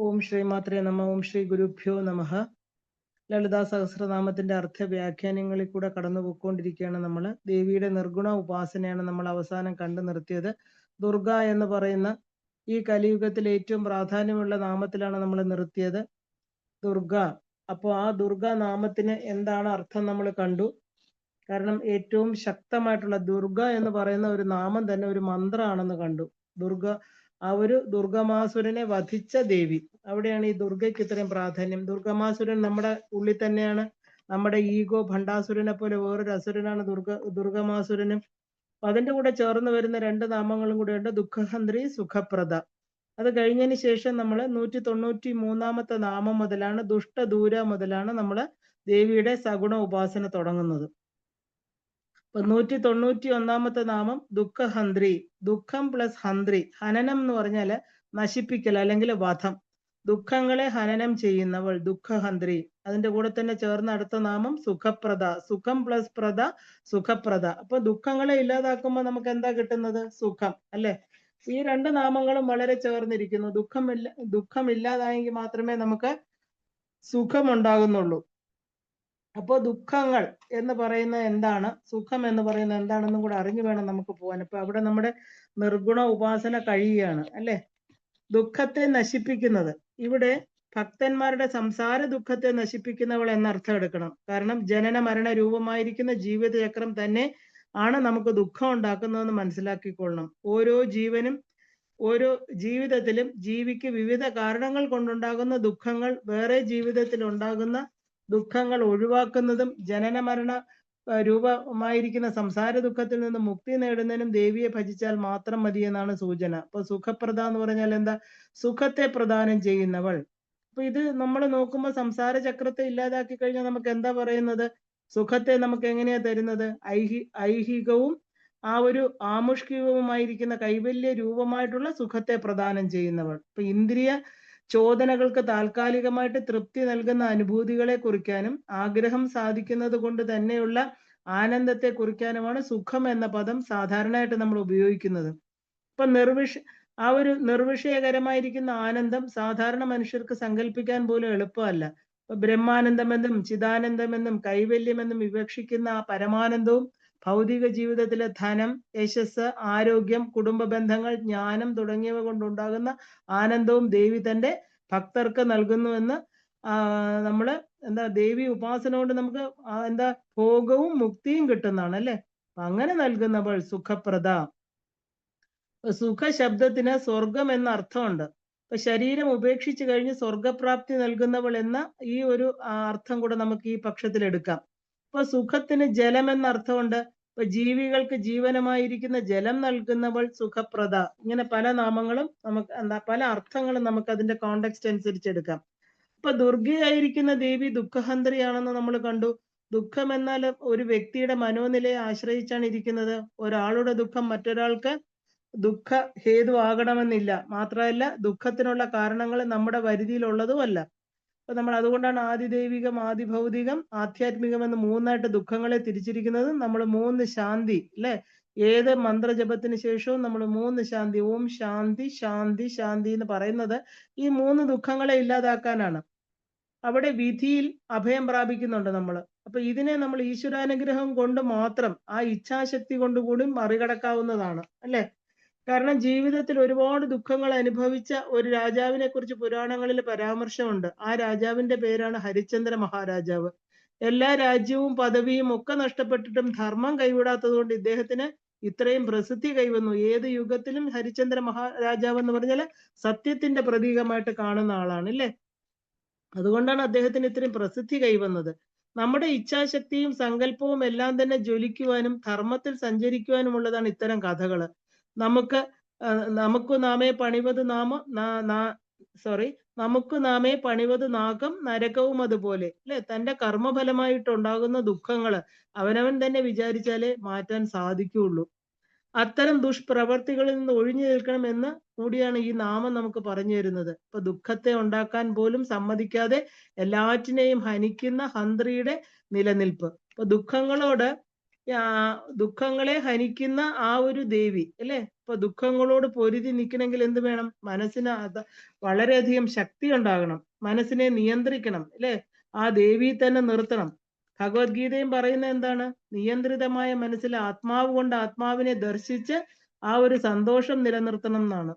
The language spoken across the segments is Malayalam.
ഓം ശ്രീ മാത്രേ നമ. ഓം ശ്രീ ഗുരുഭ്യോ നമഃ. ലളിതാ സഹസ്രനാമത്തിന്റെ അർത്ഥ വ്യാഖ്യാനങ്ങളിൽ കൂടെ കടന്നു പോയിക്കൊണ്ടിരിക്കുകയാണ് നമ്മൾ. ദേവിയുടെ നിർഗുണ ഉപാസനയാണ് നമ്മൾ അവസാനം കണ്ടു നിർത്തിയത്. ദുർഗ എന്ന് പറയുന്ന ഈ കലിയുഗത്തിൽ ഏറ്റവും പ്രാധാന്യമുള്ള നാമത്തിലാണ് നമ്മൾ നിർത്തിയത്. ദുർഗ. അപ്പോൾ ആ ദുർഗ നാമത്തിന് എന്താണ് അർത്ഥം നമ്മൾ കണ്ടു. കാരണം ഏറ്റവും ശക്തമായിട്ടുള്ള ദുർഗ എന്ന് പറയുന്ന ഒരു നാമം തന്നെ ഒരു മന്ത്രമാണെന്ന് കണ്ടു. ദുർഗ, ആ ഒരു ദുർഗമാസുരനെ വധിച്ച ദേവി, അവിടെയാണ് ഈ ദുർഗയ്ക്ക് ഇത്രയും പ്രാധാന്യം. ദുർഗമാസുരൻ നമ്മുടെ ഉള്ളിൽ തന്നെയാണ്. നമ്മുടെ ഈഗോ ഭണ്ഡാസുരനെ പോലെ വേറൊരു അസുരനാണ് ദുർഗമാസുരനും. അതിന്റെ കൂടെ ചേർന്ന് വരുന്ന രണ്ട് നാമങ്ങളും കൂടെ ഉണ്ട്, ദുഃഖഹന്ത്രി, സുഖപ്രദ. അത് കഴിഞ്ഞതിന് ശേഷം നമ്മൾ 193 നാമം മുതലാണ്, ദുഷ്ടദൂര മുതലാണ് നമ്മൾ ദേവിയുടെ സഗുണ ഉപാസന തുടങ്ങുന്നത്. 191 നാമം ദുഃഖഹന്ത്രി. ദുഃഖം പ്ലസ് ഹന്ത്രി. ഹനനം എന്ന് പറഞ്ഞാൽ നശിപ്പിക്കൽ അല്ലെങ്കിൽ വധം. ദുഃഖങ്ങളെ ഹനനം ചെയ്യുന്നവൾ ദുഃഖഹന്ത്രി. അതിന്റെ കൂടെ തന്നെ ചേർന്ന അടുത്ത നാമം സുഖപ്രദ. സുഖം പ്ലസ് പ്രദ, സുഖപ്രദ. അപ്പൊ ദുഃഖങ്ങളെ ഇല്ലാതാക്കുമ്പോൾ നമുക്ക് എന്താ കിട്ടുന്നത്? സുഖം, അല്ലെ? ഈ രണ്ട് നാമങ്ങളും വളരെ ചേർന്നിരിക്കുന്നു. ദുഃഖമില്ലാതായെങ്കിൽ മാത്രമേ നമുക്ക് സുഖമുണ്ടാകുന്നുള്ളൂ. അപ്പോ ദുഃഖങ്ങൾ എന്ന് പറയുന്നത് എന്താണ്, സുഖം എന്ന് പറയുന്നത് എന്താണെന്നും കൂടെ അറിഞ്ഞു വേണം നമുക്ക് പോകാൻ. അപ്പൊ അവിടെ നമ്മുടെ നിർഗുണ ഉപാസന കഴിയുകയാണ്, അല്ലെ? ദുഃഖത്തെ നശിപ്പിക്കുന്നത്, ഇവിടെ ഭക്തന്മാരുടെ സംസാര ദുഃഖത്തെ നശിപ്പിക്കുന്നവൾ എന്നർത്ഥം എടുക്കണം. കാരണം ജനന മരണ രൂപമായിരിക്കുന്ന ജീവിതചക്രം തന്നെ ആണ് നമുക്ക് ദുഃഖം ഉണ്ടാക്കുന്നതെന്ന് മനസ്സിലാക്കിക്കൊള്ളണം. ഓരോ ജീവനും ഓരോ ജീവിതത്തിലും ജീവിക്ക് വിവിധ കാരണങ്ങൾ കൊണ്ടുണ്ടാകുന്ന ദുഃഖങ്ങൾ വേറെ ജീവിതത്തിൽ ഉണ്ടാകുന്ന ദുഃഖങ്ങൾ ഒഴിവാക്കുന്നതും ജനന മരണ രൂപമായിരിക്കുന്ന സംസാര ദുഃഖത്തിൽ നിന്ന് മുക്തി നേടുന്നതിനും ദേവിയെ ഭജിച്ചാൽ മാത്രം മതി എന്നാണ് സൂചന. അപ്പൊ സുഖപ്രദ എന്ന് പറഞ്ഞാൽ എന്താ? സുഖത്തെ പ്രദാനം ചെയ്യുന്നവൾ. അപ്പൊ ഇത് നമ്മൾ നോക്കുമ്പോൾ സംസാര ചക്രത്തെ ഇല്ലാതാക്കി കഴിഞ്ഞാൽ നമുക്ക് എന്താ പറയുന്നത്? സുഖത്തെ നമുക്ക് എങ്ങനെയാ തരുന്നത്? ഐഹികവും ആ ഒരു ആമുഷ്കികവുമായിരിക്കുന്ന കൈവല്യ രൂപമായിട്ടുള്ള സുഖത്തെ പ്രദാനം ചെയ്യുന്നവൾ. ഇപ്പൊ ഇന്ദ്രിയ ചോദനകൾക്ക് താൽക്കാലികമായിട്ട് തൃപ്തി നൽകുന്ന അനുഭൂതികളെ കുറിക്കാനും ആഗ്രഹം സാധിക്കുന്നത് കൊണ്ട് തന്നെയുള്ള ആനന്ദത്തെ കുറിക്കാനുമാണ് സുഖം എന്ന പദം സാധാരണയായിട്ട് നമ്മൾ ഉപയോഗിക്കുന്നത്. ഇപ്പൊ ആ ഒരു നിർവിഷയകരമായിരിക്കുന്ന ആനന്ദം സാധാരണ മനുഷ്യർക്ക് സങ്കല്പിക്കാൻ പോലും എളുപ്പമല്ല. ഇപ്പൊ ബ്രഹ്മാനന്ദമെന്നും ചിദാനന്ദമെന്നും കൈവല്യമെന്നും വിവക്ഷിക്കുന്ന ആ പരമാനന്ദവും ഭൗതിക ജീവിതത്തിലെ ധനം, യശസ്, ആരോഗ്യം, കുടുംബ ബന്ധങ്ങൾ, ജ്ഞാനം തുടങ്ങിയവ കൊണ്ടുണ്ടാകുന്ന ആനന്ദവും ദേവി തന്റെ ഭക്തർക്ക് നൽകുന്നുവെന്ന് നമ്മള് ദേവി ഉപാസന കൊണ്ട് നമുക്ക് എന്താ ഭോഗവും മുക്തിയും കിട്ടുന്നതാണ്, അല്ലെ? അങ്ങനെ നൽകുന്നവൾ സുഖപ്രദ. സുഖ ശബ്ദത്തിന് സ്വർഗം എന്ന അർത്ഥമുണ്ട്. ഇപ്പൊ ശരീരം ഉപേക്ഷിച്ചു കഴിഞ്ഞ് സ്വർഗപ്രാപ്തി നൽകുന്നവൾ എന്ന ഈ ഒരു അർത്ഥം കൂടെ നമുക്ക് ഈ പക്ഷത്തിൽ എടുക്കാം. ഇപ്പൊ സുഖത്തിന് ജലം എന്ന അർത്ഥമുണ്ട്. ഇപ്പൊ ജീവികൾക്ക് ജീവനമായിരിക്കുന്ന ജലം നൽകുന്നവൾ സുഖപ്രദ. ഇങ്ങനെ പല നാമങ്ങളും നമുക്ക് പല അർത്ഥങ്ങളും നമുക്ക് അതിന്റെ കോണ്ടെക്സ്റ്റ് അനുസരിച്ച് എടുക്കാം. ഇപ്പൊ ദുർഗയായിരിക്കുന്ന ദേവി ദുഃഖഹന്ത്രിയാണെന്ന് നമ്മൾ കണ്ടു. ദുഃഖം എന്നാൽ ഒരു വ്യക്തിയുടെ മനോനിലയെ ആശ്രയിച്ചാണ് ഇരിക്കുന്നത്. ഒരാളുടെ ദുഃഖം മറ്റൊരാൾക്ക് ദുഃഖ ഹേതു ആകണമെന്നില്ല. മാത്രമല്ല ദുഃഖത്തിനുള്ള കാരണങ്ങൾ നമ്മുടെ പരിധിയിലുള്ളതുമല്ല. അപ്പൊ നമ്മൾ അതുകൊണ്ടാണ് ആദിദൈവികം, ആദിഭൗതികം, ആധ്യാത്മികം എന്ന് മൂന്നായിട്ട് ദുഃഖങ്ങളെ തിരിച്ചിരിക്കുന്നത്. നമ്മൾ 3 ശാന്തി, അല്ലെ? ഏത് മന്ത്രജപത്തിന് ശേഷവും നമ്മൾ 3 ശാന്തി, ഓം ശാന്തി ശാന്തി ശാന്തി എന്ന് പറയുന്നത് ഈ 3 ദുഃഖങ്ങളെ ഇല്ലാതാക്കാനാണ്. അവിടെ വിധിയിൽ അഭയം പ്രാപിക്കുന്നുണ്ട് നമ്മൾ. അപ്പൊ ഇതിനെ നമ്മൾ ഈശ്വരാനുഗ്രഹം കൊണ്ട് മാത്രം, ആ ഇച്ഛാശക്തി കൊണ്ടുകൂടി മറികടക്കാവുന്നതാണ്, അല്ലെ? കാരണം ജീവിതത്തിൽ ഒരുപാട് ദുഃഖങ്ങൾ അനുഭവിച്ച ഒരു രാജാവിനെ കുറിച്ച് പുരാണങ്ങളിൽ പരാമർശമുണ്ട്. ആ രാജാവിന്റെ പേരാണ് ഹരിശ്ചന്ദ്ര മഹാരാജാവ്. എല്ലാ രാജ്യവും പദവിയും ഒക്കെ നഷ്ടപ്പെട്ടിട്ടും ധർമ്മം കൈവിടാത്തത് കൊണ്ട് ഇദ്ദേഹത്തിന് ഇത്രയും പ്രസിദ്ധി കൈവന്നു. ഏത് യുഗത്തിലും ഹരിശ്ചന്ദ്ര മഹാരാജാവ് എന്ന് പറഞ്ഞാൽ സത്യത്തിന്റെ പ്രതീകമായിട്ട് കാണുന്ന ആളാണ്, അല്ലെ? അതുകൊണ്ടാണ് അദ്ദേഹത്തിന് ഇത്രയും പ്രസിദ്ധി കൈവന്നത്. നമ്മുടെ ഇച്ഛാശക്തിയും സങ്കല്പവും എല്ലാം തന്നെ ജ്വലിക്കുവാനും ധർമ്മത്തിൽ സഞ്ചരിക്കുവാനുമുള്ളതാണ് ഇത്തരം കഥകള്. നമുക്ക് നാമേ പണിവത് നാഗം നരകവും അതുപോലെ, അല്ലെ? തന്റെ കർമ്മഫലമായിട്ടുണ്ടാകുന്ന ദുഃഖങ്ങള് അവനവൻ തന്നെ വിചാരിച്ചാലേ മാറ്റാൻ സാധിക്കുകയുള്ളൂ. അത്തരം ദുഷ്പ്രവർത്തികളിൽ നിന്ന് ഒഴിഞ്ഞു നിൽക്കണമെന്ന് കൂടിയാണ് ഈ നാമം നമുക്ക് പറഞ്ഞു തരുന്നത്. ഇപ്പൊ ദുഃഖത്തെ ഉണ്ടാക്കാൻ പോലും സമ്മതിക്കാതെ എല്ലാറ്റിനെയും ഹനിക്കുന്ന ഹന്ത്രിയുടെ നിലനിൽപ്പ്. ഇപ്പൊ ദുഃഖങ്ങളോട് ദുഃഖങ്ങളെ ഹനിക്കുന്ന ആ ഒരു ദേവി അല്ലെ. ഇപ്പൊ ദുഃഖങ്ങളോട് പൊരുതി നിൽക്കണമെങ്കിൽ എന്ത് വേണം? മനസ്സിന് വളരെയധികം ശക്തി ഉണ്ടാകണം, മനസ്സിനെ നിയന്ത്രിക്കണം അല്ലെ, ആ ദേവി തന്നെ നിർത്തണം. ഭഗവത്ഗീതയും പറയുന്ന എന്താണ്? നിയന്ത്രിതമായ മനസ്സിൽ ആത്മാവ് കൊണ്ട് ആത്മാവിനെ ദർശിച്ച് ആ ഒരു സന്തോഷം നിലനിർത്തണം എന്നാണ്.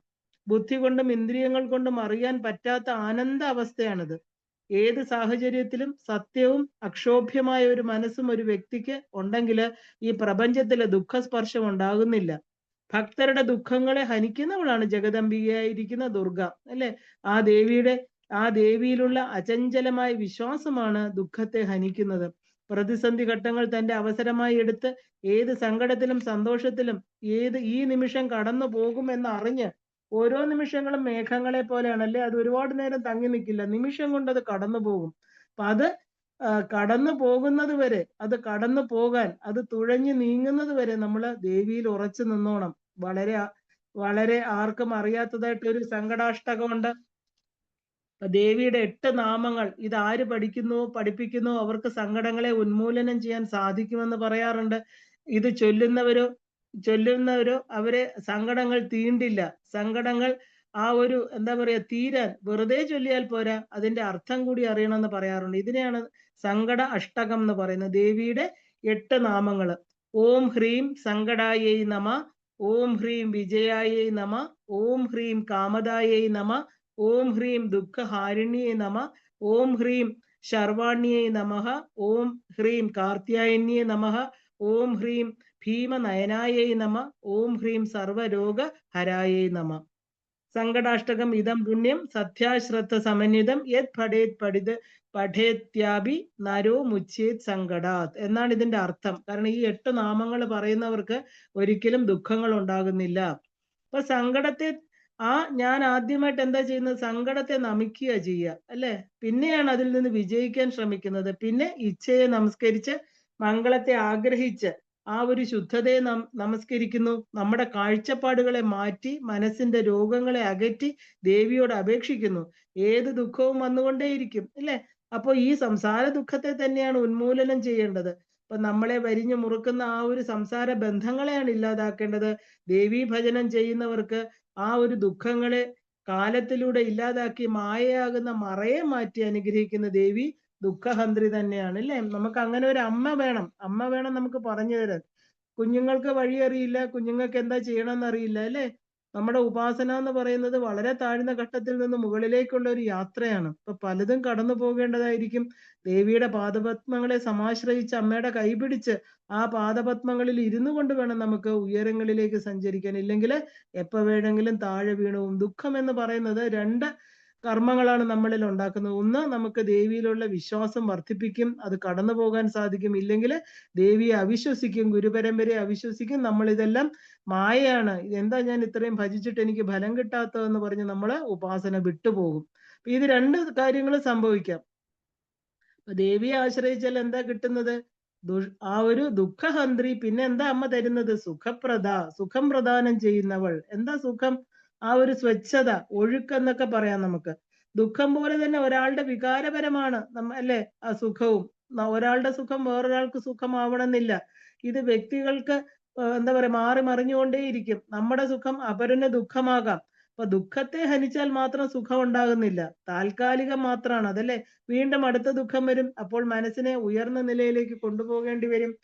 ബുദ്ധി കൊണ്ടും ഇന്ദ്രിയങ്ങൾ കൊണ്ടും അറിയാൻ പറ്റാത്ത ആനന്ദ അവസ്ഥയാണിത്. ഏത് സാഹചര്യത്തിലും സത്യവും അക്ഷോഭ്യമായ ഒരു മനസ്സും ഒരു വ്യക്തിക്ക് ഉണ്ടെങ്കിൽ ഈ പ്രപഞ്ചത്തിലെ ദുഃഖസ്പർശം ഉണ്ടാകുന്നില്ല. ഭക്തരുടെ ദുഃഖങ്ങളെ ഹനിക്കുന്നവളാണ് ജഗദംബികയായിരിക്കുന്ന ദുർഗ അല്ലെ. ആ ദേവിയിലുള്ള അചഞ്ചലമായ വിശ്വാസമാണ് ദുഃഖത്തെ ഹനിക്കുന്നത്. പ്രതിസന്ധി ഘട്ടങ്ങൾ തന്റെ അവസരമായി എടുത്ത് ഏത് സങ്കടത്തിലും സന്തോഷത്തിലും ഈ നിമിഷം കടന്നു പോകുമെന്ന് അറിഞ്ഞ്, ഓരോ നിമിഷങ്ങളും മേഘങ്ങളെ പോലെയാണ് അല്ലെ, അത് ഒരുപാട് നേരം തങ്ങി നിൽക്കില്ല, നിമിഷം കൊണ്ട് അത് കടന്നു പോകും. അപ്പൊ അത് കടന്നു പോകുന്നത് വരെ, അത് കടന്നു പോകാൻ, അത് തുഴഞ്ഞു നീങ്ങുന്നത് വരെ നമ്മൾ ദേവിയിൽ ഉറച്ചു നിന്നോണം. വളരെ വളരെ ആർക്കും അറിയാത്തതായിട്ട് ഒരു സങ്കടാഷ്ടകമുണ്ട്. ദേവിയുടെ 8 നാമങ്ങൾ ഇത് ആര് പഠിപ്പിക്കുന്നു അവർക്ക് സങ്കടങ്ങളെ ഉന്മൂലനം ചെയ്യാൻ സാധിക്കുമെന്ന് പറയാറുണ്ട്. ഇത് ചൊല്ലുന്നവരോ അവരെ സങ്കടങ്ങൾ തീണ്ടില്ല. സങ്കടങ്ങൾ ആ ഒരു എന്താ പറയാ തീരാൻ വെറുതെ ചൊല്ലിയാൽ പോരാ, അതിന്റെ അർത്ഥം കൂടി അറിയണമെന്ന് പറയാറുണ്ട്. ഇതിനെയാണ് സങ്കട അഷ്ടകം എന്ന് പറയുന്നത്. ദേവിയുടെ 8 നാമങ്ങൾ. ഓം ഹ്രീം സങ്കടായൈ നമ, ഓം ഹ്രീം വിജയായൈ നമ, ഓം ഹ്രീം കാമദായൈ നമ, ഓം ഹ്രീം ദുഃഖഹാരിണ്യേ നമ, ഓം ഹ്രീം ശർവാണ്യേ നമഃ, ഓം ഹ്രീം കാർത്യായന്യേ നമഃ, ഓം ഹ്രീം ഭീമനയനായൈ നമ, ഓം ഹ്രീം സർവരോഗ ഹരായൈ നമ. സങ്കടാഷ്ടകം ഇതം പുണ്യം സത്യാശ്രദ്ധ സമന്വിതം യത് പഠേത്യാപി നരോ മുച്യേത് സങ്കടാത് എന്നാണ് ഇതിന്റെ അർത്ഥം. കാരണം ഈ 8 നാമങ്ങൾ പറയുന്നവർക്ക് ഒരിക്കലും ദുഃഖങ്ങൾ ഉണ്ടാകുന്നില്ല. അപ്പൊ സങ്കടത്തെ ഞാൻ ആദ്യമായിട്ട് എന്താ ചെയ്യുന്നത്? സങ്കടത്തെ നമിക്കുക ചെയ്യുക അല്ലെ. പിന്നെയാണ് അതിൽ നിന്ന് വിജയിക്കാൻ ശ്രമിക്കുന്നത്. പിന്നെ ഇച്ഛയെ നമസ്കരിച്ച് മംഗളത്തെ ആഗ്രഹിച്ച് ആ ഒരു ശുദ്ധതയെ നമസ്കരിക്കുന്നു. നമ്മുടെ കാഴ്ചപ്പാടുകളെ മാറ്റി മനസ്സിന്റെ രോഗങ്ങളെ അകറ്റി ദേവിയോട് അപേക്ഷിക്കുന്നു. ഏത് ദുഃഖവും വന്നുകൊണ്ടേയിരിക്കും അല്ലെ. അപ്പോൾ ഈ സംസാര ദുഃഖത്തെ തന്നെയാണ് ഉന്മൂലനം ചെയ്യേണ്ടത്. അപ്പൊ നമ്മളെ വരിഞ്ഞു മുറുക്കുന്ന ആ ഒരു സംസാര ബന്ധങ്ങളെയാണ് ഇല്ലാതാക്കേണ്ടത്. ദേവീ ഭജനം ചെയ്യുന്നവർക്ക് ആ ഒരു ദുഃഖങ്ങളെ കാലത്തിലൂടെ ഇല്ലാതാക്കി മായയാകുന്ന മറയെ മാറ്റി അനുഗ്രഹിക്കുന്ന ദേവി ദുഃഖഹന്ത്രി തന്നെയാണ് അല്ലേ. നമുക്ക് അങ്ങനെ ഒരു അമ്മ വേണം നമുക്ക് പറഞ്ഞു തരാൻ. കുഞ്ഞുങ്ങൾക്ക് വഴി അറിയില്ല, കുഞ്ഞുങ്ങൾക്ക് എന്താ ചെയ്യണമെന്ന് അറിയില്ല അല്ലേ. നമ്മുടെ ഉപാസന എന്ന് പറയുന്നത് വളരെ താഴ്ന്ന ഘട്ടത്തിൽ നിന്ന് മുകളിലേക്കുള്ള ഒരു യാത്രയാണ്. ഇപ്പൊ പലതും കടന്നു പോകേണ്ടതായിരിക്കും. ദേവിയുടെ പാദപത്മങ്ങളെ സമാശ്രയിച്ച് അമ്മയുടെ കൈപിടിച്ച് ആ പാദപത്മങ്ങളിൽ ഇരുന്നു കൊണ്ട് വേണം നമുക്ക് ഉയരങ്ങളിലേക്ക് സഞ്ചരിക്കാൻ. ഇല്ലെങ്കിൽ എപ്പോ വേണമെങ്കിലും താഴെ വീണും. ദുഃഖം എന്ന് പറയുന്നത് 2 കർമ്മങ്ങളാണ് നമ്മളിൽ ഉണ്ടാക്കുന്നത്. ഒന്ന്, നമുക്ക് ദേവിയിലുള്ള വിശ്വാസം വർദ്ധിപ്പിക്കും, അത് കടന്നു പോകാൻ സാധിക്കും. ഇല്ലെങ്കിൽ ദേവിയെ അവിശ്വസിക്കും, ഗുരുപരമ്പരയെ അവിശ്വസിക്കും. നമ്മൾ ഇതെല്ലാം മായയാണ്, എന്താ ഞാൻ ഇത്രയും ഭജിച്ചിട്ട് എനിക്ക് ഫലം കിട്ടാത്തതെന്ന് പറഞ്ഞ് നമ്മള് ഉപാസന വിട്ടുപോകും. ഇത് 2 കാര്യങ്ങൾ സംഭവിക്കാം. ദേവിയെ ആശ്രയിച്ചാൽ എന്താ കിട്ടുന്നത്? ആ ഒരു ദുഃഖഹന്ത്രി. പിന്നെ എന്താ അമ്മ തരുന്നത്? സുഖം പ്രദാനം ചെയ്യുന്നവൾ. എന്താ സുഖം? ആ ഒരു സ്വച്ഛത, ഒഴുക്കെന്നൊക്കെ പറയാം നമുക്ക്. ദുഃഖം പോലെ തന്നെ ഒരാളുടെ വികാരപരമാണ് അല്ലെ ആ സുഖവും. ഒരാളുടെ സുഖം വേറൊരാൾക്ക് സുഖമാവണമെന്നില്ല. ഇത് വ്യക്തികൾക്ക് എന്താ പറയാ മാറി മറിഞ്ഞുകൊണ്ടേയിരിക്കും. നമ്മുടെ സുഖം അപരന് ദുഃഖമാകാം. അപ്പൊ ദുഃഖത്തെ ഹനിച്ചാൽ മാത്രം സുഖം ഉണ്ടാകുന്നില്ല, താൽക്കാലികം മാത്രമാണ് അതല്ലേ. വീണ്ടും അടുത്ത ദുഃഖം വരും. അപ്പോൾ മനസ്സിനെ ഉയർന്ന നിലയിലേക്ക് കൊണ്ടുപോകേണ്ടി വരും.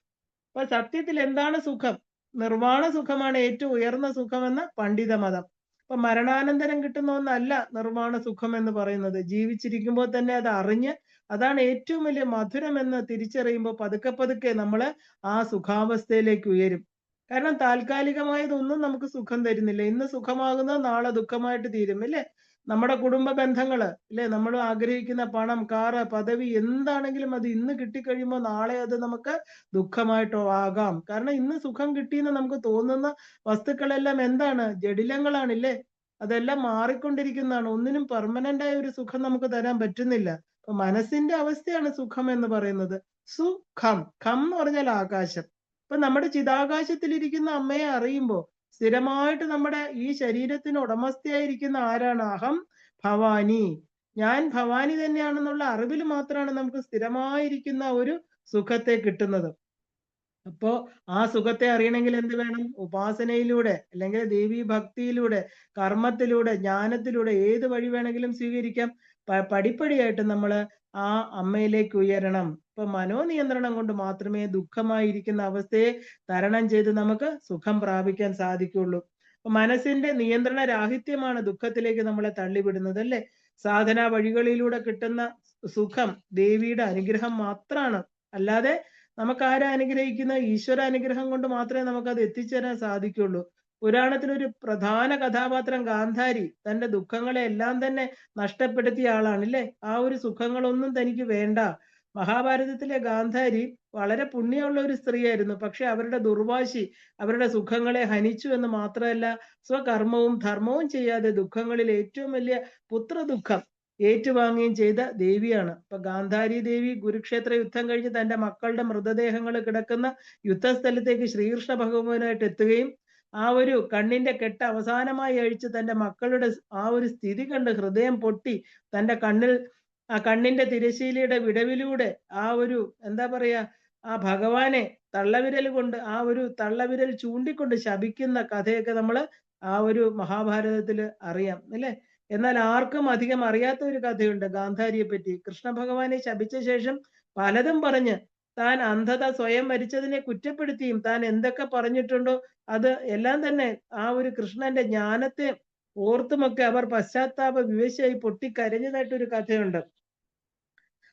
അപ്പൊ സത്യത്തിൽ എന്താണ് സുഖം? നിർവാണ സുഖമാണ് ഏറ്റവും ഉയർന്ന സുഖമെന്ന് പണ്ഡിത മതം. അപ്പൊ മരണാനന്തരം കിട്ടുന്ന ഒന്നല്ല നിർവാണ സുഖം എന്ന് പറയുന്നത്. ജീവിച്ചിരിക്കുമ്പോൾ തന്നെ അത് അറിഞ്ഞ് അതാണ് ഏറ്റവും വലിയ മധുരം എന്ന് തിരിച്ചറിയുമ്പോൾ പതുക്കെ പതുക്കെ നമ്മള് ആ സുഖാവസ്ഥയിലേക്ക് ഉയരും. കാരണം താൽക്കാലികമായതൊന്നും നമുക്ക് സുഖം തരുന്നില്ല. ഇന്ന് സുഖമാകുന്നത് നാളെ ദുഃഖമായിട്ട് തീരും അല്ലേ. നമ്മുടെ കുടുംബ ബന്ധങ്ങള് അല്ലെ, നമ്മൾ ആഗ്രഹിക്കുന്ന പണം, കാറ്, പദവി എന്താണെങ്കിലും അത് ഇന്ന് കിട്ടിക്കഴിയുമ്പോൾ നാളെ അത് നമുക്ക് ദുഃഖമായിട്ടോ ആകാം. കാരണം ഇന്ന് സുഖം കിട്ടിയെന്ന് നമുക്ക് തോന്നുന്ന വസ്തുക്കളെല്ലാം എന്താണ്? ജഡിലങ്ങളാണില്ലേ. അതെല്ലാം മാറിക്കൊണ്ടിരിക്കുന്നതാണ്. ഒന്നിനും പെർമനന്റ് ആയ ഒരു സുഖം നമുക്ക് തരാൻ പറ്റുന്നില്ല. അപ്പൊ മനസ്സിന്റെ അവസ്ഥയാണ് സുഖം എന്ന് പറയുന്നത്. സുഖം എന്ന് പറഞ്ഞാൽ ആകാശം. ഇപ്പൊ നമ്മുടെ ചിതാകാശത്തിലിരിക്കുന്ന അമ്മയെ അറിയുമ്പോൾ സ്ഥിരമായിട്ട് നമ്മുടെ ഈ ശരീരത്തിന് ഉടമസ്ഥയായിരിക്കുന്ന ആരാണ്? അഹം ഭവാനി, ഞാൻ ഭവാനി തന്നെയാണെന്നുള്ള അറിവിൽ മാത്രമാണ് നമുക്ക് സ്ഥിരമായിരിക്കുന്ന ഒരു സുഖത്തെ കിട്ടുന്നത്. അപ്പോ ആ സുഖത്തെ അറിയണമെങ്കിൽ എന്ത് വേണം? ഉപാസനയിലൂടെ, അല്ലെങ്കിൽ ദേവീ ഭക്തിയിലൂടെ, കർമ്മത്തിലൂടെ, ജ്ഞാനത്തിലൂടെ ഏത് വഴി വേണമെങ്കിലും സ്വീകരിക്കാം. പടിപ്പടിയായിട്ട് നമ്മള് ആ അമ്മയിലേക്ക് ഉയരണം. ഇപ്പൊ മനോനിയന്ത്രണം കൊണ്ട് മാത്രമേ ദുഃഖമായിരിക്കുന്ന അവസ്ഥയെ തരണം ചെയ്ത് നമുക്ക് സുഖം പ്രാപിക്കാൻ സാധിക്കുള്ളൂ. മനസ്സിന്റെ നിയന്ത്രണ രാഹിത്യമാണ് ദുഃഖത്തിലേക്ക് നമ്മളെ തള്ളിവിടുന്നത്, അല്ലേ? സാധന വഴികളിലൂടെ കിട്ടുന്ന സുഖം ദേവിയുടെ അനുഗ്രഹം മാത്രമാണ്. അല്ലാതെ നമുക്ക് ആരാ അനുഗ്രഹിക്കുന്ന? ഈശ്വര അനുഗ്രഹം കൊണ്ട് മാത്രമേ നമുക്കത് എത്തിച്ചേരാൻ സാധിക്കുള്ളൂ. പുരാണത്തിലൊരു പ്രധാന കഥാപാത്രം ഗാന്ധാരി തന്റെ ദുഃഖങ്ങളെ എല്ലാം തന്നെ നഷ്ടപ്പെടുത്തിയ ആളാണ്, അല്ലേ? ആ ഒരു സുഖങ്ങളൊന്നും തനിക്ക് വേണ്ട. മഹാഭാരതത്തിലെ ഗാന്ധാരി വളരെ പുണ്യമുള്ള ഒരു സ്ത്രീയായിരുന്നു. പക്ഷെ അവരുടെ ദുർവാശി അവരുടെ സുഖങ്ങളെ ഹനിച്ചു എന്ന് മാത്രമല്ല, സ്വകർമ്മവും ധർമ്മവും ചെയ്യാതെ ദുഃഖങ്ങളിൽ ഏറ്റവും വലിയ പുത്രദുഃഖം ഏറ്റുവാങ്ങുകയും ചെയ്ത ദേവിയാണ്. അപ്പൊ ഗാന്ധാരി ദേവി കുരുക്ഷേത്ര യുദ്ധം കഴിഞ്ഞ് തന്റെ മക്കളുടെ മൃതദേഹങ്ങൾ കിടക്കുന്ന യുദ്ധസ്ഥലത്തേക്ക് ശ്രീകൃഷ്ണ ഭഗവാനായിട്ട് എത്തുകയും ആ ഒരു കണ്ണിന്റെ കെട്ട് അവസാനമായി അഴിച്ച് തന്റെ മക്കളുടെ ആ ഒരു സ്ഥിതി കണ്ട് ഹൃദയം പൊട്ടി തന്റെ ആ കണ്ണിന്റെ തിരശീലയുടെ വിടവിലൂടെ ആ ഒരു എന്താ പറയാ ആ ഭഗവാനെ തള്ളവിരൽ കൊണ്ട് ആ ഒരു തള്ളവിരൽ ചൂണ്ടിക്കൊണ്ട് ശപിക്കുന്ന കഥയൊക്കെ നമ്മൾ ആ ഒരു മഹാഭാരതത്തിൽ അറിയാം, അല്ലെ? എന്നാൽ ആർക്കും അധികം അറിയാത്ത ഒരു കഥയുണ്ട് ഗാന്ധാരിയെ പറ്റി. കൃഷ്ണ ഭഗവാനെ ശപിച്ച ശേഷം പലതും പറഞ്ഞ് താൻ അന്ധത സ്വയം വരിച്ചതിനെ കുറ്റപ്പെടുത്തിയും താൻ എന്തൊക്കെ പറഞ്ഞിട്ടുണ്ടോ അത് എല്ലാം തന്നെ ആ ഒരു കൃഷ്ണന്റെ ജ്ഞാനത്തെ ഓർത്തുമൊക്കെ അവർ പശ്ചാത്താപ വിവശയായി പൊട്ടിക്കരഞ്ഞതായിട്ടൊരു കഥയുണ്ട്.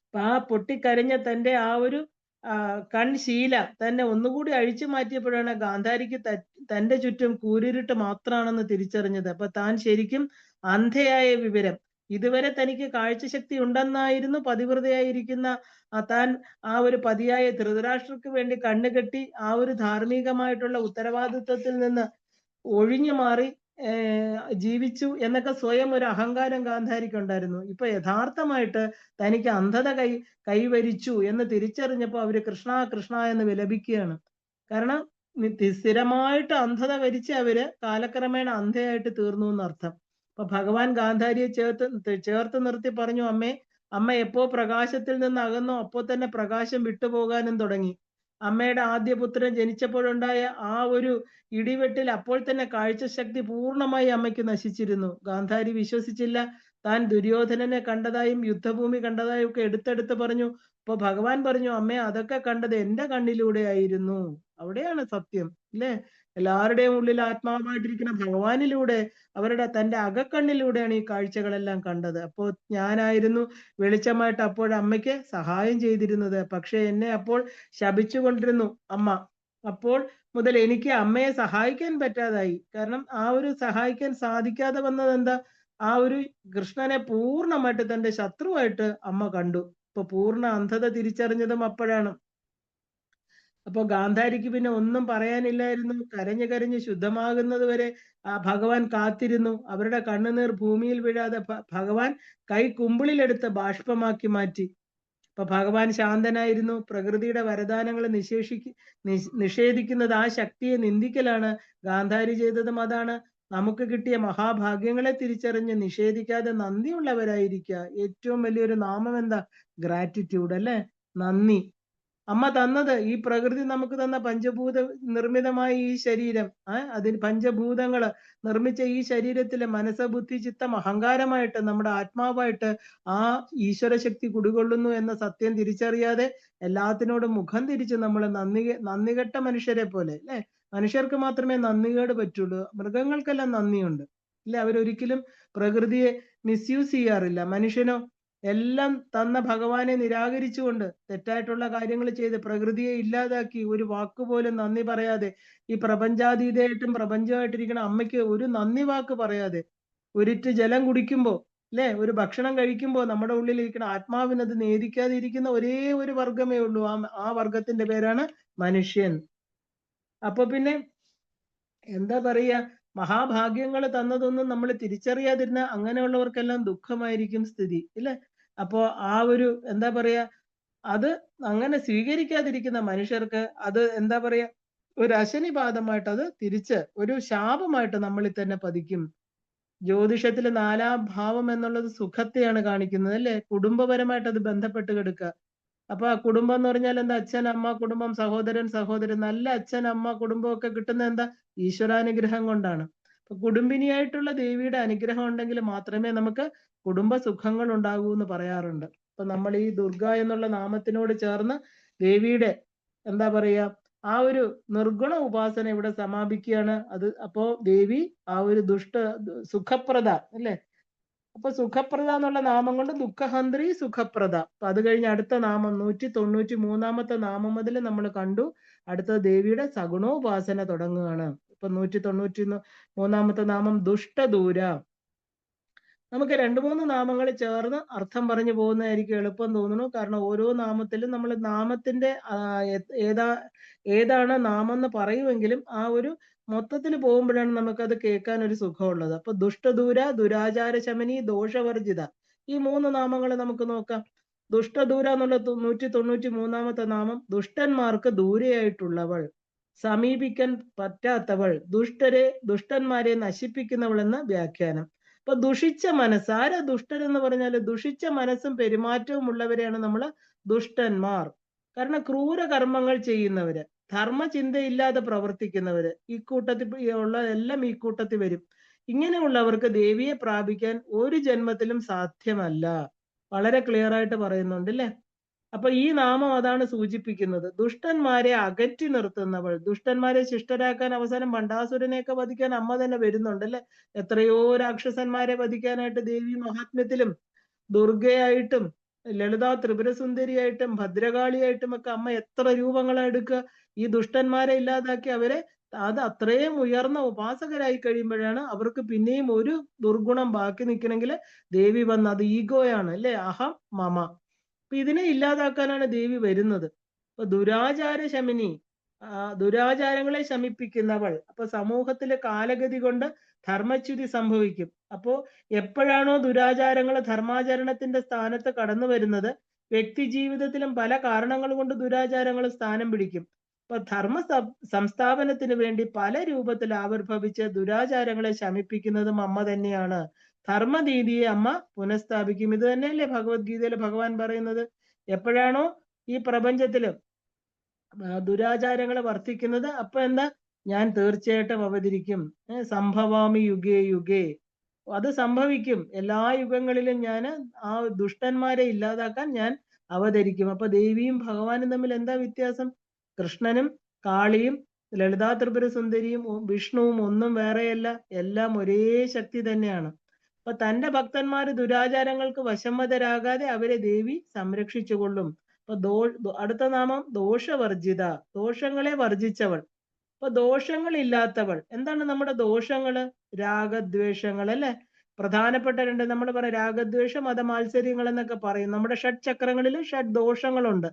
അപ്പൊ ആ പൊട്ടിക്കരഞ്ഞ തന്റെ ആ ഒരു കൺശീല തന്നെ ഒന്നുകൂടി അഴിച്ചു മാറ്റിയപ്പോഴാണ് ഗാന്ധാരിക്ക് തന്റെ ചുറ്റും കൂരിരുട്ട് മാത്രമാണെന്ന് തിരിച്ചറിഞ്ഞത്. അപ്പൊ താൻ ശരിക്കും അന്ധയായ വിവരം, ഇതുവരെ തനിക്ക് കാഴ്ചശക്തി ഉണ്ടെന്നായിരുന്നു പതിവ്രതയായിരിക്കുന്ന താൻ ആ ഒരു പതിയായ ധൃതരാഷ്ട്രക്ക് വേണ്ടി കണ്ണുകെട്ടി ആ ഒരു ധാർമ്മികമായിട്ടുള്ള ഉത്തരവാദിത്വത്തിൽ നിന്ന് ഒഴിഞ്ഞു മാറി ജീവിച്ചു എന്നൊക്കെ സ്വയം ഒരു അഹങ്കാരം ഗാന്ധാരിക്ക് ഉണ്ടായിരുന്നു. ഇപ്പൊ യഥാർത്ഥമായിട്ട് തനിക്ക് അന്ധത കൈവരിച്ചു എന്ന് തിരിച്ചറിഞ്ഞപ്പോ അവര് കൃഷ്ണ കൃഷ്ണ എന്ന് വിലപിക്കുകയാണ്. കാരണം സ്ഥിരമായിട്ട് അന്ധത വരിച്ച അവര് കാലക്രമേണ അന്ധയായിട്ട് തീർന്നു എന്നർത്ഥം. അപ്പൊ ഭഗവാൻ ഗാന്ധാരിയെ ചേർത്ത് നിർത്തി പറഞ്ഞു, അമ്മ എപ്പോ പ്രകാശത്തിൽ നിന്ന് അകന്നോ അപ്പോ തന്നെ പ്രകാശം വിട്ടുപോകാനും തുടങ്ങി. അമ്മയുടെ ആദ്യ പുത്രൻ ജനിച്ചപ്പോഴുണ്ടായ ആ ഒരു ഇടിവെട്ടിൽ അപ്പോൾ തന്നെ കാഴ്ചശക്തി പൂർണ്ണമായി അമ്മയ്ക്ക് നശിച്ചിരുന്നു. ഗാന്ധാരി വിശ്വസിച്ചില്ല. താൻ ദുര്യോധനനെ കണ്ടതായും യുദ്ധഭൂമി കണ്ടതായും ഒക്കെ എടുത്തെടുത്ത് പറഞ്ഞു. അപ്പൊ ഭഗവാൻ പറഞ്ഞു, അമ്മേ അതൊക്കെ കണ്ടത് എന്റെ കണ്ണിലൂടെ ആയിരുന്നു. അവിടെയാണ് സത്യം, അല്ലേ? എല്ലാവരുടെയും ഉള്ളിൽ ആത്മാവായിട്ടിരിക്കുന്ന ഭഗവാനിലൂടെ അവരുടെ തന്റെ അകക്കണ്ണിലൂടെയാണ് ഈ കാഴ്ചകളെല്ലാം കണ്ടത്. അപ്പോൾ ഞാനായിരുന്നു വെളിച്ചമായിട്ട് അപ്പോൾ അമ്മയ്ക്ക് സഹായം ചെയ്തിരുന്നത്. പക്ഷെ എന്നെ അപ്പോൾ ശപിച്ചുകൊണ്ടിരുന്നു അമ്മ. അപ്പോൾ മുതൽ എനിക്ക് അമ്മയെ സഹായിക്കാൻ പറ്റാതായി. കാരണം ആ ഒരു സഹായിക്കാൻ സാധിക്കാതെ വന്നത് എന്താ? ആ ഒരു കൃഷ്ണനെ പൂർണ്ണമായിട്ട് തന്റെ ശത്രുവായിട്ട് അമ്മ കണ്ടു. ഇപ്പൊ പൂർണ്ണ അന്ധത തിരിച്ചറിഞ്ഞതും അപ്പോഴാണ്. അപ്പൊ ഗാന്ധാരിക്ക് പിന്നെ ഒന്നും പറയാനില്ലായിരുന്നു. കരഞ്ഞു കരഞ്ഞ് ശുദ്ധമാകുന്നത് വരെ ആ ഭഗവാൻ കാത്തിരുന്നു. അവരുടെ കണ്ണുനീർ ഭൂമിയിൽ വീഴാതെ ഭഗവാൻ കൈ കുമ്പിളിലെടുത്ത് ബാഷ്പമാക്കി മാറ്റി. അപ്പൊ ഭഗവാൻ ശാന്തനായിരുന്നു. പ്രകൃതിയുടെ വരദാനങ്ങൾ നിഷേധിക്കുന്നത് ആ ശക്തിയെ നിന്ദിക്കലാണ്. ഗാന്ധാരി ചെയ്തതും അതാണ്. നമുക്ക് കിട്ടിയ മഹാഭാഗ്യങ്ങളെ തിരിച്ചറിഞ്ഞ് നിഷേധിക്കാതെ നന്ദിയുള്ളവരായിരിക്കുക. ഏറ്റവും വലിയൊരു നാമം എന്താ? ഗ്രാറ്റിറ്റ്യൂഡ്, അല്ലെ? നന്ദി. അമ്മ തന്നത് ഈ പ്രകൃതി നമുക്ക് തന്ന പഞ്ചഭൂത നിർമ്മിതമായ ഈ ശരീരം, അതിന് പഞ്ചഭൂതങ്ങള് നിർമ്മിച്ച ഈ ശരീരത്തിലെ മനസ്സ് ബുദ്ധി ചിത്തം അഹങ്കാരമായിട്ട് നമ്മുടെ ആത്മാവായിട്ട് ആ ഈശ്വരശക്തി കുടികൊള്ളുന്നു എന്ന സത്യം തിരിച്ചറിയാതെ എല്ലാത്തിനോടും മുഖം തിരിച്ച് നമ്മൾ നന്ദികെട്ട മനുഷ്യരെ പോലെ, അല്ലെ? മനുഷ്യർക്ക് മാത്രമേ നന്ദികേട് പറ്റുള്ളൂ. മൃഗങ്ങൾക്കെല്ലാം നന്ദിയുണ്ട്, അല്ലെ? അവരൊരിക്കലും പ്രകൃതിയെ മിസ്യൂസ് ചെയ്യാറില്ല. മനുഷ്യനോ എല്ലാം തന്ന ഭഗവാനെ നിരാകരിച്ചുകൊണ്ട് തെറ്റായിട്ടുള്ള കാര്യങ്ങൾ ചെയ്ത് പ്രകൃതിയെ ഇല്ലാതാക്കി ഒരു വാക്കുപോലും നന്ദി പറയാതെ ഈ പ്രപഞ്ചാതീതയായിട്ടും പ്രപഞ്ചമായിട്ടിരിക്കുന്ന അമ്മയ്ക്ക് ഒരു നന്ദി വാക്ക് പറയാതെ ഒരിറ്റ് ജലം കുടിക്കുമ്പോ, അല്ലെ, ഒരു ഭക്ഷണം കഴിക്കുമ്പോ നമ്മുടെ ഉള്ളിൽ ഇരിക്കുന്ന ആത്മാവിന് അത് നേദിക്കാതെ ഇരിക്കുന്ന ഒരേ ഒരു വർഗമേ ഉള്ളൂ. ആ വർഗത്തിന്റെ പേരാണ് മനുഷ്യൻ. അപ്പൊ പിന്നെ എന്താ പറയാ, മഹാഭാഗ്യങ്ങൾ തന്നതൊന്നും നമ്മൾ തിരിച്ചറിയാതിരുന്ന അങ്ങനെയുള്ളവർക്കെല്ലാം ദുഃഖമായിരിക്കും സ്ഥിതി, ഇല്ലേ? അപ്പോ ആ ഒരു എന്താ പറയാ, അത് അങ്ങനെ സ്വീകരിക്കാതിരിക്കുന്ന മനുഷ്യർക്ക് അത് എന്താ പറയാ, ഒരു അശനിപാതമായിട്ട് അത് തിരിച്ച് ഒരു ശാപമായിട്ട് നമ്മളിൽ തന്നെ പതിക്കും. ജ്യോതിഷത്തില് 4-ാം ഭാവം എന്നുള്ളത് സുഖത്തെയാണ് കാണിക്കുന്നത്, അല്ലെ? കുടുംബപരമായിട്ട് അത് ബന്ധപ്പെട്ട് കിടക്കുക. അപ്പൊ ആ കുടുംബം എന്ന് പറഞ്ഞാൽ എന്താ? അച്ഛൻ, അമ്മ, കുടുംബം, സഹോദരൻ, സഹോദരൻ. നല്ല അച്ഛൻ, അമ്മ, കുടുംബമൊക്കെ കിട്ടുന്ന എന്താ? ഈശ്വരാനുഗ്രഹം കൊണ്ടാണ്. അപ്പൊ കുടുംബിനിയായിട്ടുള്ള ദേവിയുടെ അനുഗ്രഹം ഉണ്ടെങ്കിൽ മാത്രമേ നമുക്ക് കുടുംബ സുഖങ്ങൾ ഉണ്ടാകൂ എന്ന് പറയാറുണ്ട്. അപ്പൊ നമ്മൾ ഈ ദുർഗ എന്നുള്ള നാമത്തിനോട് ചേർന്ന് ദേവിയുടെ എന്താ പറയാ ആ ഒരു നിർഗുണ ഉപാസന ഇവിടെ സമാപിക്കുകയാണ്. അത് അപ്പോ ദേവി ആ ഒരു സുഖപ്രദ അല്ലെ? അപ്പൊ സുഖപ്രദ എന്നുള്ള നാമം കൊണ്ട് ദുഃഖഹന്ത്രി സുഖപ്രദ. അപ്പൊ അത് കഴിഞ്ഞ് അടുത്ത നാമം 193 നാമം മുതൽ നമ്മൾ കണ്ടു. അടുത്ത ദേവിയുടെ സഗുണോപാസന തുടങ്ങുകയാണ്. ഇപ്പൊ 193 നാമം ദുഷ്ടദൂര. നമുക്ക് 2-3 നാമങ്ങൾ ചേർന്ന് അർത്ഥം പറഞ്ഞു പോകുന്നതായിരിക്കും എളുപ്പം തോന്നുന്നു. കാരണം ഓരോ നാമത്തിലും നമ്മൾ നാമത്തിന്റെ ഏതാണ് നാമം എന്ന് പറയുമെങ്കിലും ആ ഒരു മൊത്തത്തിൽ പോകുമ്പോഴാണ് നമുക്കത് കേൾക്കാൻ ഒരു സുഖമുള്ളത്. അപ്പൊ ദുഷ്ടദൂര, ദുരാചാര ശമനി, ദോഷവർജിത, ഈ 3 നാമങ്ങൾ നമുക്ക് നോക്കാം. ദുഷ്ടദൂര എന്നുള്ള 193 നാമം ദുഷ്ടന്മാർക്ക് ദൂരെയായിട്ടുള്ളവൾ, സമീപിക്കാൻ പറ്റാത്തവൾ, ദുഷ്ടന്മാരെ നശിപ്പിക്കുന്നവൾ എന്ന വ്യാഖ്യാനം. അപ്പൊ ദുഷിച്ച മനസ്സ്, ആരാ ദുഷ്ടൻ എന്ന് പറഞ്ഞാൽ ദുഷിച്ച മനസ്സും പെരുമാറ്റവും ഉള്ളവരെയാണ് നമ്മൾ ദുഷ്ടന്മാർ. കാരണം ക്രൂര കർമ്മങ്ങൾ ചെയ്യുന്നവര്, ധർമ്മചിന്തയില്ലാതെ പ്രവർത്തിക്കുന്നവര്, ഈ കൂട്ടത്തിൽ ഉള്ള എല്ലാം ഈ കൂട്ടത്തിൽ വരും. ഇങ്ങനെയുള്ളവർക്ക് ദേവിയെ പ്രാപിക്കാൻ ഒരു ജന്മത്തിലും സാധ്യമല്ല. വളരെ ക്ലിയർ ആയിട്ട് പറയുന്നുണ്ട് അല്ലെ? അപ്പൊ ഈ നാമം അതാണ് സൂചിപ്പിക്കുന്നത്. ദുഷ്ടന്മാരെ അകറ്റി നിർത്തുന്നവൾ, ദുഷ്ടന്മാരെ ശിഷ്ടരാക്കാൻ അവസാനം ഭണ്ഡാസുരനെയൊക്കെ വധിക്കാൻ അമ്മ തന്നെ വരുന്നുണ്ട് അല്ലെ? എത്രയോ രാക്ഷസന്മാരെ വധിക്കാനായിട്ട് ദേവി മഹാത്മ്യത്തിലും ദുർഗയായിട്ടും ലളിതാ ത്രിപുരസുന്ദരിയായിട്ടും ഭദ്രകാളിയായിട്ടും ഒക്കെ അമ്മ എത്ര രൂപങ്ങളാ എടുക്കുക. ഈ ദുഷ്ടന്മാരെ ഇല്ലാതാക്കി അവരെ അത് അത്രയും ഉയർന്ന ഉപാസകരായി കഴിയുമ്പോഴാണ് അവർക്ക് പിന്നെയും ഒരു ദുർഗുണം ബാക്കി നിൽക്കണമെങ്കിൽ ദേവി വന്ന്, അത് ഈഗോയാണ് അല്ലെ? അഹം മമ. അപ്പൊ ഇതിനെ ഇല്ലാതാക്കാനാണ് ദേവി വരുന്നത്. അപ്പൊ ദുരാചാര ശമിനി, ദുരാചാരങ്ങളെ ശമിപ്പിക്കുന്നവൾ. അപ്പൊ സമൂഹത്തിലെ കാലഗതി കൊണ്ട് ധർമ്മച്യുതി സംഭവിക്കും. അപ്പോ എപ്പോഴാണോ ദുരാചാരങ്ങൾ ധർമാചരണത്തിന്റെ സ്ഥാനത്ത് കടന്നു വരുന്നത്, വ്യക്തി ജീവിതത്തിലും പല കാരണങ്ങൾ കൊണ്ട് ദുരാചാരങ്ങൾ സ്ഥാനം പിടിക്കും. അപ്പൊ ധർമ്മ സംസ്ഥാപനത്തിന് വേണ്ടി പല രൂപത്തിൽ ആവിർഭവിച്ച് ദുരാചാരങ്ങളെ ശമിപ്പിക്കുന്നതും അമ്മ തന്നെയാണ്. ധർമ്മനീതിയെ അമ്മ പുനഃസ്ഥാപിക്കും. ഇത് തന്നെയല്ലേ ഭഗവത്ഗീതയിൽ ഭഗവാൻ പറയുന്നത്? എപ്പോഴാണോ ഈ പ്രപഞ്ചത്തില് ദുരാചാരങ്ങൾ വർദ്ധിക്കുന്നത്, അപ്പൊ എന്താ? ഞാൻ തീർച്ചയായിട്ടും അവതരിക്കും. സംഭവാമി യുഗേ യുഗേ. അത് സംഭവിക്കും. എല്ലാ യുഗങ്ങളിലും ഞാൻ ആ ദുഷ്ടന്മാരെ ഇല്ലാതാക്കാൻ ഞാൻ അവതരിക്കും. അപ്പൊ ദേവിയും ഭഗവാനും തമ്മിൽ എന്താ വ്യത്യാസം? കൃഷ്ണനും കാളിയും ലളിതാ ത്രിപുര സുന്ദരിയും വിഷ്ണുവും ഒന്നും വേറെയല്ല, എല്ലാം ഒരേ ശക്തി തന്നെയാണ്. അപ്പൊ തന്റെ ഭക്തന്മാര് ദുരാചാരങ്ങൾക്ക് വശംവദരാകാതെ അവരെ ദേവി സംരക്ഷിച്ചുകൊള്ളും. അപ്പൊ അടുത്ത നാമം ദോഷവർജിത, ദോഷങ്ങളെ വർജിച്ചവൾ. അപ്പൊ ദോഷങ്ങൾ ഇല്ലാത്തവൾ. എന്താണ് നമ്മുടെ ദോഷങ്ങള്? രാഗദ്വേഷങ്ങൾ അല്ലെ? പ്രധാനപ്പെട്ട രണ്ട് നമ്മൾ പറയാം, രാഗദ്വേഷ മതമാത്സര്യങ്ങൾ എന്നൊക്കെ പറയും. നമ്മുടെ ഷഡ് ചക്രങ്ങളിൽ ഷഡ് ദോഷങ്ങളുണ്ട്.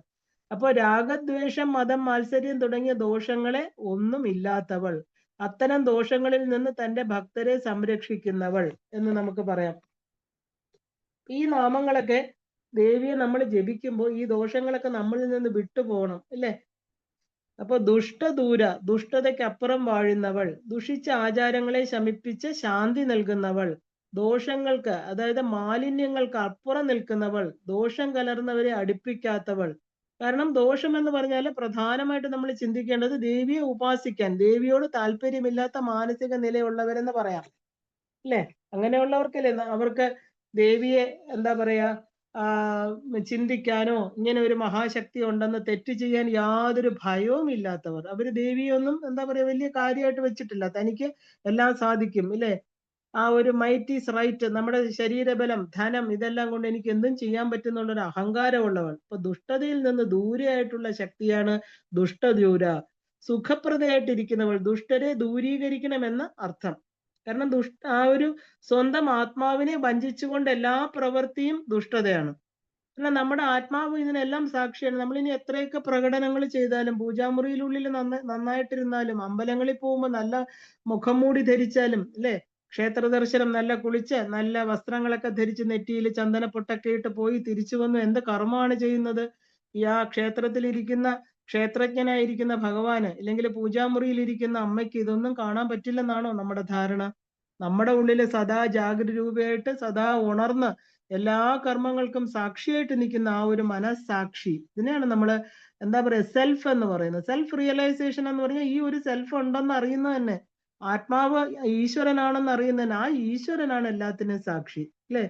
അപ്പൊ രാഗദ്വേഷം, മതം, മാത്സര്യം തുടങ്ങിയ ദോഷങ്ങളെ ഒന്നും ഇല്ലാത്തവൾ, അത്തരം ദോഷങ്ങളിൽ നിന്ന് തന്റെ ഭക്തരെ സംരക്ഷിക്കുന്നവൾ എന്ന് നമുക്ക് പറയാം. ഈ നാമങ്ങളൊക്കെ ദേവിയെ നമ്മൾ ജപിക്കുമ്പോൾ ഈ ദോഷങ്ങളൊക്കെ നമ്മളിൽ നിന്ന് വിട്ടുപോകണം അല്ലേ? അപ്പൊ ദുഷ്ടദൂര, ദുഷ്ടതയ്ക്കപ്പുറം വാഴുന്നവൾ, ദുഷിച്ച ആചാരങ്ങളെ ശമിപ്പിച്ച് ശാന്തി നൽകുന്നവൾ, ദോഷങ്ങൾക്ക് അതായത് മാലിന്യങ്ങൾക്ക് അപ്പുറം നിൽക്കുന്നവൾ, ദോഷം കലർന്നവരെ അടുപ്പിക്കാത്തവൾ. കാരണം ദോഷം എന്ന് പറഞ്ഞാൽ പ്രധാനമായിട്ട് നമ്മൾ ചിന്തിക്കേണ്ടത് ദേവിയെ ഉപാസിക്കാൻ, ദേവിയോട് താല്പര്യമില്ലാത്ത മാനസിക നിലയുള്ളവരെന്ന് പറയാം അല്ലെ? അങ്ങനെയുള്ളവർക്കല്ലേ അവർക്ക് ദേവിയെ എന്താ പറയാ ചിന്തിക്കാനോ ഇങ്ങനെ ഒരു മഹാശക്തി ഉണ്ടെന്ന് തെറ്റ് ചെയ്യാൻ യാതൊരു ഭയവും ഇല്ലാത്തവർ. അവര് ദേവിയൊന്നും എന്താ പറയാ വലിയ കാര്യമായിട്ട് വെച്ചിട്ടില്ല. തനിക്ക് എല്ലാം സാധിക്കും ഇല്ലേ? ആ ഒരു മൈറ്റ് ഈസ് റൈറ്റ്, നമ്മുടെ ശരീരബലം, ധനം, ഇതെല്ലാം കൊണ്ട് എനിക്ക് എന്തും ചെയ്യാൻ പറ്റുന്നുള്ളൊരു അഹങ്കാരമുള്ളവൾ. ഇപ്പൊ ദുഷ്ടതയിൽ നിന്ന് ദൂരെയായിട്ടുള്ള ശക്തിയാണ് ദുഷ്ടദൂര. സുഖപ്രദയായിട്ടിരിക്കുന്നവൾ, ദുഷ്ടരെ ദൂരീകരിക്കണമെന്ന് അർത്ഥം. കാരണം ആ ഒരു സ്വന്തം ആത്മാവിനെ വഞ്ചിച്ചുകൊണ്ട് എല്ലാ പ്രവൃത്തിയും ദുഷ്ടതയാണ്. എന്നാൽ നമ്മുടെ ആത്മാവ് ഇതിനെല്ലാം സാക്ഷിയാണ്. നമ്മളിനി എത്രയൊക്കെ പ്രകടനങ്ങൾ ചെയ്താലും, പൂജാമുറിയിലുള്ളിൽ നന്നായിട്ടിരുന്നാലും, അമ്പലങ്ങളിൽ പോകുമ്പോൾ നല്ല മുഖം മൂടി ധരിച്ചാലും അല്ലെ, ക്ഷേത്ര ദർശനം നല്ല കുളിച്ച് നല്ല വസ്ത്രങ്ങളൊക്കെ ധരിച്ച് നെറ്റിയിൽ ചന്ദനപ്പൊട്ടൊക്കെ ഇട്ട് പോയി തിരിച്ചു വന്നു എന്ത് കർമ്മമാണ് ചെയ്യുന്നത്? ഈ ആ ക്ഷേത്രത്തിലിരിക്കുന്ന ക്ഷേത്രജ്ഞനായിരിക്കുന്ന ഭഗവാന് അല്ലെങ്കിൽ പൂജാമുറിയിൽ ഇരിക്കുന്ന അമ്മയ്ക്ക് ഇതൊന്നും കാണാൻ പറ്റില്ലെന്നാണോ നമ്മുടെ ധാരണ? നമ്മുടെ ഉള്ളിൽ സദാ ജാഗരൂപയായിട്ട് സദാ ഉണർന്ന് എല്ലാ കർമ്മങ്ങൾക്കും സാക്ഷിയായിട്ട് നിൽക്കുന്ന ആ ഒരു മനസ്സാക്ഷി, ഇതിനെയാണ് നമ്മൾ എന്താ പറയുക സെൽഫ് എന്ന് പറയുന്നത്. സെൽഫ് റിയലൈസേഷൻ എന്ന് പറഞ്ഞാൽ ഈ ഒരു സെൽഫ് ഉണ്ടെന്ന് അറിയുന്നത് തന്നെ, ആത്മാവ് ഈശ്വരനാണെന്ന് അറിയുന്നതിന് ആ ഈശ്വരനാണ് എല്ലാത്തിനും സാക്ഷി, അല്ലെ?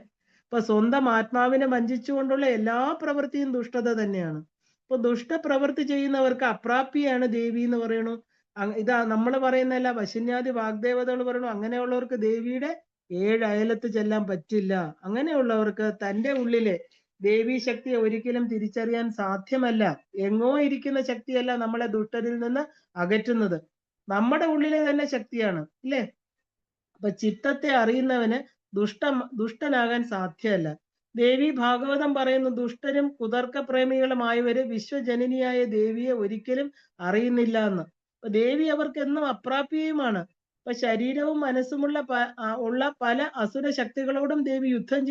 ഇപ്പൊ സ്വന്തം ആത്മാവിനെ വഞ്ചിച്ചുകൊണ്ടുള്ള എല്ലാ പ്രവൃത്തിയും ദുഷ്ടത തന്നെയാണ്. ഇപ്പൊ ദുഷ്ടപ്രവൃത്തി ചെയ്യുന്നവർക്ക് അപ്രാപ്തിയാണ് ദേവി എന്ന് പറയണു. ഇതാ നമ്മൾ പറയുന്നതല്ല, വശന്യാദി വാഗ്ദേവതകൾ പറയണു അങ്ങനെയുള്ളവർക്ക് ദേവിയുടെ 7 അയലത്ത് ചെല്ലാൻ പറ്റില്ല. അങ്ങനെയുള്ളവർക്ക് തന്റെ ഉള്ളിലെ ദേവീ ശക്തിയെ ഒരിക്കലും തിരിച്ചറിയാൻ സാധ്യമല്ല. എങ്ങോ ഇരിക്കുന്ന ശക്തിയല്ല നമ്മളെ ദുഷ്ടരിൽ നിന്ന് അകറ്റുന്നത്, നമ്മുടെ ഉള്ളിലെ തന്നെ ശക്തിയാണ്, ഇല്ലേ? അപ്പൊ ചിത്തത്തെ അറിയുന്നവന് ദുഷ്ടനാകാൻ സാധ്യമല്ല. ദേവി ഭാഗവതം പറയുന്നു, ദുഷ്ടരും കുതർക്ക പ്രേമികളുമായവര് വിശ്വജനനിയായ ദേവിയെ ഒരിക്കലും അറിയുന്നില്ല എന്ന്. അപ്പൊ ദേവി അവർക്ക് എന്നും അപ്രാപ്യയുമാണ്. അപ്പൊ ശരീരവും മനസ്സുമുള്ള ഉള്ള പല അസുര ശക്തികളോടും ദേവി യുദ്ധം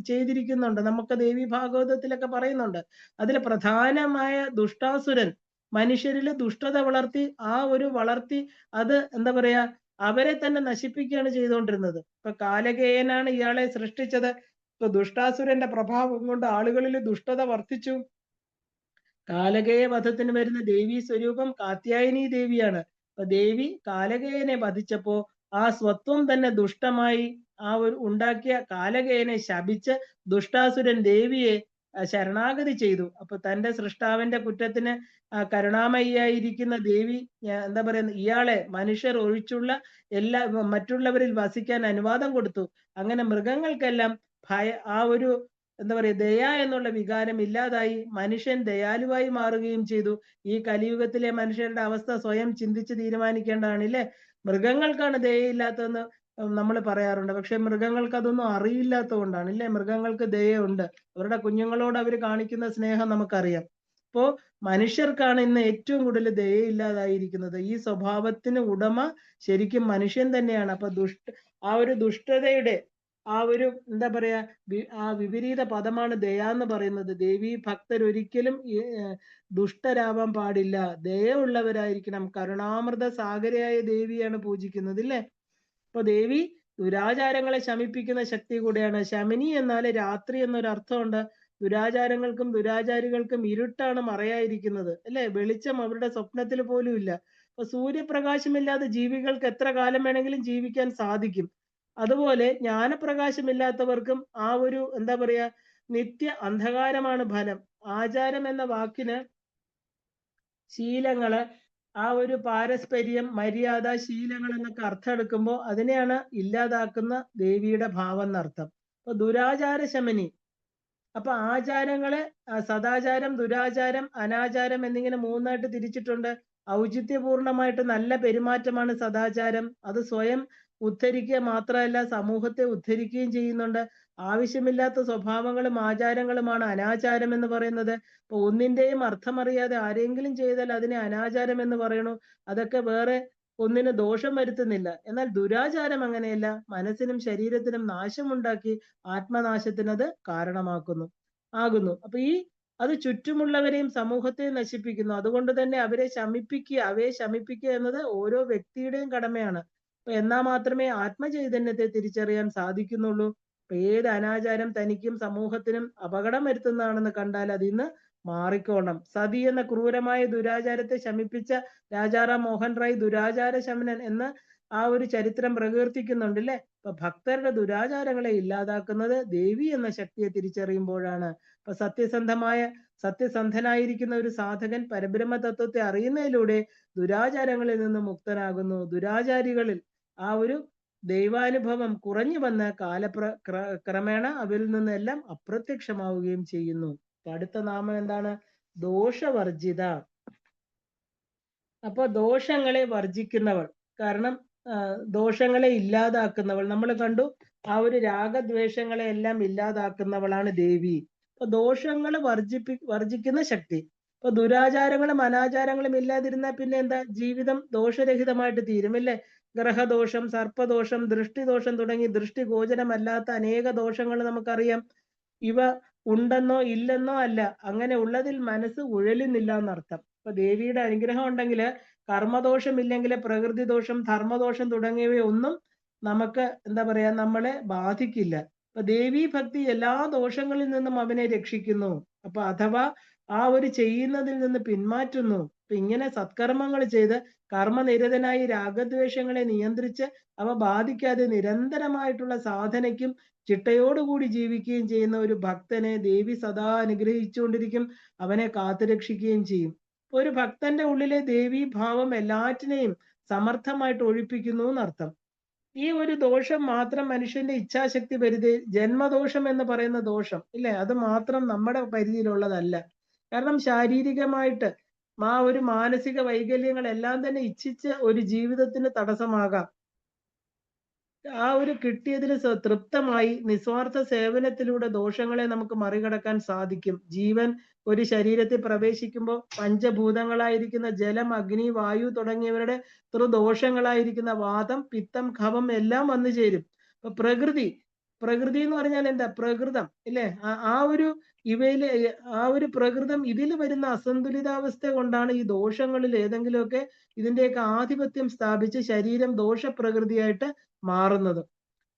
ചെയ്തിരിക്കുന്നുണ്ട്. നമുക്ക് ദേവി ഭാഗവതത്തിലൊക്കെ പറയുന്നുണ്ട്. അതിൽ പ്രധാനമായ ദുഷ്ടാസുരൻ മനുഷ്യരില് ദുഷ്ടത വളർത്തി അത് എന്താ പറയാ അവരെ തന്നെ നശിപ്പിക്കുകയാണ് ചെയ്തുകൊണ്ടിരുന്നത്. ഇപ്പൊ കാലകേയനാണ് ഇയാളെ സൃഷ്ടിച്ചത്. ഇപ്പൊ ദുഷ്ടാസുരന്റെ പ്രഭാവം കൊണ്ട് ആളുകളിൽ ദുഷ്ടത വർദ്ധിച്ചു. കാലകേയ വധത്തിന് വരുന്ന ദേവി സ്വരൂപം കാത്യായനി ദേവിയാണ്. അപ്പൊ ദേവി കാലകേയനെ വധിച്ചപ്പോ ആ സ്വത്വം തന്നെ ദുഷ്ടമായി ആ ഒരു ഉണ്ടാക്കിയ കാലകേയനെ ശപിച്ച് ദുഷ്ടാസുരൻ ദേവിയെ ശരണാഗതി ചെയ്തു. അപ്പൊ തന്റെ സൃഷ്ടാവിന്റെ കുറ്റത്തിന് കരുണാമയിയായിരിക്കുന്ന ദേവി എന്താ പറയുന്നത്, ഇയാളെ മനുഷ്യർ ഒഴിച്ചുള്ള മറ്റുള്ളവരിൽ വസിക്കാൻ അനുവാദം കൊടുത്തു. അങ്ങനെ മൃഗങ്ങൾക്കെല്ലാം ആ ഒരു എന്താ പറയുക ദയ എന്നുള്ള വികാരം ഇല്ലാതായി, മനുഷ്യൻ ദയാലുവായി മാറുകയും ചെയ്തു. ഈ കലിയുഗത്തിലെ മനുഷ്യരുടെ അവസ്ഥ സ്വയം ചിന്തിച്ച് തീരുമാനിക്കേണ്ടതാണ്, ഇല്ലേ? മൃഗങ്ങൾക്കാണ് ദയയില്ലാത്തതെന്ന് നമ്മൾ പറയാറുണ്ട്. പക്ഷെ മൃഗങ്ങൾക്ക് അതൊന്നും അറിയില്ലാത്തതുകൊണ്ടാണ്, ഇല്ലേ? മൃഗങ്ങൾക്ക് ദയുണ്ട്, അവരുടെ കുഞ്ഞുങ്ങളോട് അവർ കാണിക്കുന്ന സ്നേഹം നമുക്കറിയാം. അപ്പോ മനുഷ്യർക്കാണ് ഇന്ന് ഏറ്റവും കൂടുതൽ ദയയില്ലാതായിരിക്കുന്നത്. ഈ സ്വഭാവത്തിന് ഉടമ ശരിക്കും മനുഷ്യൻ തന്നെയാണ്. അപ്പൊ ആ ഒരു ദുഷ്ടതയുടെ ആ ഒരു എന്താ പറയാ ആ വിപരീത പദമാണ് ദയ എന്ന് പറയുന്നത്. ദേവി ഭക്തരൊരിക്കലും ദുഷ്ടരാവാൻ പാടില്ല, ദയുള്ളവരായിരിക്കണം. കരുണാമൃത സാഗരയായ ദേവിയാണ് പൂജിക്കുന്നത്, ഇല്ലേ? അപ്പൊ ദേവി ദുരാചാരങ്ങളെ ശമിപ്പിക്കുന്ന ശക്തി കൂടെയാണ്. ശമിനി എന്നാൽ രാത്രി എന്നൊരർത്ഥമുണ്ട്. ദുരാചാരങ്ങൾക്കും ദുരാചാരികൾക്കും ഇരുട്ടാണ് മറയായിരിക്കുന്നത്, അല്ലെ? വെളിച്ചം അവരുടെ സ്വപ്നത്തിൽ പോലും ഇല്ല. അപ്പൊ സൂര്യപ്രകാശമില്ലാതെ ജീവികൾക്ക് എത്ര കാലം വേണമെങ്കിലും ജീവിക്കാൻ സാധിക്കും. അതുപോലെ ജ്ഞാനപ്രകാശമില്ലാത്തവർക്കും ആ ഒരു എന്താ പറയാ നിത്യ അന്ധകാരമാണ് ഫലം. ആചാരം എന്ന വാക്കിന് ശീലങ്ങള്, ആ ഒരു പാരസ്പര്യം, മര്യാദ, ശീലങ്ങൾ എന്നൊക്കെ അർത്ഥം എടുക്കുമ്പോൾ അതിനെയാണ് ഇല്ലാതാക്കുന്ന ദേവിയുടെ ഭാവം എന്നർത്ഥം. അപ്പൊ ദുരാചാര ശമനി. അപ്പൊ ആചാരങ്ങളെ സദാചാരം, ദുരാചാരം, അനാചാരം എന്നിങ്ങനെ മൂന്നായിട്ട് തിരിച്ചിട്ടുണ്ട്. ഔചിത്യപൂർണമായിട്ട് നല്ല പെരുമാറ്റമാണ് സദാചാരം. അത് സ്വയം ഉദ്ധരിക്കുക മാത്രമല്ല സമൂഹത്തെ ഉദ്ധരിക്കുകയും ചെയ്യുന്നുണ്ട്. ആവശ്യമില്ലാത്ത സ്വഭാവങ്ങളും ആചാരങ്ങളുമാണ് അനാചാരം എന്ന് പറയുന്നത്. അപ്പൊ ഒന്നിന്റെയും അർത്ഥമറിയാതെ ആരെങ്കിലും ചെയ്താൽ അതിനെ അനാചാരം എന്ന് പറയണു. അതൊക്കെ വേറെ ഒന്നിന് ദോഷം വരുത്തുന്നില്ല. എന്നാൽ ദുരാചാരം അങ്ങനെയല്ല, മനസ്സിനും ശരീരത്തിനും നാശമുണ്ടാക്കി ആത്മനാശത്തിനത് കാരണമാകുന്നു. അപ്പൊ അത് ചുറ്റുമുള്ളവരെയും സമൂഹത്തെയും നശിപ്പിക്കുന്നു. അതുകൊണ്ട് തന്നെ അവയെ ശമിപ്പിക്കുക എന്നത് ഓരോ വ്യക്തിയുടെയും കടമയാണ്. അപ്പൊ എന്നാൽ മാത്രമേ ആത്മചൈതന്യത്തെ തിരിച്ചറിയാൻ സാധിക്കുന്നുള്ളൂ. അപ്പൊ ഏത് അനാചാരം തനിക്കും സമൂഹത്തിനും അപകടം വരുത്തുന്നതാണെന്ന് കണ്ടാൽ അതിന്ന് മാറിക്കോണം. സതി എന്ന ക്രൂരമായ ദുരാചാരത്തെ ശമിപ്പിച്ച രാജാറാം മോഹൻ റായ് ദുരാചാര ശമനൻ എന്ന ആ ഒരു ചരിത്രം പ്രകീർത്തിക്കുന്നുണ്ട്, അല്ലെ? അപ്പൊ ഭക്തരുടെ ദുരാചാരങ്ങളെ ഇല്ലാതാക്കുന്നത് ദേവി എന്ന ശക്തിയെ തിരിച്ചറിയുമ്പോഴാണ്. അപ്പൊ സത്യസന്ധനായിരിക്കുന്ന ഒരു സാധകൻ പരബ്രഹ്മ തത്വത്തെ അറിയുന്നതിലൂടെ ദുരാചാരങ്ങളിൽ നിന്ന് മുക്തനാകുന്നു. ദുരാചാരികളിൽ ആ ഒരു ദൈവാനുഭവം കുറഞ്ഞു വന്ന് ക്രമേണ അവരിൽ നിന്നെല്ലാം അപ്രത്യക്ഷമാവുകയും ചെയ്യുന്നു. അടുത്ത നാമം എന്താണ്? ദോഷവർജിത. അപ്പൊ ദോഷങ്ങളെ വർജിക്കുന്നവൾ, കാരണം ദോഷങ്ങളെ ഇല്ലാതാക്കുന്നവൾ. നമ്മൾ കണ്ടു ആ ഒരു രാഗദ്വേഷങ്ങളെ എല്ലാം ഇല്ലാതാക്കുന്നവളാണ് ദേവി. അപ്പൊ ദോഷങ്ങൾ വർജിക്കുന്ന ശക്തി. അപ്പൊ ദുരാചാരങ്ങളും അനാചാരങ്ങളും ഇല്ലാതിരുന്നാൽ പിന്നെ എന്താ? ജീവിതം ദോഷരഹിതമായിട്ട് തീരുമല്ലേ? ഗ്രഹദോഷം, സർപ്പദോഷം, ദൃഷ്ടിദോഷം തുടങ്ങി ദൃഷ്ടിഗോചരമല്ലാത്ത അനേക ദോഷങ്ങൾ നമുക്കറിയാം. ഇവ ഉണ്ടെന്നോ ഇല്ലെന്നോ അല്ല, അങ്ങനെ ഉള്ളതിൽ മനസ്സ് ഉഴലുന്നില്ല എന്നർത്ഥം. അപ്പൊ ദേവിയുടെ അനുഗ്രഹം ഉണ്ടെങ്കിൽ കർമ്മദോഷം ഇല്ലെങ്കിൽ പ്രകൃതി ദോഷം, ധർമ്മദോഷം തുടങ്ങിയവയൊന്നും നമുക്ക് എന്താ പറയാ നമ്മളെ ബാധിക്കില്ല. അപ്പൊ ദേവീ ഭക്തി എല്ലാ ദോഷങ്ങളിൽ നിന്നും അവനെ രക്ഷിക്കുന്നു. അപ്പൊ അഥവാ ആ ഒരു ചെയ്യുന്നതിൽ നിന്ന് പിന്മാറ്റുന്നു. അപ്പൊ ഇങ്ങനെ സത്കർമ്മങ്ങൾ ചെയ്ത് കർമ്മനിരതനായി രാഗദ്വേഷങ്ങളെ നിയന്ത്രിച്ച് അവ ബാധിക്കാതെ നിരന്തരമായിട്ടുള്ള സാധനയ്ക്കും ചിട്ടയോടുകൂടി ജീവിക്കുകയും ചെയ്യുന്ന ഒരു ഭക്തനെ ദേവി സദാ അനുഗ്രഹിച്ചുകൊണ്ടിരിക്കും, അവനെ കാത്തുരക്ഷിക്കുകയും ചെയ്യും. ഒരു ഭക്തന്റെ ഉള്ളിലെ ദേവീ ഭാവം എല്ലാറ്റിനെയും സമർത്ഥമായിട്ട് ഒഴിപ്പിക്കുന്നു എന്നർത്ഥം. ഈ ഒരു ദോഷം മാത്രം മനുഷ്യന്റെ ഇച്ഛാശക്തി പരിധി, ജന്മദോഷം എന്ന് പറയുന്ന ദോഷം ഇല്ലേ, അത് മാത്രം നമ്മുടെ പരിധിയിലുള്ളതല്ല. കാരണം ശാരീരികമായിട്ട് ആ ഒരു മാനസിക വൈകല്യങ്ങളെല്ലാം തന്നെ ഇച്ഛിച്ച ഒരു ജീവിതത്തിന് തടസ്സമാകാം. ആ ഒരു കിട്ടിയതിൽ തൃപ്തമായി നിസ്വാർത്ഥ സേവനത്തിലൂടെ ദോഷങ്ങളെ നമുക്ക് മറികടക്കാൻ സാധിക്കും. ജീവൻ ഒരു ശരീരത്തിൽ പ്രവേശിക്കുമ്പോൾ പഞ്ചഭൂതങ്ങളായിരിക്കുന്ന ജലം, അഗ്നി, വായു തുടങ്ങിയവരുടെ ദോഷങ്ങളായിരിക്കുന്ന വാതം, പിത്തം, കഫം എല്ലാം വന്നു ചേരും. അപ്പൊ പ്രകൃതി എന്ന് പറഞ്ഞാൽ എന്താ? പ്രകൃതം ഇല്ലേ? ആ ഒരു ഇവയില് ആ ഒരു പ്രകൃതം ഇതിൽ വരുന്ന അസന്തുലിതാവസ്ഥ കൊണ്ടാണ് ഈ ദോഷങ്ങളിൽ ഏതെങ്കിലുമൊക്കെ ഇതിന്റെയൊക്കെ ആധിപത്യം സ്ഥാപിച്ച് ശരീരം ദോഷപ്രകൃതിയായിട്ട് മാറുന്നത്.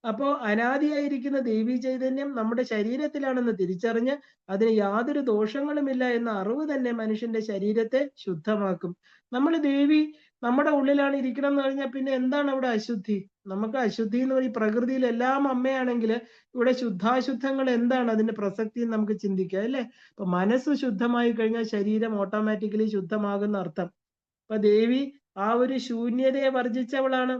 അപ്പോ അനാദിയായിരിക്കുന്ന ദേവീ ചൈതന്യം നമ്മുടെ ശരീരത്തിലാണെന്ന് തിരിച്ചറിഞ്ഞ് അതിന് യാതൊരു ദോഷങ്ങളുമില്ല എന്ന അറിവ് തന്നെ മനുഷ്യന്റെ ശരീരത്തെ ശുദ്ധമാക്കും. നമ്മൾ ദേവി നമ്മുടെ ഉള്ളിലാണ് ഇരിക്കണം എന്ന് പറഞ്ഞാൽ പിന്നെ എന്താണ് അവിടെ അശുദ്ധി? നമുക്ക് അശുദ്ധി എന്ന് പറയും, പ്രകൃതിയിൽ എല്ലാം അമ്മയാണെങ്കിൽ ഇവിടെ ശുദ്ധാശുദ്ധങ്ങൾ എന്താണ് അതിന്റെ പ്രസക്തി നമുക്ക് ചിന്തിക്കാം അല്ലെ? അപ്പൊ മനസ്സ് ശുദ്ധമായി കഴിഞ്ഞാൽ ശരീരം ഓട്ടോമാറ്റിക്കലി ശുദ്ധമാകുന്ന അർത്ഥം. അപ്പൊ ദേവി ആ ഒരു ശൂന്യതയെ വർജിച്ചവളാണ്.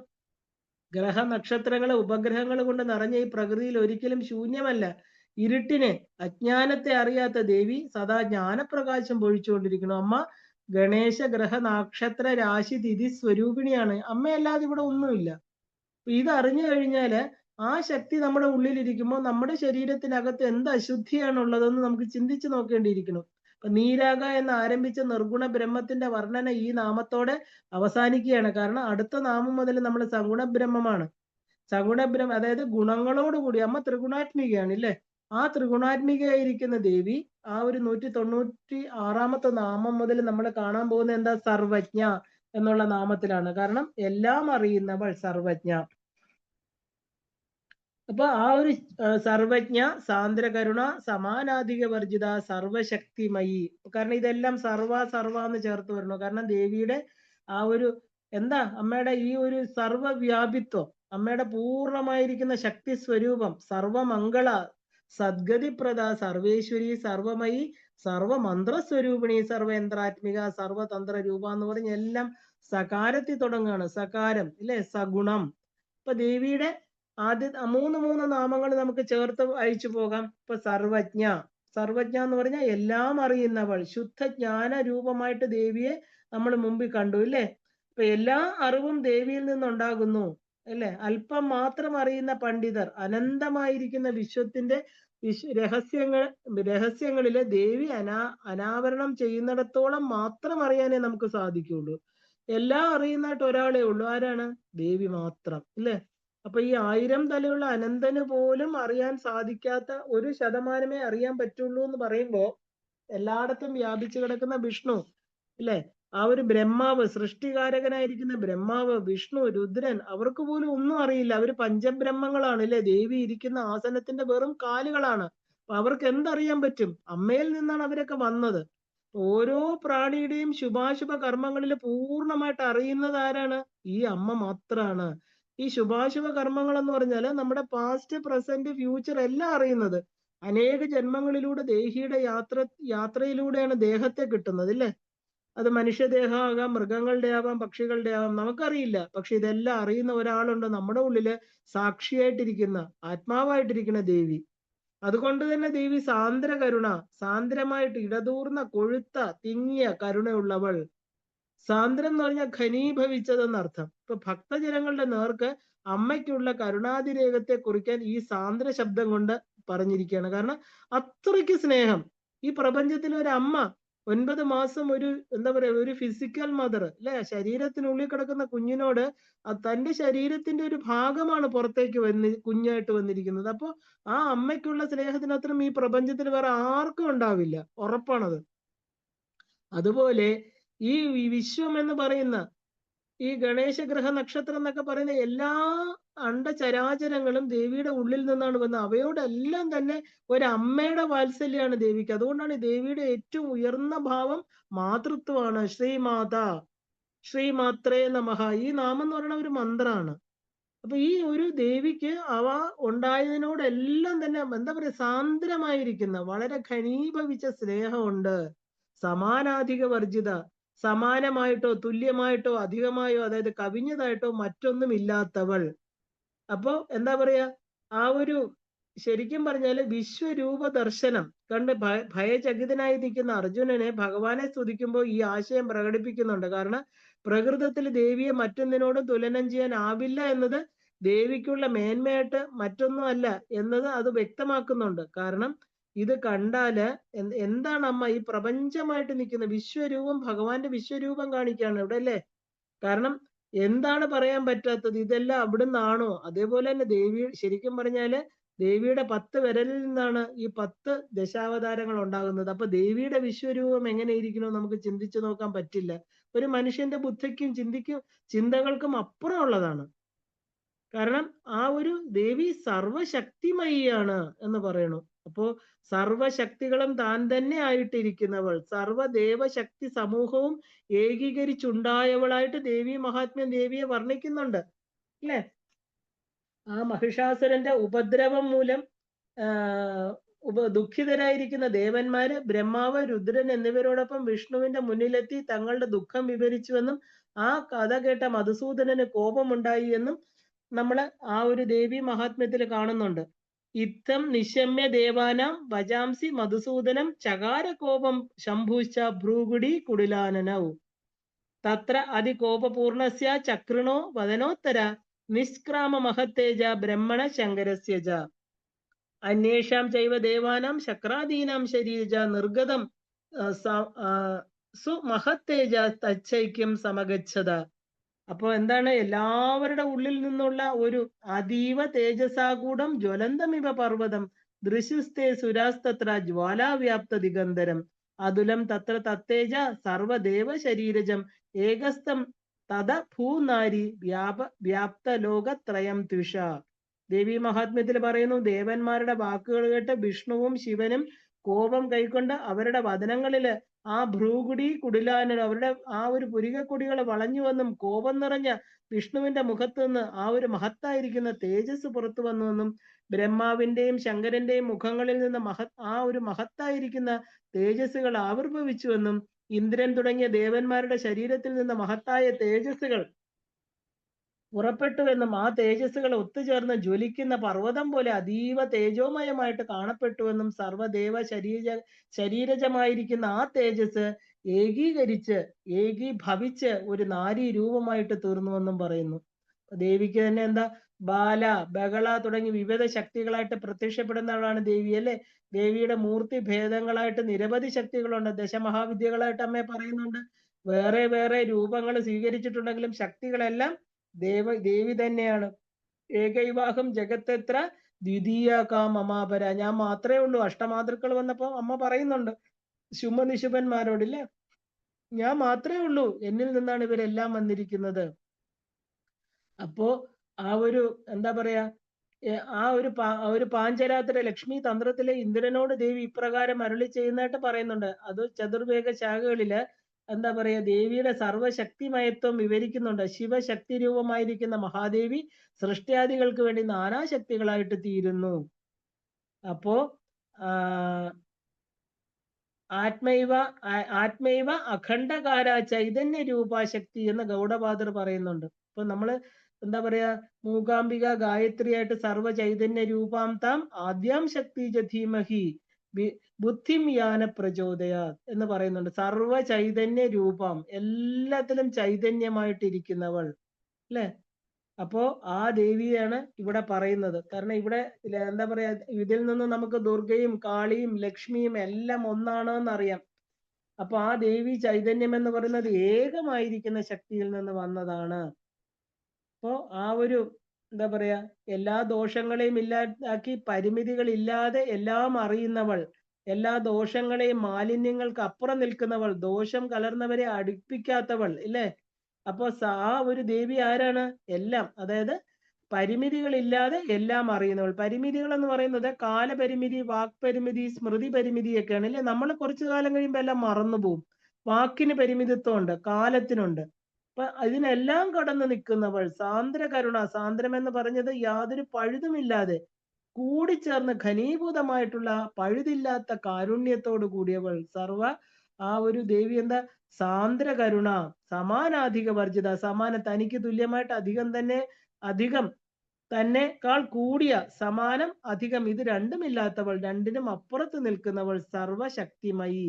ഗ്രഹ നക്ഷത്രങ്ങൾ ഉപഗ്രഹങ്ങൾ കൊണ്ട് നിറഞ്ഞ ഈ പ്രകൃതിയിൽ ഒരിക്കലും ശൂന്യമല്ല. ഇരുട്ടിനെ, അജ്ഞാനത്തെ അറിയാത്ത ദേവി സദാ ജ്ഞാനപ്രകാശം പൊഴിച്ചുകൊണ്ടിരിക്കുന്നു. അമ്മ ഗണേശ ഗ്രഹ നക്ഷത്ര രാശി തിഥി സ്വരൂപിണിയാണ്. അമ്മയല്ലാതെ ഇവിടെ ഒന്നുമില്ല. ഇത് അറിഞ്ഞു കഴിഞ്ഞാല് ആ ശക്തി നമ്മുടെ ഉള്ളിലിരിക്കുമ്പോൾ നമ്മുടെ ശരീരത്തിനകത്ത് എന്ത് അശുദ്ധിയാണുള്ളതെന്ന് നമുക്ക് ചിന്തിച്ചു നോക്കേണ്ടിയിരിക്കുന്നു. നീരാഗ എന്ന് ആരംഭിച്ച നിർഗുണ ബ്രഹ്മത്തിന്റെ വർണ്ണന ഈ നാമത്തോടെ അവസാനിക്കുകയാണ്. കാരണം അടുത്ത നാമം മുതൽ നമ്മൾ സഗുണ ബ്രഹ്മമാണ്. സഗുണ ബ്രഹ്മം അതായത് ഗുണങ്ങളോടുകൂടി അമ്മ ത്രിഗുണാത്മികയാണ് ഇല്ലേ? ആ ത്രിഗുണാത്മികയായിരിക്കുന്ന ദേവി ആ ഒരു 196 നാമം മുതൽ നമ്മൾ കാണാൻ പോകുന്ന എന്താ? സർവജ്ഞ എന്നുള്ള നാമത്തിലാണ്. കാരണം എല്ലാം അറിയുന്നവൾ സർവജ്ഞ. അപ്പൊ ആ ഒരു സർവജ്ഞ, സാന്ദ്രകരുണ, സമാനാധിക വർജിത, സർവശക്തിമയി. കാരണം ഇതെല്ലാം സർവ എന്ന് ചേർത്ത് വരണം. കാരണം ദേവിയുടെ ആ ഒരു എന്താ അമ്മയുടെ ഈ ഒരു സർവവ്യാപിത്വം, അമ്മയുടെ പൂർണ്ണമായിരിക്കുന്ന ശക്തി സ്വരൂപം, സർവമംഗള, സദ്ഗതിപ്രദ, സർവേശ്വരി, സർവമയി, സർവമന്ത്രസ്വരൂപിണി, സർവേന്ദ്രാത്മിക, സർവതന്ത്ര രൂപ എന്ന് പറഞ്ഞ എല്ലാം സകാരത്തിൽ തുടങ്ങുകയാണ്. സകാരം ഇല്ലേ? സഗുണം. ഇപ്പൊ ദേവിയുടെ ആദ്യ മൂന്ന് നാമങ്ങൾ നമുക്ക് ചേർത്ത് അയച്ചു പോകാം. ഇപ്പൊ സർവജ്ഞ എന്ന് പറഞ്ഞാൽ എല്ലാം അറിയുന്നവൾ, ശുദ്ധ ജ്ഞാന രൂപമായിട്ട് ദേവിയെ നമ്മൾ മുമ്പിൽ കണ്ടു ഇല്ലേ? ഇപ്പൊ എല്ലാ അറിവും ദേവിയിൽ നിന്നുണ്ടാകുന്നു അല്ലെ? അല്പം മാത്രം അറിയുന്ന പണ്ഡിതർ, അനന്തമായിരിക്കുന്ന വിശ്വത്തിന്റെ രഹസ്യങ്ങളിലെ ദേവി അനാവരണം ചെയ്യുന്നിടത്തോളം മാത്രം അറിയാനേ നമുക്ക് സാധിക്കുള്ളൂ. എല്ലാം അറിയുന്നതായിട്ട് ഒരാളേ ഉള്ളൂ. ആരാണ്? ദേവി മാത്രം അല്ലേ? അപ്പൊ ഈ 1000 തലയുള്ള അനന്തന് പോലും അറിയാൻ സാധിക്കാത്ത 1% അറിയാൻ പറ്റുള്ളൂ എന്ന് പറയുമ്പോ എല്ലായിടത്തും വ്യാപിച്ചു കിടക്കുന്ന വിഷ്ണു അല്ലെ? ആ ഒരു ബ്രഹ്മാവ്, സൃഷ്ടികാരകനായിരിക്കുന്ന ബ്രഹ്മാവ്, വിഷ്ണു, രുദ്രൻ, അവർക്ക് പോലും ഒന്നും അറിയില്ല. അവര് പഞ്ചബ്രഹ്മങ്ങളാണ് അല്ലെ? ദേവി ഇരിക്കുന്ന ആസനത്തിന്റെ വെറും കാലുകളാണ്. അപ്പൊ അവർക്ക് എന്തറിയാൻ പറ്റും? അമ്മയിൽ നിന്നാണ് അവരൊക്കെ വന്നത്. ഓരോ പ്രാണിയുടെയും ശുഭാശുഭ കർമ്മങ്ങളിൽ പൂർണ്ണമായിട്ട് അറിയുന്നത് ആരാണ്? ഈ അമ്മ മാത്രാണ്. ഈ ശുഭാശുഭ കർമ്മങ്ങൾ എന്ന് പറഞ്ഞാൽ നമ്മുടെ പാസ്റ്റ്, പ്രസന്റ്, ഫ്യൂച്ചർ എല്ലാം അറിയുന്നത്. അനേക ജന്മങ്ങളിലൂടെ ദേഹിയുടെ യാത്രയിലൂടെയാണ് ദേഹത്തെ കിട്ടുന്നത് ഇല്ലേ? അത് മനുഷ്യദേഹം ആകാം, മൃഗങ്ങളുടെ ആവാം, പക്ഷികളുടെ ആവാം, നമുക്കറിയില്ല. പക്ഷെ ഇതെല്ലാം അറിയുന്ന ഒരാളുണ്ട് നമ്മുടെ ഉള്ളില്, സാക്ഷിയായിട്ടിരിക്കുന്ന, ആത്മാവായിട്ടിരിക്കുന്ന ദേവി. അതുകൊണ്ട് തന്നെ ദേവി സാന്ദ്ര കരുണ, സാന്ദ്രമായിട്ട് ഇടതൂർന്ന, കൊഴുത്ത, തിങ്ങിയ കരുണയുള്ളവൾ. സാന്ദ്രം എന്ന് പറഞ്ഞാൽ ഘനീഭവിച്ചതെന്നർത്ഥം. ഇപ്പൊ ഭക്തജനങ്ങളുടെ നേർക്ക് അമ്മയ്ക്കുള്ള കരുണാതിരേകത്തെ കുറിക്കാൻ ഈ സാന്ദ്ര ശബ്ദം കൊണ്ട് പറഞ്ഞിരിക്കുകയാണ്. കാരണം അത്രയ്ക്ക് സ്നേഹം. ഈ പ്രപഞ്ചത്തിൽ ഒരു അമ്മ 9 മാസം ഒരു എന്താ പറയാ ഒരു ഫിസിക്കൽ മദർ അല്ലെ? ശരീരത്തിനുള്ളിൽ കിടക്കുന്ന കുഞ്ഞിനോട് തന്റെ ശരീരത്തിന്റെ ഒരു ഭാഗമാണ് പുറത്തേക്ക് കുഞ്ഞായിട്ട് വന്നിരിക്കുന്നത്. അപ്പൊ ആ അമ്മയ്ക്കുള്ള സ്നേഹത്തിനത്രയും ഈ പ്രപഞ്ചത്തിൽ വേറെ ആർക്കും ഉണ്ടാവില്ല. ഉറപ്പാണത്. അതുപോലെ ഈ വിശ്വം എന്ന് പറയുന്ന ഈ ഗണേശഗ്രഹ നക്ഷത്രം എന്നൊക്കെ പറയുന്ന എല്ലാ അണ്ടചരാചരങ്ങളും ദേവിയുടെ ഉള്ളിൽ നിന്നാണ് വന്നത്. അവയോടെല്ലാം തന്നെ ഒരമ്മയുടെ വാത്സല്യമാണ് ദേവിക്ക്. അതുകൊണ്ടാണ് ദേവിയുടെ ഏറ്റവും ഉയർന്ന ഭാവം മാതൃത്വമാണ്. ശ്രീമാത, ശ്രീമാത്രേ നമഃ. ഈ നാമം എന്ന് പറയുന്ന ഒരു മന്ത്രമാണ്. അപ്പൊ ഈ ഒരു ദേവിക്ക് അവ ഉണ്ടായതിനോടെല്ലാം തന്നെ എന്താ പറയാ സാന്ദ്രമായിരിക്കുന്ന വളരെ ഘനീഭവിച്ച സ്നേഹമുണ്ട്. സമാനാധിക വർജിത, സമാനമായിട്ടോ തുല്യമായിട്ടോ അധികമായോ അതായത് കവിഞ്ഞതായിട്ടോ മറ്റൊന്നും ഇല്ലാത്തവൾ. അപ്പോ എന്താ പറയാ ആ ഒരു ശരിക്കും പറഞ്ഞാല് വിശ്വരൂപ ദർശനം കണ്ട് ഭയചകിതനായി നിൽക്കുന്ന അർജുനനെ ഭഗവാനെ സ്തുതിക്കുമ്പോൾ ഈ ആശയം പ്രകടിപ്പിക്കുന്നുണ്ട്. കാരണം പ്രകൃതത്തിൽ ദേവിയെ മറ്റൊന്നിനോടും തുലനം ചെയ്യാൻ ആവില്ല എന്നത് ദേവിക്കുള്ള മേന്മയായിട്ട് മറ്റൊന്നും അല്ല എന്നത് അത് വ്യക്തമാക്കുന്നുണ്ട്. കാരണം ഇത് കണ്ടാല് എന്താണ് അമ്മ ഈ പ്രപഞ്ചമായിട്ട് നിൽക്കുന്ന വിശ്വരൂപം, ഭഗവാന്റെ വിശ്വരൂപം കാണിക്കുകയാണ് ഇവിടെ അല്ലേ. കാരണം എന്താണ് പറയാൻ പറ്റാത്തത്, ഇതെല്ലാം അവിടുന്നാണോ? അതേപോലെ തന്നെ ദേവി ശരിക്കും പറഞ്ഞാല് ദേവിയുടെ 10 വിരലിൽ നിന്നാണ് ഈ 10 ദശാവതാരങ്ങൾ ഉണ്ടാകുന്നത്. അപ്പൊ ദേവിയുടെ വിശ്വരൂപം എങ്ങനെ ഇരിക്കണോ നമുക്ക് ചിന്തിച്ചു നോക്കാൻ പറ്റില്ല. ഒരു മനുഷ്യന്റെ ബുദ്ധിക്കും ചിന്തകൾക്കും അപ്പുറം ഉള്ളതാണ്. കാരണം ആ ഒരു ദേവി സർവശക്തിമയിയാണ് എന്ന് പറയണു. അപ്പോ സർവശക്തികളും താൻ തന്നെ ആയിട്ടിരിക്കുന്നവൾ, സർവദേവശക്തി സമൂഹവും ഏകീകരിച്ചുണ്ടായവളായിട്ട് ദേവി മഹാത്മ്യം ദേവിയെ വർണ്ണിക്കുന്നുണ്ട് അല്ലെ. ആ മഹിഷാസുരന്റെ ഉപദ്രവം മൂലം ദുഃഖിതരായിരിക്കുന്ന ദേവന്മാര് ബ്രഹ്മാവ്, രുദ്രൻ എന്നിവരോടൊപ്പം വിഷ്ണുവിന്റെ മുന്നിലെത്തി തങ്ങളുടെ ദുഃഖം വിവരിച്ചുവെന്നും ആ കഥ കേട്ട മധുസൂദനന് കോപമുണ്ടായി എന്നും നമ്മള് ആ ഒരു ദേവി മഹാത്മ്യത്തിൽ കാണുന്നുണ്ട്. ഇത്തം നിശമ്യ ദേവാനാം വജാംസി മധുസൂദനം ചകാര കോപം ശംഭുശ്ച ഭ്രൂകുടി കുടിലാനനൗ തത്ര അതികോപപൂർണസ്യ ചക്രണോ വദനോത്തര നിഷ്ക്രാമ മഹത്തേജ ബ്രഹ്മണ ശങ്കരസ്യജ അന്യേഷാം ചൈവ ദേവാനാം ശക്രാദീനാം ശരീരജ നിർഗതം സുമഹത്തേജ തച്ചൈക്യം സമഗച്ഛത. അപ്പൊ എന്താണ് എല്ലാവരുടെ ഉള്ളിൽ നിന്നുള്ള ഒരു അതീവ തേജസാകൂടം ജ്വലന്തമിവ പർവ്വതം ദൃശുസ്തേ സുരാസ്തത്ര ജ്വാലാവ്യാപ്ത ദിഗന്ധരം അതുലം തത്ര തത്തേജ സർവദേവ ശരീരജം ഏകസ്തം തഥ ഭൂനാരി വ്യാപ്ത ലോകത്രയം ത്വിഷ. ദേവി മഹാത്മ്യത്തിൽ പറയുന്നു, ദേവന്മാരുടെ വാക്കുകൾ കേട്ട് വിഷ്ണുവും ശിവനും കോപം കൈക്കൊണ്ട് അവരുടെ വദനങ്ങളില് ആ ഭ്രൂകുടി കുടിലാനൻ അവരുടെ ആ ഒരു പുരികക്കൊടികൾ വളഞ്ഞു വന്നും കോപം നിറഞ്ഞ വിഷ്ണുവിന്റെ മുഖത്ത് നിന്ന് ആ ഒരു മഹത്തായിരിക്കുന്ന തേജസ് പുറത്തു വന്നുവെന്നും ബ്രഹ്മാവിന്റെയും ശങ്കരന്റെയും മുഖങ്ങളിൽ നിന്ന് ആ ഒരു മഹത്തായിരിക്കുന്ന തേജസ്സുകൾ ആവിർഭവിച്ചുവെന്നും ഇന്ദ്രൻ തുടങ്ങിയ ദേവന്മാരുടെ ശരീരത്തിൽ നിന്ന് മഹത്തായ തേജസ്സുകൾ പുറപ്പെട്ടുവെന്നും ആ തേജസ്സുകൾ ഒത്തുചേർന്ന് ജ്വലിക്കുന്ന പർവ്വതം പോലെ അതീവ തേജോമയമായിട്ട് കാണപ്പെട്ടുവെന്നും സർവദേവ ശരീരജമായിരിക്കുന്ന ആ തേജസ് ഏകീഭവിച്ച് ഒരു നാരീ രൂപമായിട്ട് തീർന്നുവെന്നും പറയുന്നു. ദേവിക്ക് തന്നെ എന്താ ബാല, ബഹള തുടങ്ങി വിവിധ ശക്തികളായിട്ട് പ്രത്യക്ഷപ്പെടുന്നവളാണ് ദേവി അല്ലെ. ദേവിയുടെ മൂർത്തി ഭേദങ്ങളായിട്ട് നിരവധി ശക്തികളുണ്ട്. ദശമഹാവിദ്യകളായിട്ട് അമ്മയെ പറയുന്നുണ്ട്. വേറെ വേറെ രൂപങ്ങൾ സ്വീകരിച്ചിട്ടുണ്ടെങ്കിലും ശക്തികളെല്ലാം ദേവി തന്നെയാണ്. ഏകൈവാഹം ജഗത്തെത്ര ദ്വിതീയകാം അമാപര. ഞാൻ മാത്രമേ ഉള്ളൂ. അഷ്ടമാതൃക്കൾ വന്നപ്പോ അമ്മ പറയുന്നുണ്ട് ശുംഭനിശുഭന്മാരോടില്ലേ, ഞാൻ മാത്രമേ ഉള്ളൂ, എന്നിൽ നിന്നാണ് ഇവരെല്ലാം വന്നിരിക്കുന്നത്. അപ്പോ ആ ഒരു എന്താ പറയാ ആ ഒരു പാഞ്ചരാത്ര ലക്ഷ്മി തന്ത്രത്തിലെ ഇന്ദ്രനോട് ദേവി ഇപ്രകാരം അരുളി ചെയ്യുന്നതായിട്ട് പറയുന്നുണ്ട്. അത് ചതുർവേഗ ശാഖകളില് എന്താ പറയാ ദേവിയുടെ സർവശക്തിമയത്വം വിവരിക്കുന്നുണ്ട്. ശിവശക്തി രൂപമായിരിക്കുന്ന മഹാദേവി സൃഷ്ടിയാദികൾക്ക് വേണ്ടി നാനാശക്തികളായിട്ട് തീരുന്നു. അപ്പോ ആത്മൈവ അഖണ്ഡകാര ചൈതന്യ രൂപാശക്തി എന്ന് ഗൗഡപാദർ പറയുന്നുണ്ട്. അപ്പൊ നമ്മള് എന്താ പറയാ മൂകാംബിക ഗായത്രിയായിട്ട് സർവ ചൈതന്യ രൂപാം താം ആദ്യാം ശക്തി ധീമഹി ബുദ്ധിം യാന പ്രചോദയ എന്ന് പറയുന്നുണ്ട്. സർവ ചൈതന്യ രൂപം, എല്ലാത്തിലും ചൈതന്യമായിട്ടിരിക്കുന്നവൾ അല്ലെ. അപ്പോ ആ ദേവിയാണ് ഇവിടെ പറയുന്നത്. കാരണം ഇവിടെ എന്താ പറയാ ഇതിൽ നിന്ന് നമുക്ക് ദുർഗയും കാളിയും ലക്ഷ്മിയും എല്ലാം ഒന്നാണെന്ന് അറിയാം. അപ്പൊ ആ ദേവി ചൈതന്യം എന്ന് പറയുന്നത് ഏകമായിരിക്കുന്ന ശക്തിയിൽ നിന്ന് വന്നതാണ്. അപ്പോ ആ ഒരു എന്താ പറയാ എല്ലാ ദോഷങ്ങളെയും ഇല്ലാതാക്കി പരിമിതികൾ ഇല്ലാതെ എല്ലാം അറിയുന്നവൾ, എല്ലാ ദോഷങ്ങളെയും മാലിന്യങ്ങൾക്ക് അപ്പുറം നിൽക്കുന്നവൾ, ദോഷം കലർന്നവരെ അടുപ്പിക്കാത്തവൾ ഇല്ലേ. അപ്പൊ ആ ഒരു ദേവി ആരാണ്? എല്ലാം, അതായത് പരിമിതികളില്ലാതെ എല്ലാം അറിയുന്നവൾ. പരിമിതികൾ എന്ന് പറയുന്നത് കാലപരിമിതി, വാക്പരിമിതി, സ്മൃതി പരിമിതി ഒക്കെയാണ് അല്ലെ. നമ്മൾ കുറച്ചു കാലം കഴിയുമ്പോൾ എല്ലാം മറന്നു പോകും. വാക്കിന് പരിമിതിത്വം ഉണ്ട്, കാലത്തിനുണ്ട്. അപ്പൊ ഇതിനെല്ലാം കടന്നു നിൽക്കുന്നവൾ സാന്ദ്ര കരുണ. സാന്ദ്രം എന്ന് പറഞ്ഞത് യാതൊരു പഴുതുമില്ലാതെ കൂടിച്ചേർന്ന് ഘനീഭൂതമായിട്ടുള്ള പഴുതില്ലാത്ത കാരുണ്യത്തോട് കൂടിയവൾ സർവ ആ ഒരു ദേവി എന്താ? സാന്ദ്ര കരുണ, സമാനാധിക വർജിത. സമാന, തനിക്ക് തുല്യമായിട്ട് അധികം തന്നെ, അധികം തന്നെക്കാൾ കൂടിയ, സമാനം അധികം, ഇത് രണ്ടുമില്ലാത്തവൾ, രണ്ടിനും അപ്പുറത്ത് നിൽക്കുന്നവൾ, സർവശക്തിമയി,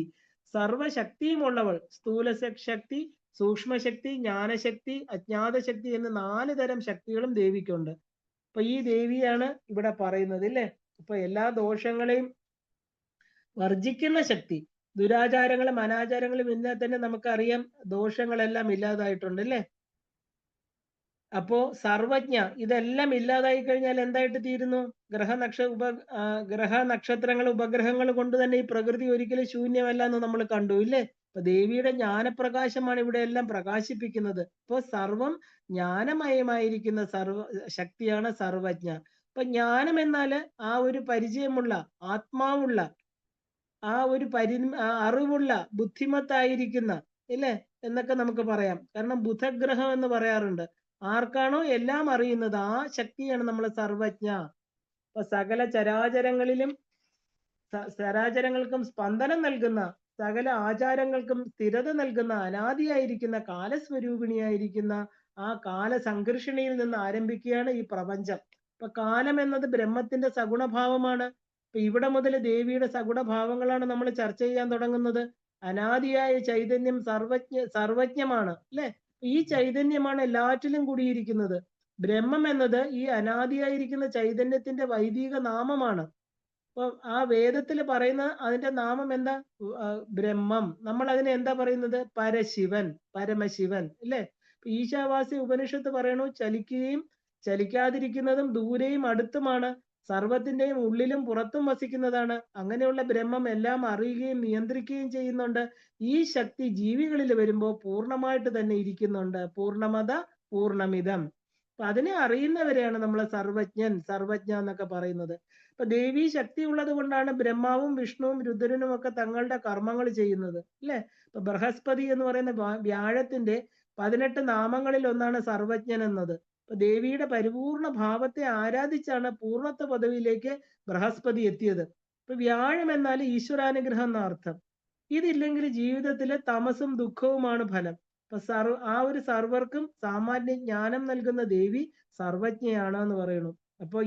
സർവശക്തിയുമുള്ളവൾ. സ്ഥൂല ശക്തി, സൂക്ഷ്മശക്തി, ജ്ഞാനശക്തി, അജ്ഞാതശക്തി എന്ന് 4 തരം ശക്തികളും ദേവിക്കുണ്ട്. അപ്പൊ ഈ ദേവിയാണ് ഇവിടെ പറയുന്നത് അല്ലേ. അപ്പൊ എല്ലാ ദോഷങ്ങളെയും വർജിക്കുന്ന ശക്തി. ദുരാചാരങ്ങളും അനാചാരങ്ങളും ഇന്നലെ തന്നെ നമുക്കറിയാം, ദോഷങ്ങളെല്ലാം ഇല്ലാതായിട്ടുണ്ട് അല്ലേ. അപ്പോ സർവജ്ഞ, ഇതെല്ലാം ഇല്ലാതായി കഴിഞ്ഞാൽ എന്തായിട്ട് തീരുന്നു? ഗ്രഹ നക്ഷത്രങ്ങൾ ഉപഗ്രഹങ്ങൾ കൊണ്ട് തന്നെ ഈ പ്രകൃതി ഒരിക്കലും ശൂന്യമല്ല എന്ന് നമ്മൾ കണ്ടു ഇല്ലേ. അപ്പൊ ദേവിയുടെ ജ്ഞാനപ്രകാശമാണ് ഇവിടെ എല്ലാം പ്രകാശിപ്പിക്കുന്നത്. ഇപ്പൊ സർവം ജ്ഞാനമയമായിരിക്കുന്ന ശക്തിയാണ് സർവജ്ഞ. അപ്പൊ ജ്ഞാനം എന്നാല് ആ ഒരു പരിചയമുള്ള, ആത്മാവുള്ള, ആ ഒരു അറിവുള്ള, ബുദ്ധിമത്തായിരിക്കുന്ന ഇല്ലേ എന്നൊക്കെ നമുക്ക് പറയാം. കാരണം ബുധഗ്രഹം എന്ന് പറയാറുണ്ട്. ആർക്കാണോ എല്ലാം അറിയുന്നത് ആ ശക്തിയാണ് നമ്മൾ സർവജ്ഞ. അപ്പൊ സകല ചരാചരങ്ങൾക്കും സ്പന്ദനം നൽകുന്ന, സകല ആചാരങ്ങൾക്കും സ്ഥിരത നൽകുന്ന, അനാദിയായിരിക്കുന്ന, കാലസ്വരൂപിണിയായിരിക്കുന്ന ആ കാലസംഘർഷിണിയിൽ നിന്ന് ആരംഭിക്കുകയാണ് ഈ പ്രപഞ്ചം. അപ്പൊ കാലം എന്നത് ബ്രഹ്മത്തിന്റെ സഗുണഭാവമാണ്. അപ്പൊ ഇവിടെ മുതൽ ദേവിയുടെ സഗുണഭാവങ്ങളാണ് നമ്മൾ ചർച്ച ചെയ്യാൻ തുടങ്ങുന്നത്. അനാദിയായ ചൈതന്യം സർവജ്ഞമാണ് അല്ലെ. ഈ ചൈതന്യമാണ് എല്ലാറ്റിലും കൂടിയിരിക്കുന്നത്. ബ്രഹ്മം എന്നത് ഈ അനാദിയായിരിക്കുന്ന ചൈതന്യത്തിന്റെ വൈദിക നാമമാണ്. അപ്പൊ ആ വേദത്തിൽ പറയുന്ന അതിന്റെ നാമം എന്താ? ബ്രഹ്മം. നമ്മൾ അതിനെ എന്താ പറയുന്നത്? പരശിവൻ, പരമശിവൻ അല്ലെ. ഈശാവാസി ഉപനിഷത്ത് പറയണു, ചലിക്കുകയും ചലിക്കാതിരിക്കുന്നതും ദൂരെയും അടുത്തുമാണ്, സർവത്തിന്റെയും ഉള്ളിലും പുറത്തും വസിക്കുന്നതാണ്. അങ്ങനെയുള്ള ബ്രഹ്മം എല്ലാം അറിയുകയും നിയന്ത്രിക്കുകയും ചെയ്യുന്നുണ്ട്. ഈ ശക്തി ജീവികളിൽ വരുമ്പോൾ പൂർണ്ണമായിട്ട് തന്നെ ഇരിക്കുന്നുണ്ട്. പൂർണ്ണമത പൂർണ്ണമിതം. അപ്പൊ അതിനെ അറിയുന്നവരെയാണ് നമ്മൾ സർവജ്ഞൻ, സർവജ്ഞ എന്നൊക്കെ പറയുന്നത്. അപ്പൊ ദേവി ശക്തി ഉള്ളത് കൊണ്ടാണ് ബ്രഹ്മാവും വിഷ്ണുവും രുദ്രനും ഒക്കെ തങ്ങളുടെ കർമ്മങ്ങൾ ചെയ്യുന്നത് അല്ലെ. ഇപ്പൊ ബൃഹസ്പതി എന്ന് പറയുന്ന വ്യാഴത്തിന്റെ 18 നാമങ്ങളിൽ ഒന്നാണ് സർവജ്ഞൻ എന്നത്. അപ്പൊ ദേവിയുടെ പരിപൂർണ ഭാവത്തെ ആരാധിച്ചാണ് പൂർണ്ണത്വ പദവിയിലേക്ക് ബൃഹസ്പതി എത്തിയത്. ഇപ്പൊ വ്യാഴം എന്നാൽ ഈശ്വരാനുഗ്രഹം എന്ന അർത്ഥം. ഇതില്ലെങ്കിൽ ജീവിതത്തിലെ തമസും ദുഃഖവുമാണ് ഫലം. അപ്പൊ ആ ഒരു സർവർക്കും സാമാന്യ ജ്ഞാനം നൽകുന്ന ദേവി സർവജ്ഞയാണ് എന്ന് പറയുന്നു. അപ്പൊ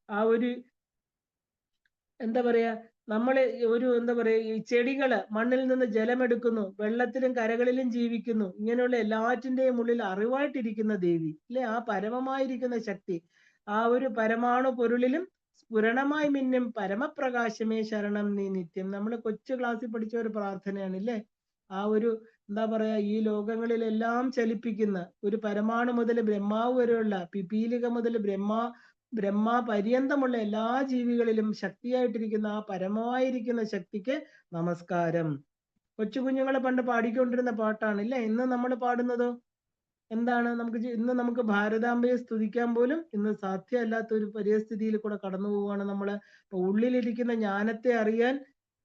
ആ ഒരു എന്താ പറയാ, നമ്മള് ഒരു എന്താ പറയാ, ഈ ചെടികള് മണ്ണിൽ നിന്ന് ജലമെടുക്കുന്നു, വെള്ളത്തിലും കരകളിലും ജീവിക്കുന്നു, ഇങ്ങനെയുള്ള എല്ലാറ്റിന്റെയും ഉള്ളിൽ അറിവായിട്ടിരിക്കുന്ന ദേവി അല്ലെ. ആ പരമമായിരിക്കുന്ന ശക്തി, ആ ഒരു പരമാണു പൊരുളിലും സ്ഫുരണമായി മിന്നും പരമപ്രകാശമേ ശരണം നീ നിത്യം. നമ്മൾ കൊച്ചു ക്ലാസ്സിൽ പഠിച്ച ഒരു പ്രാർത്ഥനയാണ് ഇല്ലേ. ആ ഒരു എന്താ പറയാ, ഈ ലോകങ്ങളിലെല്ലാം ചലിപ്പിക്കുന്ന ഒരു പരമാണു മുതൽ ബ്രഹ്മാവ് വരെയുള്ള, പിപീലിക മുതൽ ബ്രഹ്മ പര്യന്തമുള്ള എല്ലാ ജീവികളിലും ശക്തിയായിട്ടിരിക്കുന്ന ആ പരമമായിരിക്കുന്ന ശക്തിക്ക് നമസ്കാരം. കൊച്ചു കുഞ്ഞുങ്ങളെ പണ്ട് പാടിക്കൊണ്ടിരുന്ന പാട്ടാണ് ഇല്ലേ. ഇന്ന് നമ്മൾ പാടുന്നതോ എന്താണ്? ഇന്ന് നമുക്ക് ഭാരതാംബയെ സ്തുതിക്കാൻ പോലും ഇന്ന് സാധ്യമല്ലാത്ത ഒരു പരിസ്ഥിതിയിൽ കൂടെ കടന്നു പോവുകയാണ് നമ്മള്. അപ്പൊ ഉള്ളിലിരിക്കുന്ന ജ്ഞാനത്തെ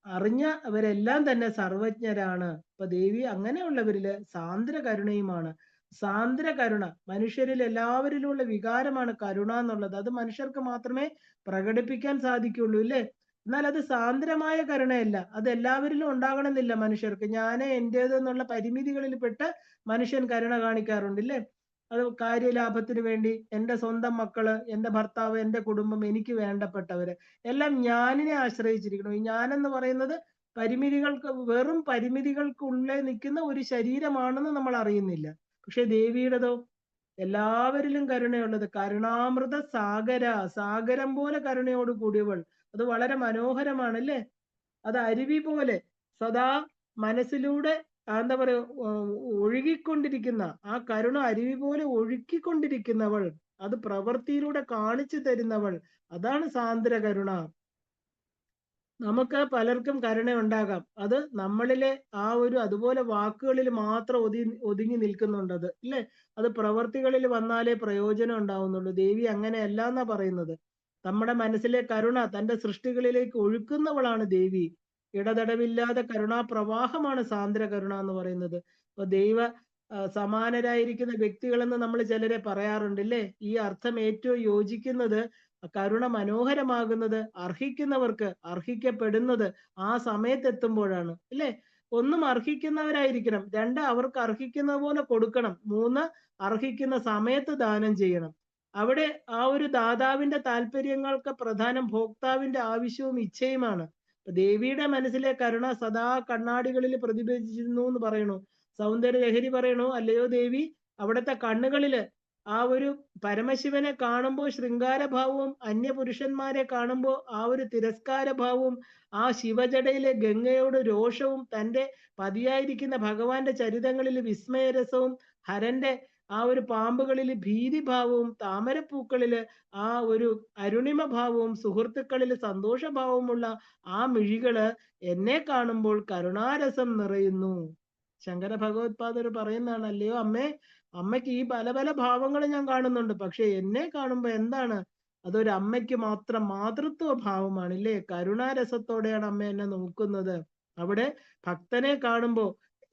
അറിഞ്ഞ അവരെല്ലാം തന്നെ സർവജ്ഞരാണ്. അപ്പൊ ദേവി അങ്ങനെയുള്ളവരില് സാന്ദ്ര കരുണയുമാണ്. സാന്ദ്ര കരുണ മനുഷ്യരിൽ എല്ലാവരിലുള്ള വികാരമാണ് കരുണ എന്നുള്ളത്. അത് മനുഷ്യർക്ക് മാത്രമേ പ്രകടിപ്പിക്കാൻ സാധിക്കുള്ളൂ ഇല്ലേ. എന്നാൽ അത് സാന്ദ്രമായ കരുണയല്ല. അത് എല്ലാവരിലും ഉണ്ടാകണമെന്നില്ല മനുഷ്യർക്ക്. ഞാന് എന്റേത് എന്നുള്ള പരിമിതികളിൽ പെട്ട് മനുഷ്യൻ കരുണ കാണിക്കാറുണ്ട് ഇല്ലേ. അത് കാര്യലാഭത്തിന് വേണ്ടി, എൻ്റെ സ്വന്തം മക്കള്, എൻ്റെ ഭർത്താവ്, എൻ്റെ കുടുംബം, എനിക്ക് വേണ്ടപ്പെട്ടവര് എല്ലാം ഞാനിനെ ആശ്രയിച്ചിരിക്കണം. ഈ ഞാനെന്ന് പറയുന്നത് വെറും പരിമിതികൾക്കുള്ളിൽ നിൽക്കുന്ന ഒരു ശരീരമാണെന്ന് നമ്മൾ അറിയുന്നില്ല. പക്ഷെ ദേവിയുടേതോ എല്ലാവരിലും കരുണയുള്ളത്. കരുണാമൃത സാഗരം പോലെ കരുണയോട് കൂടിയവൾ. അത് വളരെ മനോഹരമാണ് അല്ലേ. അത് അരുവി പോലെ സദാ മനസ്സിലൂടെ എന്താ പറയാ, ഒഴുകിക്കൊണ്ടിരിക്കുന്ന ആ കരുണ അരുവി പോലെ ഒഴുക്കിക്കൊണ്ടിരിക്കുന്നവൾ, അത് പ്രവൃത്തിയിലൂടെ കാണിച്ചു തരുന്നവൾ, അതാണ് സാന്ദ്ര കരുണ. നമുക്ക് പലർക്കും കരുണ ഉണ്ടാകാം. അത് നമ്മളിലെ ആ ഒരു അതുപോലെ വാക്കുകളിൽ മാത്രം ഒതുങ്ങി നിൽക്കുന്നുണ്ടത് ഇല്ലേ? അത് പ്രവർത്തികളിൽ വന്നാലേ പ്രയോജനം ഉണ്ടാവുന്നുള്ളൂ. ദേവി അങ്ങനെയല്ല എന്നാ പറയുന്നത്. നമ്മുടെ മനസ്സിലെ കരുണ തന്റെ സൃഷ്ടികളിലേക്ക് ഒഴുക്കുന്നവളാണ് ദേവി. ഇടതടവില്ലാതെ കരുണാപ്രവാഹമാണ് സാന്ദ്ര കരുണ എന്ന് പറയുന്നത്. അപ്പൊ സമാനരായിരിക്കുന്ന വ്യക്തികളെന്ന് നമ്മൾ ചിലരെ പറയാറുണ്ട് ഇല്ലേ? ഈ അർത്ഥം ഏറ്റവും യോജിക്കുന്നത് കരുണ മനോഹരമാകുന്നത് അർഹിക്കുന്നവർക്ക് അർഹിക്കപ്പെടുന്നത് ആ സമയത്ത് എത്തുമ്പോഴാണ് ഇല്ലേ? ഒന്നും അർഹിക്കുന്നവരായിരിക്കണം, രണ്ട് അവർക്ക് അർഹിക്കുന്ന പോലെ കൊടുക്കണം, മൂന്ന് അർഹിക്കുന്ന സമയത്ത് ദാനം ചെയ്യണം. അവിടെ ആ ഒരു ദാതാവിന്റെ താല്പര്യങ്ങൾക്ക് പ്രധാനം ഭോക്താവിന്റെ ആവശ്യവും ഇച്ഛയുമാണ്. ദേവിയുടെ മനസ്സിലെ കരുണ സദാ കണ്ണാടികളിൽ പ്രതിഫലിച്ചിരുന്നു എന്ന് പറയണു. സൗന്ദര്യ ലഹരി പറയണു, അല്ലയോ ദേവി, അവിടുത്തെ കണ്ണുകളില് ആ ഒരു പരമശിവനെ കാണുമ്പോൾ ശൃംഗാരഭാവവും അന്യപുരുഷന്മാരെ കാണുമ്പോൾ ആ ഒരു തിരസ്കാരഭാവവും ആ ശിവജടയിലെ ഗംഗയോട് രോഷവും തൻ്റെ പതിയായിരിക്കുന്ന ഭഗവാന്റെ ചരിതങ്ങളിൽ വിസ്മയരസവും ഹരന്റെ ആ ഒരു പാമ്പുകളിൽ ഭീതിഭാവവും താമരപ്പൂക്കളില് ആ ഒരു അരുണിമ ഭാവവും സുഹൃത്തുക്കളിൽ സന്തോഷഭാവമുള്ള ആ മിഴികള് എന്നെ കാണുമ്പോൾ കരുണാരസം നിറയുന്നു. ശങ്കര ഭഗവത്പാദർ പറയുന്നതാണ്, അല്ലയോ അമ്മേ, അമ്മയ്ക്ക് ഈ പല പല ഭാവങ്ങൾ ഞാൻ കാണുന്നുണ്ട്, പക്ഷെ എന്നെ കാണുമ്പോ എന്താണ്, അതൊരു അമ്മയ്ക്ക് മാത്രം മാതൃത്വ ഭാവമാണ് ഇല്ലേ? കരുണാരസത്തോടെയാണ് അമ്മ എന്നെ നോക്കുന്നത്. അവിടെ ഭക്തനെ കാണുമ്പോ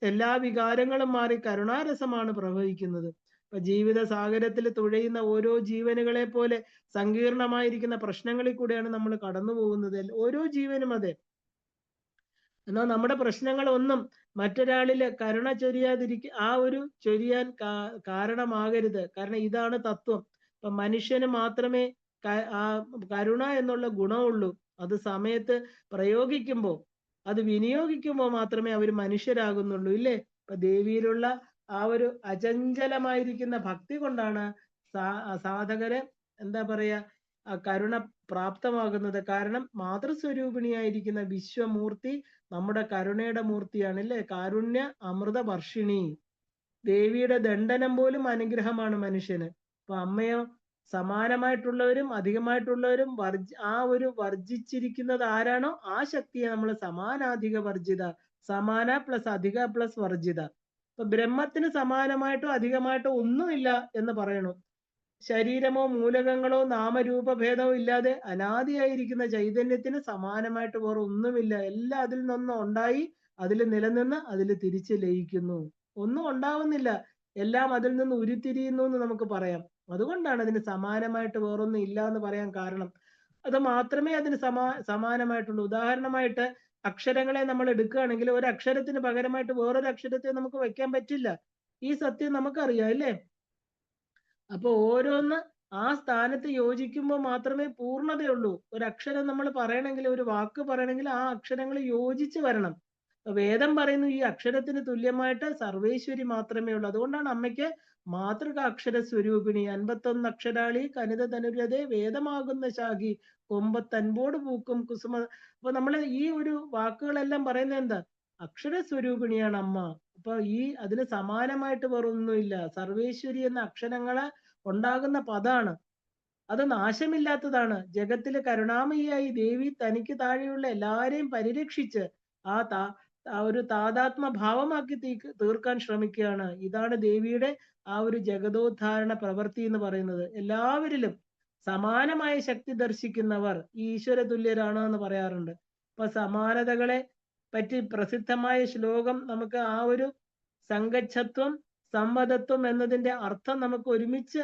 എല്ലാ വികാരങ്ങളും മാറി കരുണാരസമാണ് പ്രവഹിക്കുന്നത്. ഇപ്പൊ ജീവിത സാഗരത്തിൽ തുഴയുന്ന ഓരോ ജീവനുകളെ പോലെ സങ്കീർണമായിരിക്കുന്ന പ്രശ്നങ്ങളിൽ കൂടെയാണ് നമ്മൾ കടന്നു പോകുന്നത്. ഓരോ ജീവനും അതെ. എന്നാൽ നമ്മുടെ പ്രശ്നങ്ങളൊന്നും മറ്റൊരാളില് കരുണ ആ ഒരു ചൊരിയാൻ കാരണമാകരുത്. കാരണം ഇതാണ് തത്വം. ഇപ്പൊ മനുഷ്യന് മാത്രമേ ആ കരുണ എന്നുള്ള ഗുണമുള്ളൂ. അത് സമയത്ത് പ്രയോഗിക്കുമ്പോൾ, അത് വിനിയോഗിക്കുമ്പോൾ മാത്രമേ അവർ മനുഷ്യരാകുന്നുള്ളൂ ഇല്ലേ? ഇപ്പൊ ദേവിയിലുള്ള ആ ഒരു അചഞ്ചലമായിരിക്കുന്ന ഭക്തി കൊണ്ടാണ് സാധകരെ എന്താ പറയാ കരുണ പ്രാപ്തമാകുന്നത്. കാരണം മാതൃസ്വരൂപിണിയായിരിക്കുന്ന വിശ്വമൂർത്തി നമ്മുടെ കരുണയുടെ മൂർത്തിയാണ് അല്ലേ? കാരുണ്യ അമൃത വർഷിണി. ദേവിയുടെ ദണ്ഡനം പോലും അനുഗ്രഹമാണ് മനുഷ്യന്. അപ്പൊ അമ്മയോ സമാനമായിട്ടുള്ളവരും അധികമായിട്ടുള്ളവരും ആ ഒരു വർജിച്ചിരിക്കുന്നത് ആരാണോ ആ ശക്തിയെ നമ്മൾ സമാനാധിക വർജിത, സമാന പ്ലസ് അധിക പ്ലസ് വർജിത. ഇപ്പൊ ബ്രഹ്മത്തിന് സമാനമായിട്ടോ അധികമായിട്ടോ ഒന്നുമില്ല എന്ന് പറയണു. ശരീരമോ മൂലകങ്ങളോ നാമരൂപഭേദമോ ഇല്ലാതെ അനാദിയായിരിക്കുന്ന ചൈതന്യത്തിന് സമാനമായിട്ട് വേറെ ഒന്നുമില്ല. എല്ലാം അതിൽ നിന്ന് ഉണ്ടായി, അതിൽ നിലനിന്ന് അതിൽ തിരിച്ച് ലയിക്കുന്നു. ഒന്നും ഉണ്ടാവുന്നില്ല, എല്ലാം അതിൽ നിന്ന് ഉരുത്തിരിയുന്നു എന്ന് നമുക്ക് പറയാം. അതുകൊണ്ടാണ് അതിന് സമാനമായിട്ട് വേറൊന്നും ഇല്ല എന്ന് പറയാൻ കാരണം. അത് മാത്രമേ അതിന് സമാനമായിട്ടുള്ളൂ. ഉദാഹരണമായിട്ട് അക്ഷരങ്ങളെ നമ്മൾ എടുക്കുകയാണെങ്കിൽ ഒരു അക്ഷരത്തിന് പകരമായിട്ട് വേറൊരു അക്ഷരത്തെ നമുക്ക് വെക്കാൻ പറ്റില്ല. ഈ സത്യം നമുക്കറിയാം അല്ലേ? അപ്പൊ ഓരോന്ന് ആ സ്ഥാനത്ത് യോജിക്കുമ്പോൾ മാത്രമേ പൂർണ്ണതയുള്ളൂ. ഒരു അക്ഷരം നമ്മൾ പറയണമെങ്കിൽ, ഒരു വാക്ക് പറയണമെങ്കിൽ ആ അക്ഷരങ്ങൾ യോജിച്ച് വരണം. വേദം പറയുന്നു ഈ അക്ഷരത്തിന് തുല്യമായിട്ട് സർവേശ്വരി മാത്രമേ ഉള്ളൂ. അതുകൊണ്ടാണ് അമ്മയ്ക്ക് മാതൃക അക്ഷര സ്വരൂപിണി. 51 അക്ഷരാളി കനിത തനുരതേ വേദമാകുന്ന ശാഖി കൊമ്പത്തൻപോട് പൂക്കും കുസുമ. അപ്പൊ നമ്മൾ ഈ ഒരു വാക്കുകളെല്ലാം പറയുന്നത് എന്താ? അക്ഷര സ്വരൂപിണിയാണ് അമ്മ. അപ്പൊ അതിന് സമാനമായിട്ട് വേറൊന്നുമില്ല. സർവേശ്വരി എന്ന അക്ഷരങ്ങള് ഉണ്ടാകുന്ന പദാണ്. അത് നാശമില്ലാത്തതാണ്. ജഗത്തില് കരുണാമയിയായി ദേവി തനിക്ക് താഴെയുള്ള എല്ലാരെയും പരിരക്ഷിച്ച് ആ ഒരു താതാത്മ ഭാവമാക്കി തീർക്കാൻ ശ്രമിക്കുകയാണ്. ഇതാണ് ദേവിയുടെ ആ ഒരു ജഗതോദ്ധാരണ പ്രവൃത്തി എന്ന് പറയുന്നത്. എല്ലാവരിലും സമാനമായ ശക്തി ദർശിക്കുന്നവർ ഈശ്വര തുല്യരാണ് എന്ന് പറയാറുണ്ട്. അപ്പൊ സമാനതകളെ പറ്റി പ്രസിദ്ധമായ ശ്ലോകം നമുക്ക് ആ ഒരു സംഗച്ഛത്വം സംവദത്വം എന്നതിന്റെ അർത്ഥം നമുക്ക് ഒരുമിച്ച്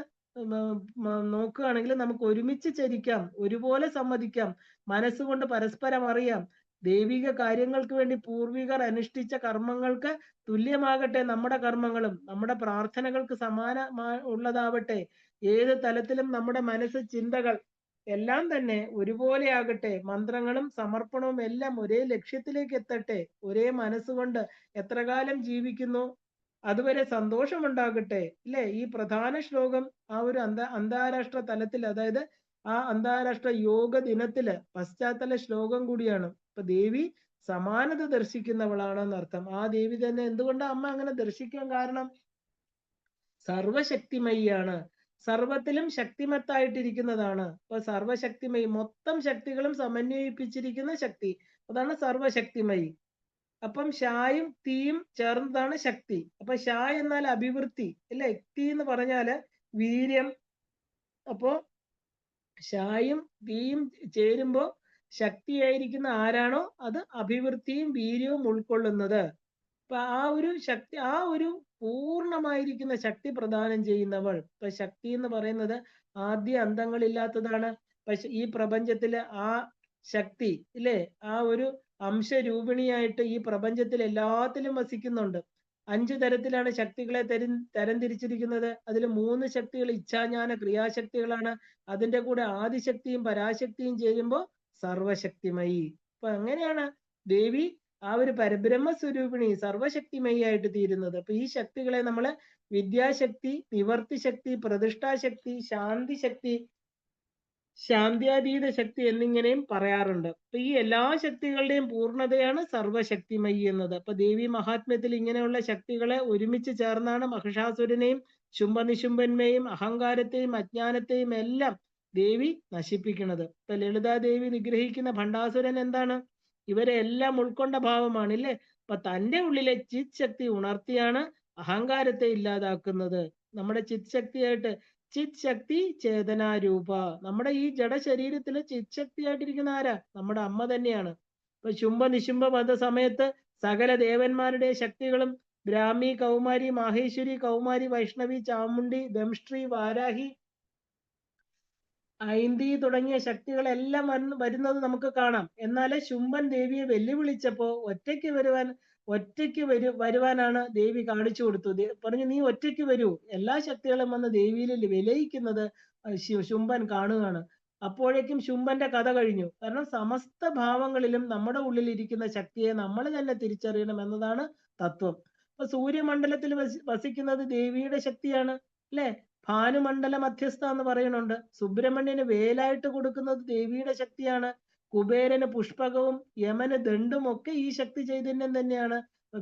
നോക്കുകയാണെങ്കിൽ നമുക്ക് ഒരുമിച്ച് ചരിക്കാം, ഒരുപോലെ സമ്മതിക്കാം, മനസ്സുകൊണ്ട് പരസ്പരം അറിയാം. ദൈവിക കാര്യങ്ങൾക്ക് വേണ്ടി പൂർവികർ അനുഷ്ഠിച്ച കർമ്മങ്ങൾക്ക് തുല്യമാകട്ടെ നമ്മുടെ കർമ്മങ്ങളും, നമ്മുടെ പ്രാർത്ഥനകൾക്ക് ഉള്ളതാവട്ടെ. ഏത് തലത്തിലും നമ്മുടെ മനസ്സ് ചിന്തകൾ എല്ലാം തന്നെ ഒരുപോലെ ആകട്ടെ. മന്ത്രങ്ങളും സമർപ്പണവും എല്ലാം ഒരേ ലക്ഷ്യത്തിലേക്ക് എത്തട്ടെ. ഒരേ മനസ്സുകൊണ്ട് എത്ര കാലം ജീവിക്കുന്നു അതുവരെ സന്തോഷമുണ്ടാകട്ടെ ഇല്ലേ? ഈ പ്രധാന ശ്ലോകം ആ ഒരു അന്താരാഷ്ട്ര തലത്തിൽ, അതായത് ആ അന്താരാഷ്ട്ര യോഗ ദിനത്തില് പശ്ചാത്തല ശ്ലോകം കൂടിയാണ്. ഇപ്പൊ ദേവി സമാനത ദർശിക്കുന്നവളാണെന്ന് അർത്ഥം. ആ ദേവി തന്നെ എന്തുകൊണ്ടാണ് അമ്മ അങ്ങനെ ദർശിക്കാൻ കാരണം? സർവശക്തിമയിയാണ്. സർവത്തിലും ശക്തിമത്തായിട്ടിരിക്കുന്നതാണ്. അപ്പൊ സർവശക്തിമയി, മൊത്തം ശക്തികളും സമന്വയിപ്പിച്ചിരിക്കുന്ന ശക്തി, അതാണ് സർവശക്തിമയി. അപ്പം ഷായും തീയും ചേർന്നതാണ് ശക്തി. അപ്പൊ ഷാ എന്നാൽ അഭിവൃദ്ധി അല്ലെ, തീ എന്ന് പറഞ്ഞാല് വീര്യം. അപ്പോ ഷായും തീയും ചേരുമ്പോ ശക്തിയായിരിക്കുന്ന ആരാണോ അത് അഭിവൃദ്ധിയും വീര്യവും ഉൾക്കൊള്ളുന്നത്. അപ്പൊ ആ ഒരു ശക്തി, ആ ഒരു പൂർണ്ണമായിരിക്കുന്ന ശക്തി പ്രദാനം ചെയ്യുന്നവൾ. ഇപ്പൊ ശക്തി എന്ന് പറയുന്നത് ആദ്യ അന്തങ്ങളില്ലാത്തതാണ്. പക്ഷെ ഈ പ്രപഞ്ചത്തില് ആ ശക്തി ഇല്ലേ, ആ ഒരു അംശരൂപിണിയായിട്ട് ഈ പ്രപഞ്ചത്തിൽ എല്ലാത്തിലും വസിക്കുന്നുണ്ട്. 5 തരത്തിലാണ് ശക്തികളെ തരംതിരിച്ചിരിക്കുന്നത്. അതിൽ 3 ശക്തികൾ ഇച്ഛാജ്ഞാന ക്രിയാശക്തികളാണ്. അതിന്റെ കൂടെ ആദിശക്തിയും പരാശക്തിയും ചേരുമ്പോ സർവശക്തിമയി. അപ്പൊ അങ്ങനെയാണ് ദേവി ആ ഒരു പരബ്രഹ്മ സ്വരൂപിണി സർവശക്തിമയായിട്ട് തീരുന്നത്. അപ്പൊ ഈ ശക്തികളെ നമ്മള് വിദ്യാശക്തി, നിവർത്തി ശക്തി, പ്രതിഷ്ഠാശക്തി, ശാന്തി ശക്തി, ശാന്തിയാതീത ശക്തി എന്നിങ്ങനെയും പറയാറുണ്ട്. അപ്പൊ ഈ എല്ലാ ശക്തികളുടെയും പൂർണ്ണതയാണ് സർവശക്തിമയി എന്നത്. അപ്പൊ ദേവി മഹാത്മ്യത്തിൽ ഇങ്ങനെയുള്ള ശക്തികളെ ഒരുമിച്ച് ചേർന്നാണ് മഹിഷാസുരനെയും ശുംഭനിശുംഭന്മയും അഹങ്കാരത്തെയും അജ്ഞാനത്തെയും എല്ലാം ദേവി നശിപ്പിക്കുന്നത്. ഇപ്പൊ ലളിതാദേവി നിഗ്രഹിക്കുന്ന ഭണ്ഡാസുരൻ എന്താണ്? ഇവരെ എല്ലാം ഉൾക്കൊണ്ട ഭാവമാണ് ഇല്ലേ. അപ്പൊ തന്റെ ഉള്ളിലെ ചിത് ശക്തി ഉണർത്തിയാണ് അഹങ്കാരത്തെ ഇല്ലാതാക്കുന്നത്. നമ്മുടെ ചിത് ശക്തിയായിട്ട്, ചിത് ശക്തി ചേതനാരൂപ, നമ്മുടെ ഈ ജഡശരീരത്തില് ചിത് ശക്തിയായിട്ടിരിക്കുന്ന ആരാ? നമ്മുടെ അമ്മ തന്നെയാണ്. ഇപ്പൊ ശുംഭ നിശുംഭ വധ സമയത്ത് സകല ദേവന്മാരുടെ ശക്തികളും ബ്രാഹ്മി, കൗമാരി, മാഹേശ്വരി, കൗമാരി, വൈഷ്ണവി, ചാമുണ്ടി, ദംഷ്ട്രി, വാരാഹി, ഐന്തി തുടങ്ങിയ ശക്തികളെല്ലാം വരുന്നത് നമുക്ക് കാണാം. എന്നാല് ശുംഭൻ ദേവിയെ വെല്ലുവിളിച്ചപ്പോ ഒറ്റയ്ക്ക് വരുവാനാണ് ദേവി കാണിച്ചു കൊടുത്തത്. പറഞ്ഞു, നീ ഒറ്റയ്ക്ക് വരൂ. എല്ലാ ശക്തികളും വന്ന് ദേവിയിൽ വിലയിക്കുന്നത് ശുംഭൻ കാണുകയാണ്. അപ്പോഴേക്കും ശുംഭന്റെ കഥ കഴിഞ്ഞു. കാരണം സമസ്ത ഭാവങ്ങളിലും നമ്മുടെ ഉള്ളിൽ ഇരിക്കുന്ന ശക്തിയെ നമ്മൾ തന്നെ തിരിച്ചറിയണം എന്നതാണ് തത്വം. അപ്പൊ സൂര്യമണ്ഡലത്തിൽ വസിക്കുന്നത് ദേവിയുടെ ശക്തിയാണ് അല്ലെ. ഭാനുമണ്ഡല മധ്യസ്ഥ എന്ന് പറയുന്നുണ്ട്. സുബ്രഹ്മണ്യന് വേലായിട്ട് കൊടുക്കുന്നത് ദേവിയുടെ ശക്തിയാണ്. കുബേരന് പുഷ്പകവും യമന് ദണ്ഡും ഒക്കെ ഈ ശക്തി ചൈതന്യം തന്നെയാണ്.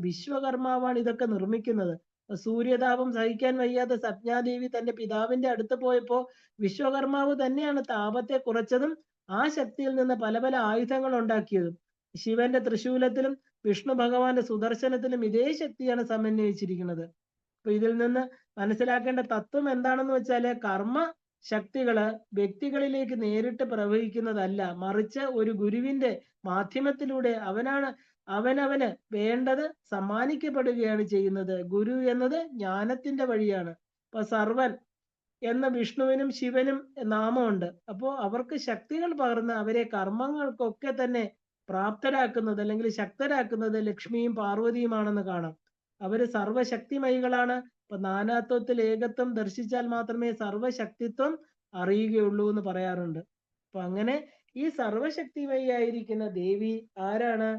വിശ്വകർമാവാണ് ഇതൊക്കെ നിർമ്മിക്കുന്നത്. സൂര്യതാപം സഹിക്കാൻ വയ്യാതെ സജ്ഞാദേവി തന്റെ പിതാവിന്റെ അടുത്ത് പോയപ്പോ വിശ്വകർമാവ് തന്നെയാണ് താപത്തെ കുറച്ചതും ആ ശക്തിയിൽ നിന്ന് പല പല ആയുധങ്ങൾ ഉണ്ടാക്കിയതും. ശിവന്റെ തൃശൂലത്തിലും വിഷ്ണു ഭഗവാന്റെ സുദർശനത്തിലും ഇതേ ശക്തിയാണ് സമന്വയിച്ചിരിക്കുന്നത്. അപ്പൊ ഇതിൽ നിന്ന് മനസ്സിലാക്കേണ്ട തത്വം എന്താണെന്ന് വെച്ചാല് കർമ്മ ശക്തികള് വ്യക്തികളിലേക്ക് നേരിട്ട് പ്രവഹിക്കുന്നതല്ല, മറിച്ച് ഒരു ഗുരുവിന്റെ മാധ്യമത്തിലൂടെ അവനവന് വേണ്ടത് സമ്മാനിക്കപ്പെടുകയാണ് ചെയ്യുന്നത്. ഗുരു എന്നത് ജ്ഞാനത്തിന്റെ വഴിയാണ്. ഇപ്പൊ സർവൻ എന്ന വിഷ്ണുവിനും ശിവനും നാമമുണ്ട്. അപ്പോ അവർക്ക് ശക്തികൾ പകർന്ന് അവരെ കർമ്മങ്ങൾക്കൊക്കെ തന്നെ പ്രാപ്തരാക്കുന്നത് അല്ലെങ്കിൽ ശക്തരാക്കുന്നത് ലക്ഷ്മിയും പാർവതിയുമാണെന്ന് കാണാം. അവര് സർവശക്തിമയികളാണ്. അപ്പൊ നാനാത്വത്തിൽ ഏകത്വം ദർശിച്ചാൽ മാത്രമേ സർവശക്തിത്വം അറിയുകയുള്ളൂ എന്ന് പറയാറുണ്ട്. അപ്പൊ അങ്ങനെ ഈ സർവശക്തിമയായിരിക്കുന്ന ദേവി ആരാണ്?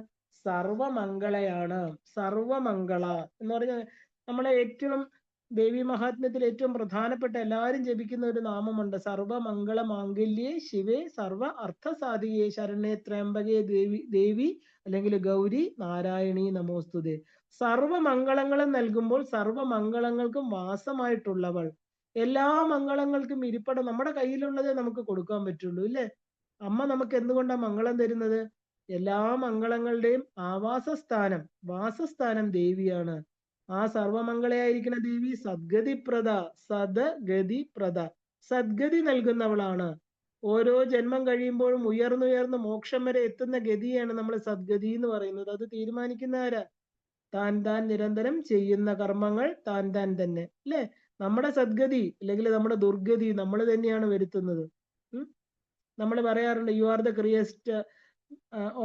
സർവമംഗളയാണ്. സർവമംഗള എന്ന് പറഞ്ഞാൽ നമ്മളെ ഏറ്റവും ദേവി മഹാത്മ്യത്തിൽ ഏറ്റവും പ്രധാനപ്പെട്ട എല്ലാവരും ജപിക്കുന്ന ഒരു നാമമുണ്ട്. സർവമംഗള മാംഗല്യേ ശിവേ സർവ അർത്ഥസാധികേ ശരണ്യേ ത്രയംബകേ ദേവി അല്ലെങ്കിൽ ഗൗരി നാരായണി നമോസ്തുതേ. സർവമംഗളങ്ങളും നൽകുമ്പോൾ സർവമംഗളങ്ങൾക്കും വാസമായിട്ടുള്ളവൾ. എല്ലാ മംഗളങ്ങൾക്കും ഇരിപ്പിടം നമ്മുടെ കയ്യിലുള്ളതേ നമുക്ക് കൊടുക്കാൻ പറ്റുള്ളൂ ഇല്ലേ. അമ്മ നമുക്ക് എന്തുകൊണ്ടാണ് മംഗളം തരുന്നത്? എല്ലാ മംഗളങ്ങളുടെയും ആവാസസ്ഥാനം, വാസസ്ഥാനം ദേവിയാണ്. ആ സർവമംഗളയായിരിക്കുന്ന ദേവി സദ്ഗതിപ്രദ, സദ്ഗതിപ്രദ, സദ്ഗതി നൽകുന്നവളാണ്. ഓരോ ജന്മം കഴിയുമ്പോഴും ഉയർന്നുയർന്ന് മോക്ഷം വരെ എത്തുന്ന ഗതിയാണ് നമ്മൾ സദ്ഗതി എന്ന് പറയുന്നത്. അത് തീരുമാനിക്കുന്ന ആരാ? താൻ നിരന്തരം ചെയ്യുന്ന കർമ്മങ്ങൾ താൻ തന്നെ അല്ലെ. നമ്മുടെ സദ്ഗതി അല്ലെങ്കിൽ നമ്മുടെ ദുർഗതി നമ്മൾ തന്നെയാണ് വരുത്തുന്നത്. നമ്മൾ പറയാറുണ്ട്, you are the creator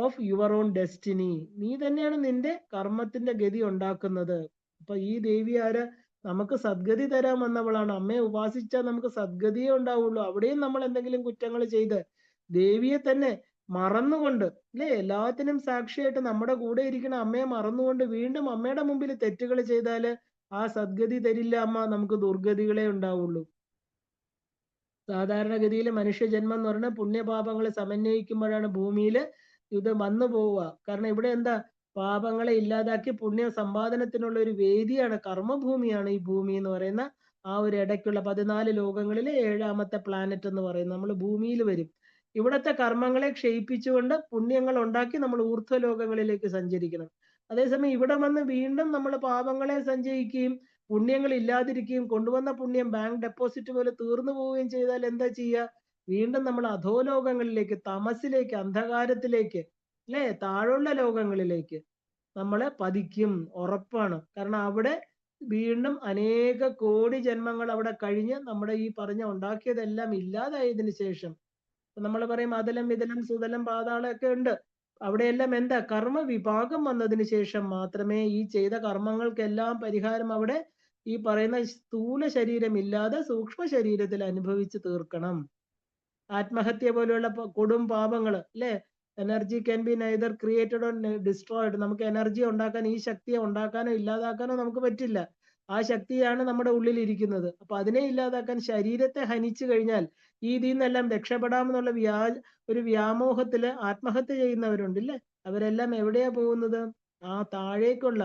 of your own destiny. നീ തന്നെയാണ് നിന്റെ കർമ്മത്തിന്റെ ഗതി ഉണ്ടാക്കുന്നത്. അപ്പൊ ഈ ദേവി ആര്? നമുക്ക് സദ്ഗതി തരാൻ വന്നവളാണ്. അമ്മയെ ഉപാസിച്ചാൽ നമുക്ക് സദ്ഗതിയേ ഉണ്ടാവുള്ളൂ. അവിടെയും നമ്മൾ എന്തെങ്കിലും കുറ്റങ്ങൾ ചെയ്ത് ദേവിയെ തന്നെ മറന്നുകൊണ്ട് അല്ലെ, എല്ലാത്തിനും സാക്ഷിയായിട്ട് നമ്മുടെ കൂടെ ഇരിക്കുന്ന അമ്മയെ മറന്നുകൊണ്ട് വീണ്ടും അമ്മയുടെ മുമ്പിൽ തെറ്റുകൾ ചെയ്താല് ആ സദ്ഗതി തരില്ല അമ്മ, നമുക്ക് ദുർഗതികളെ ഉണ്ടാവുള്ളൂ. സാധാരണഗതിയിൽ മനുഷ്യജന്മം എന്ന് പറഞ്ഞാൽ പുണ്യപാപങ്ങളെ സമന്വയിക്കുമ്പോഴാണ് ഭൂമിയിൽ ഇത് വന്നു പോവുക. കാരണം ഇവിടെ എന്താ, പാപങ്ങളെ ഇല്ലാതാക്കി പുണ്യ സമ്പാദനത്തിനുള്ള ഒരു വേദിയാണ്, കർമ്മഭൂമിയാണ് ഈ ഭൂമി എന്ന് പറയുന്ന ആ ഒരു ഇടയ്ക്കുള്ള 14 ലോകങ്ങളിലെ 7ാമത്തെ പ്ലാനറ്റ് എന്ന് പറയുന്നത് നമ്മൾ ഭൂമിയിൽ വരും. ഇവിടത്തെ കർമ്മങ്ങളെ ക്ഷയിപ്പിച്ചുകൊണ്ട് പുണ്യങ്ങൾ ഉണ്ടാക്കി നമ്മൾ ഊർധ്വ ലോകങ്ങളിലേക്ക് സഞ്ചരിക്കണം. അതേസമയം ഇവിടെ വന്ന് വീണ്ടും നമ്മൾ പാപങ്ങളെ സഞ്ചയിക്കുകയും പുണ്യങ്ങൾ ഇല്ലാതിരിക്കുകയും കൊണ്ടുവന്ന പുണ്യം ബാങ്ക് ഡെപ്പോസിറ്റ് പോലെ തീർന്നു പോവുകയും ചെയ്താൽ എന്താ ചെയ്യുക? വീണ്ടും നമ്മൾ അധോലോകങ്ങളിലേക്ക്, തമസിലേക്ക്, അന്ധകാരത്തിലേക്ക്, അല്ലെ, താഴെയുള്ള ലോകങ്ങളിലേക്ക് നമ്മളെ പതിക്കും, ഉറപ്പാണ്. കാരണം അവിടെ വീണ്ടും അനേക കോടി ജന്മങ്ങൾ അവിടെ കഴിഞ്ഞ് നമ്മുടെ ഈ പറഞ്ഞ ഉണ്ടാക്കിയതെല്ലാം ഇല്ലാതായതിനു ശേഷം നമ്മൾ പറയും അതലം വിതലം സുതലം പാതാളം ഒക്കെ ഉണ്ട്. അവിടെയെല്ലാം എന്താ? കർമ്മ വിഭാഗം വന്നതിന് ശേഷം മാത്രമേ ഈ ചെയ്ത കർമ്മങ്ങൾക്കെല്ലാം പരിഹാരം അവിടെ ഈ പറയുന്ന സ്ഥൂല ശരീരം ഇല്ലാതെ സൂക്ഷ്മ ശരീരത്തിൽ അനുഭവിച്ച് തീർക്കണം. ആത്മഹത്യ പോലെയുള്ള കൊടും പാപങ്ങൾ, അല്ലെ, energy can be neither created or destroyed. നമുക്ക് എനർജി ഉണ്ടാക്കാൻ, ഈ ശക്തിയെ ഉണ്ടാക്കാനോ ഇല്ലാതാക്കാനോ നമുക്ക് പറ്റില്ല. ആ ശക്തിയാണ് നമ്മുടെ ഉള്ളിൽ ഇരിക്കുന്നത്. അപ്പൊ അതിനെ ഇല്ലാതാക്കാൻ ശരീരത്തെ ഹനിച്ചു കഴിഞ്ഞാൽ ഇതിൽ നിന്നെല്ലാം രക്ഷപ്പെടാമെന്നുള്ള ഒരു വ്യാമോഹത്തില് ആത്മഹത്യ ചെയ്യുന്നവരുണ്ട്, ഇല്ലേ? അവരെല്ലാം എവിടെയാ പോകുന്നത്? ആ താഴേക്കുള്ള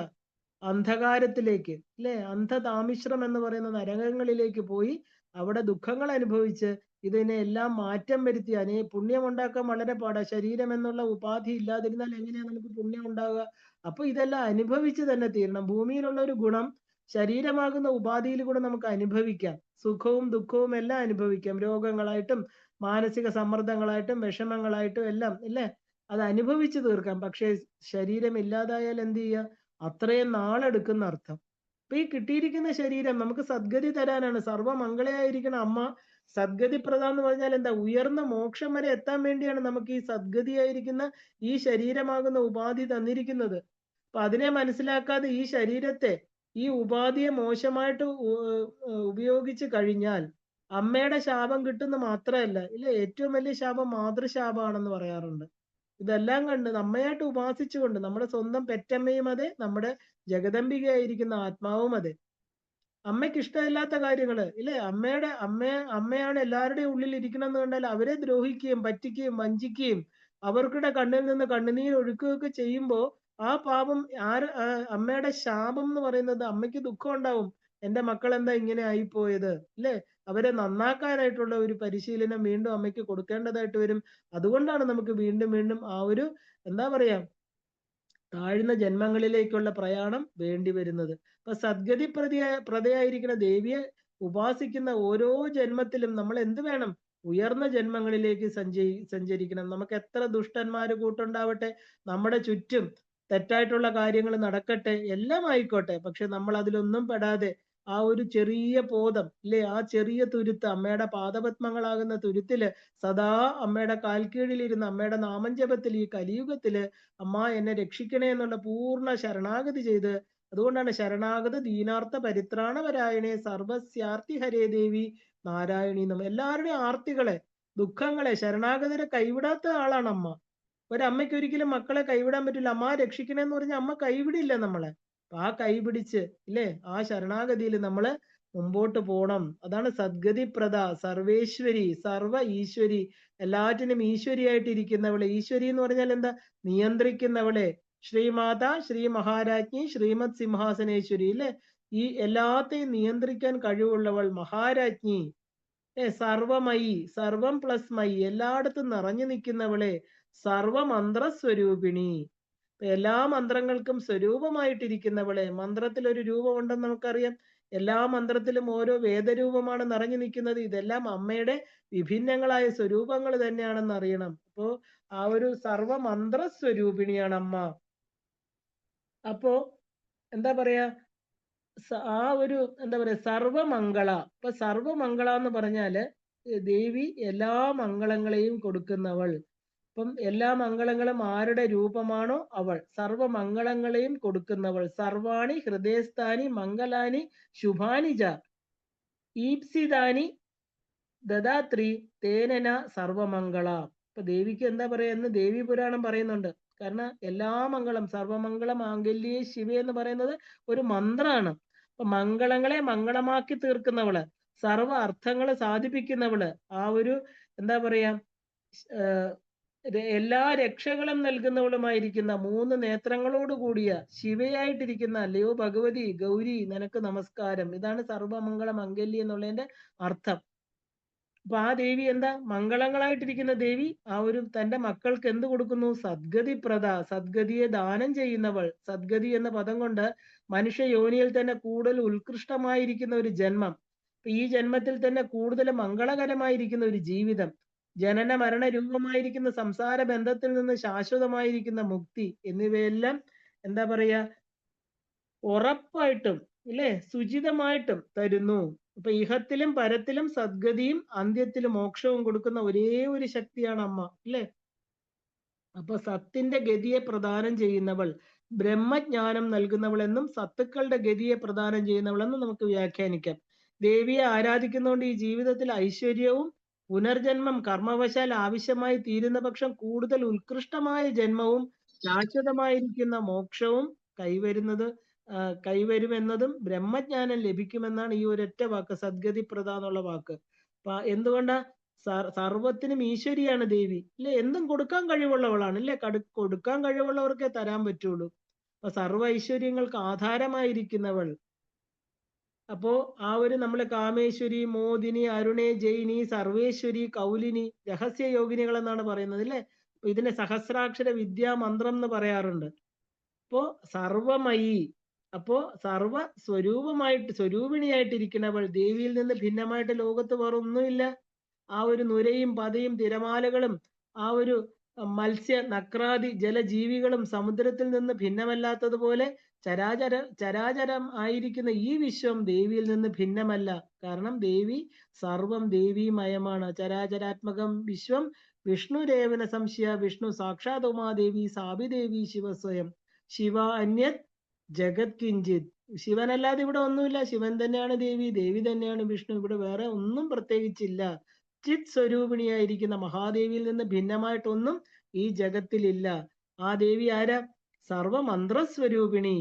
അന്ധകാരത്തിലേക്ക്, അല്ലെ, അന്ധതാമിശ്രം എന്ന് പറയുന്ന നരകങ്ങളിലേക്ക് പോയി അവിടെ ദുഃഖങ്ങൾ അനുഭവിച്ച് ഇതിനെ എല്ലാം മാറ്റം വരുത്തി പുണ്യം ഉണ്ടാക്കാൻ വളരെ പാടാ. ശരീരം എന്നുള്ള ഉപാധി ഇല്ലാതിരുന്നാൽ എങ്ങനെയാ നമുക്ക് പുണ്യം ഉണ്ടാവുക? അപ്പൊ ഇതെല്ലാം അനുഭവിച്ച് തന്നെ തീരണം. ഭൂമിയിലുള്ള ഒരു ഗുണം ശരീരമാകുന്ന ഉപാധിയിൽ കൂടെ നമുക്ക് അനുഭവിക്കാം. സുഖവും ദുഃഖവും എല്ലാം അനുഭവിക്കാം. രോഗങ്ങളായിട്ടും മാനസിക സമ്മർദ്ദങ്ങളായിട്ടും വിഷമങ്ങളായിട്ടും എല്ലാം, ഇല്ലേ, അത് അനുഭവിച്ചു തീർക്കാം. പക്ഷെ ശരീരം ഇല്ലാതായാൽ എന്ത് ചെയ്യുക? അത്രയും നാളെടുക്കുന്ന അർത്ഥം. അപ്പൊ ഈ കിട്ടിയിരിക്കുന്ന ശരീരം നമുക്ക് സദ്ഗതി തരാനാണ്. സർവമംഗളയായിരിക്കണം അമ്മ സദ്ഗതി പ്രദം എന്ന് പറഞ്ഞാൽ എന്താ? ഉയർന്ന മോക്ഷം വരെ എത്താൻ വേണ്ടിയാണ് നമുക്ക് ഈ സദ്ഗതിയായിരിക്കുന്ന ഈ ശരീരമാകുന്ന ഉപാധി തന്നിരിക്കുന്നത്. അപ്പൊ അതിനെ മനസ്സിലാക്കാതെ ഈ ശരീരത്തെ, ഈ ഉപാധിയെ മോശമായിട്ട് ഉപയോഗിച്ച് കഴിഞ്ഞാൽ അമ്മയുടെ ശാപം കിട്ടുന്ന മാത്രമല്ല, ഇല്ല, ഏറ്റവും വലിയ ശാപം മാതൃശാപമാണെന്ന് പറയാറുണ്ട്. ഇതെല്ലാം കണ്ട് അമ്മയായിട്ട് ഉപാസിച്ചുകൊണ്ട് നമ്മുടെ സ്വന്തം പെറ്റമ്മയും അതെ, നമ്മുടെ ജഗദംബികയായിരിക്കുന്ന ആത്മാവും അതെ. അമ്മയ്ക്ക് ഇഷ്ടമില്ലാത്ത കാര്യങ്ങള്, ഇല്ലേ, അമ്മയാണ് എല്ലാവരുടെയും ഉള്ളിൽ ഇരിക്കണം എന്ന് കണ്ടാൽ അവരെ ദ്രോഹിക്കുകയും പറ്റിക്കുകയും വഞ്ചിക്കുകയും അവർക്കിടെ കണ്ണിൽ നിന്ന് കണ്ണുനീർ ഒഴുക്കുകയൊക്കെ ചെയ്യുമ്പോ ആ പാപം അമ്മയുടെ ശാപം എന്ന് പറയുന്നത് അമ്മയ്ക്ക് ദുഃഖം ഉണ്ടാവും. എന്റെ മക്കൾ എന്താ ഇങ്ങനെ ആയിപ്പോയത്, അല്ലേ? അവരെ നന്നാക്കാനായിട്ടുള്ള ഒരു പരിശീലനം വീണ്ടും അമ്മയ്ക്ക് കൊടുക്കേണ്ടതായിട്ട് വരും. അതുകൊണ്ടാണ് നമുക്ക് വീണ്ടും വീണ്ടും ആ ഒരു എന്താ പറയാ താഴ്ന്ന ജന്മങ്ങളിലേക്കുള്ള പ്രയാണം വേണ്ടി വരുന്നത്. അപ്പൊ സദ്ഗതി പ്രതയായിരിക്കുന്ന ദേവിയെ ഉപാസിക്കുന്ന ഓരോ ജന്മത്തിലും നമ്മൾ എന്ത് വേണം? ഉയർന്ന ജന്മങ്ങളിലേക്ക് സഞ്ചരിക്കണം. നമുക്ക് എത്ര ദുഷ്ടന്മാര് കൂട്ടുണ്ടാവട്ടെ, നമ്മുടെ ചുറ്റും തെറ്റായിട്ടുള്ള കാര്യങ്ങൾ നടക്കട്ടെ, എല്ലാം ആയിക്കോട്ടെ, പക്ഷെ നമ്മൾ അതിലൊന്നും പെടാതെ ആ ഒരു ചെറിയ ബോധം, ഇല്ലേ, ആ ചെറിയ തുരുത്ത്, അമ്മയുടെ പാദപത്മങ്ങളാകുന്ന തുരുത്തില് സദാ അമ്മയുടെ കാൽക്കീഴിലിരുന്ന് അമ്മയുടെ നാമജപത്തിൽ ഈ കലിയുഗത്തില് അമ്മ എന്നെ രക്ഷിക്കണേ എന്നുള്ള പൂർണ്ണ ശരണാഗതി ചെയ്ത്, അതുകൊണ്ടാണ് ശരണാഗത ദീനാർത്ഥ പരിത്രാണപരായണേ സർവസ്യാർത്തി ഹരേ ദേവി നാരായണി നമ്മൾ എല്ലാവരുടെയും ആർത്തികളെ, ദുഃഖങ്ങളെ, ശരണാഗതരെ കൈവിടാത്ത ആളാണ് അമ്മ. ഒരമ്മയ്ക്ക് ഒരിക്കലും മക്കളെ കൈവിടാൻ പറ്റില്ല. അമ്മ രക്ഷിക്കണേന്ന് പറഞ്ഞാൽ അമ്മ കൈവിടില്ല നമ്മളെ. ആ കൈപിടിച്ച്, ഇല്ലേ, ആ ശരണാഗതിയിൽ നമ്മള് മുമ്പോട്ട് പോണം. അതാണ് സദ്ഗതി പ്രദ, സർവേശ്വരി, സർവ ഈശ്വരി, എല്ലാറ്റിനും ഈശ്വരിയായിട്ട് ഇരിക്കുന്നവളെ. ഈശ്വരി എന്ന് പറഞ്ഞാൽ എന്താ? നിയന്ത്രിക്കുന്നവളെ. ശ്രീമാത, ശ്രീ മഹാരാജ്ഞി, ശ്രീമത് സിംഹാസനേശ്വരി, അല്ലെ, ഈ എല്ലാത്തെയും നിയന്ത്രിക്കാൻ കഴിവുള്ളവൾ മഹാരാജ്ഞി, സർവമയി, സർവം പ്ലസ് മയി, എല്ലായിടത്തും നിറഞ്ഞു നിൽക്കുന്നവളെ, സർവമന്ത്രസ്വരൂപിണി, എല്ലാ മന്ത്രങ്ങൾക്കും സ്വരൂപമായിട്ടിരിക്കുന്നവളെ. മന്ത്രത്തിൽ ഒരു രൂപമുണ്ടെന്ന് നമുക്കറിയാം. എല്ലാ മന്ത്രത്തിലും ഓരോ വേദരൂപമാണ് നിറഞ്ഞു നിൽക്കുന്നത്. ഇതെല്ലാം അമ്മയുടെ വിഭിന്നങ്ങളായ സ്വരൂപങ്ങൾ തന്നെയാണെന്ന് അറിയണം. അപ്പോ ആ ഒരു സർവമന്ത്രസ്വരൂപിണിയാണ് അമ്മ. അപ്പോ എന്താ പറയാ, ആ ഒരു എന്താ പറയാ, സർവമംഗള. അപ്പൊ സർവമംഗള എന്ന് പറഞ്ഞാല് ദേവി എല്ലാ മംഗളങ്ങളെയും കൊടുക്കുന്നവൾ. അപ്പം എല്ലാ മംഗളങ്ങളും ആരുടെ രൂപമാണോ അവൾ, സർവമംഗളങ്ങളെയും കൊടുക്കുന്നവൾ. സർവാണി ഹൃദയസ്ഥാനി മംഗലാനി ശുഭാനി ജ ഈപ്സിതാനി ദദാത്രി തേനന സർവമംഗള. അപ്പൊ ദേവിക്ക് എന്താ പറയാ എന്ന് ദേവി പുരാണം പറയുന്നുണ്ട്. കാരണം എല്ലാ മംഗളം, സർവമംഗള മാംഗല്യേ ശിവ എന്ന് പറയുന്നത് ഒരു മന്ത്രമാണ്. അപ്പൊ മംഗളങ്ങളെ മംഗളമാക്കി തീർക്കുന്നവള്, സർവ അർത്ഥങ്ങളെ സാധിപ്പിക്കുന്നവള്, ആ ഒരു എന്താ പറയാ എല്ലാ രക്ഷകളും നൽകുന്നവളുമായിരിക്കുന്ന 3 നേത്രങ്ങളോട് കൂടിയ ശിവയായിട്ടിരിക്കുന്ന അല്ലയോ ഭഗവതി ഗൗരി നിനക്ക് നമസ്കാരം. ഇതാണ് സർവമംഗള മംഗല്യ എന്നുള്ളതിന്റെ അർത്ഥം. അപ്പൊ ആ ദേവി എന്താ മംഗളങ്ങളായിട്ടിരിക്കുന്ന ദേവി തന്റെ മക്കൾക്ക് എന്ത് കൊടുക്കുന്നു? സദ്ഗതി പ്രദ, സദ്ഗതിയെ ദാനം ചെയ്യുന്നവൾ. സദ്ഗതി എന്ന പദം കൊണ്ട് മനുഷ്യ യോനിയിൽ തന്നെ കൂടുതൽ ഉത്കൃഷ്ടമായിരിക്കുന്ന ഒരു ജന്മം, ഈ ജന്മത്തിൽ തന്നെ കൂടുതൽ മംഗളകരമായിരിക്കുന്ന ഒരു ജീവിതം, ജനന മരണ രൂപമായിരിക്കുന്ന സംസാര ബന്ധത്തിൽ നിന്ന് ശാശ്വതമായിരിക്കുന്ന മുക്തി എന്നിവയെല്ലാം എന്താ പറയാ ഉറപ്പായിട്ടും ഇല്ലേ സുചിതമായിട്ടും തരുന്നു. അപ്പൊ ഇഹത്തിലും പരത്തിലും സദ്ഗതിയും അന്ത്യത്തിലും മോക്ഷവും കൊടുക്കുന്ന ഒരേ ഒരു ശക്തിയാണ് അമ്മ അല്ലേ. അപ്പൊ സത്തിന്റെ ഗതിയെ പ്രദാനം ചെയ്യുന്നവൾ, ബ്രഹ്മജ്ഞാനം നൽകുന്നവൾ എന്നും സത്തുക്കളുടെ ഗതിയെ പ്രദാനം ചെയ്യുന്നവളെന്നും നമുക്ക് വ്യാഖ്യാനിക്കാം. ദേവിയെ ആരാധിക്കുന്നതുകൊണ്ട് ഈ ജീവിതത്തിൽ ഐശ്വര്യവും പുനർജന്മം കർമ്മവശാൽ ആവശ്യമായി തീരുന്ന പക്ഷം കൂടുതൽ ഉത്കൃഷ്ടമായ ജന്മവും ശാശ്വതമായിരിക്കുന്ന മോക്ഷവും കൈവരുമെന്നതും ബ്രഹ്മജ്ഞാനം ലഭിക്കുമെന്നാണ് ഈ ഒരൊറ്റ വാക്ക് സദ്ഗതി പ്രദ എന്നുള്ള വാക്ക്. എന്തുകൊണ്ടാ? സർവത്തിനും ഈശ്വരിയാണ് ദേവി അല്ലെ. എന്തും കൊടുക്കാൻ കഴിവുള്ളവളാണ് അല്ലെ. കൊടുക്കാൻ കഴിവുള്ളവർക്കേ തരാൻ പറ്റുള്ളൂ. അപ്പൊ സർവ ഐശ്വര്യങ്ങൾക്ക് ആധാരമായിരിക്കുന്നവൾ. അപ്പോ നമ്മള് കാമേശ്വരി, മോദിനി, അരുണേ, ജൈനി, സർവേശ്വരി, കൗലിനി, രഹസ്യ യോഗിനികൾ എന്നാണ് പറയുന്നത് അല്ലെ. അപ്പൊ ഇതിനെ സഹസ്രാക്ഷര വിദ്യാ മന്ത്രം എന്ന് പറയാറുണ്ട്. അപ്പോ സർവമയി, അപ്പോ സർവ സ്വരൂപിണിയായിട്ടിരിക്കുന്നവൾ ദേവിയിൽ നിന്ന് ഭിന്നമായിട്ട് ലോകത്ത് വേറെ ഒന്നുമില്ല. നുരയും പതയും തിരമാലകളും മത്സ്യ നക്രാദി ജലജീവികളും സമുദ്രത്തിൽ നിന്ന് ഭിന്നമല്ലാത്തതുപോലെ ചരാചരം ആയിരിക്കുന്ന ഈ വിശ്വം ദേവിയിൽ നിന്ന് ഭിന്നമല്ല. കാരണം ദേവി സർവം ദേവീമയമാണ്. ചരാചരാത്മകം വിശ്വം വിഷ്ണുരേവന സംശയ വിഷ്ണു സാക്ഷാത് ഉമാദേവി സാബിദേവി ശിവസ്വയം ശിവ അന്യത് ജഗത് കിഞ്ചിത്. ശിവനല്ലാതെ ഇവിടെ ഒന്നുമില്ല. ശിവൻ തന്നെയാണ് ദേവി, ദേവി തന്നെയാണ് വിഷ്ണു. ഇവിടെ വേറെ ഒന്നും പ്രത്യേകിച്ചില്ല. ചിത് സ്വരൂപിണിയായിരിക്കുന്ന മഹാദേവിയിൽ നിന്ന് ഭിന്നമായിട്ടൊന്നും ഈ ജഗത്തിലില്ല. ആ ദേവി ആരാ? സർവമന്ത്രസ്വരൂപിണി.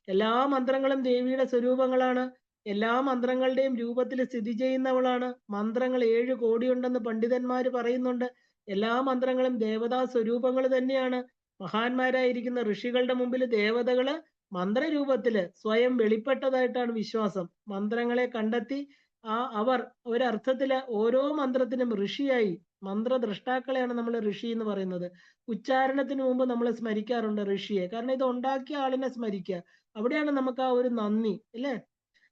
എല്ലാ മന്ത്രങ്ങളും ദേവിയുടെ സ്വരൂപങ്ങളാണ്. എല്ലാ മന്ത്രങ്ങളുടെയും രൂപത്തിൽ സ്ഥിതി ചെയ്യുന്നവളാണ്. മന്ത്രങ്ങൾ 7 കോടിയുണ്ടെന്ന് പണ്ഡിതന്മാര് പറയുന്നുണ്ട്. എല്ലാ മന്ത്രങ്ങളും ദേവതാ സ്വരൂപങ്ങൾ തന്നെയാണ്. മഹാന്മാരായിരിക്കുന്ന ഋഷികളുടെ മുമ്പിൽ ദേവതകള് മന്ത്രരൂപത്തില് സ്വയം വെളിപ്പെട്ടതായിട്ടാണ് വിശ്വാസം. മന്ത്രങ്ങളെ കണ്ടെത്തി അവർ ഒരർത്ഥത്തില് ഓരോ മന്ത്രത്തിനും ഋഷിയായി, മന്ത്രദ്രഷ്ടാക്കളെയാണ് നമ്മൾ ഋഷി എന്ന് പറയുന്നത്. ഉച്ചാരണത്തിന് മുമ്പ് നമ്മൾ സ്മരിക്കാറുണ്ട് ഋഷിയെ. കാരണം ഇത് ഉണ്ടാക്കിയ ആളിനെ സ്മരിക്കുക. അവിടെയാണ് നമുക്ക് ആ ഒരു നന്ദി അല്ലേ.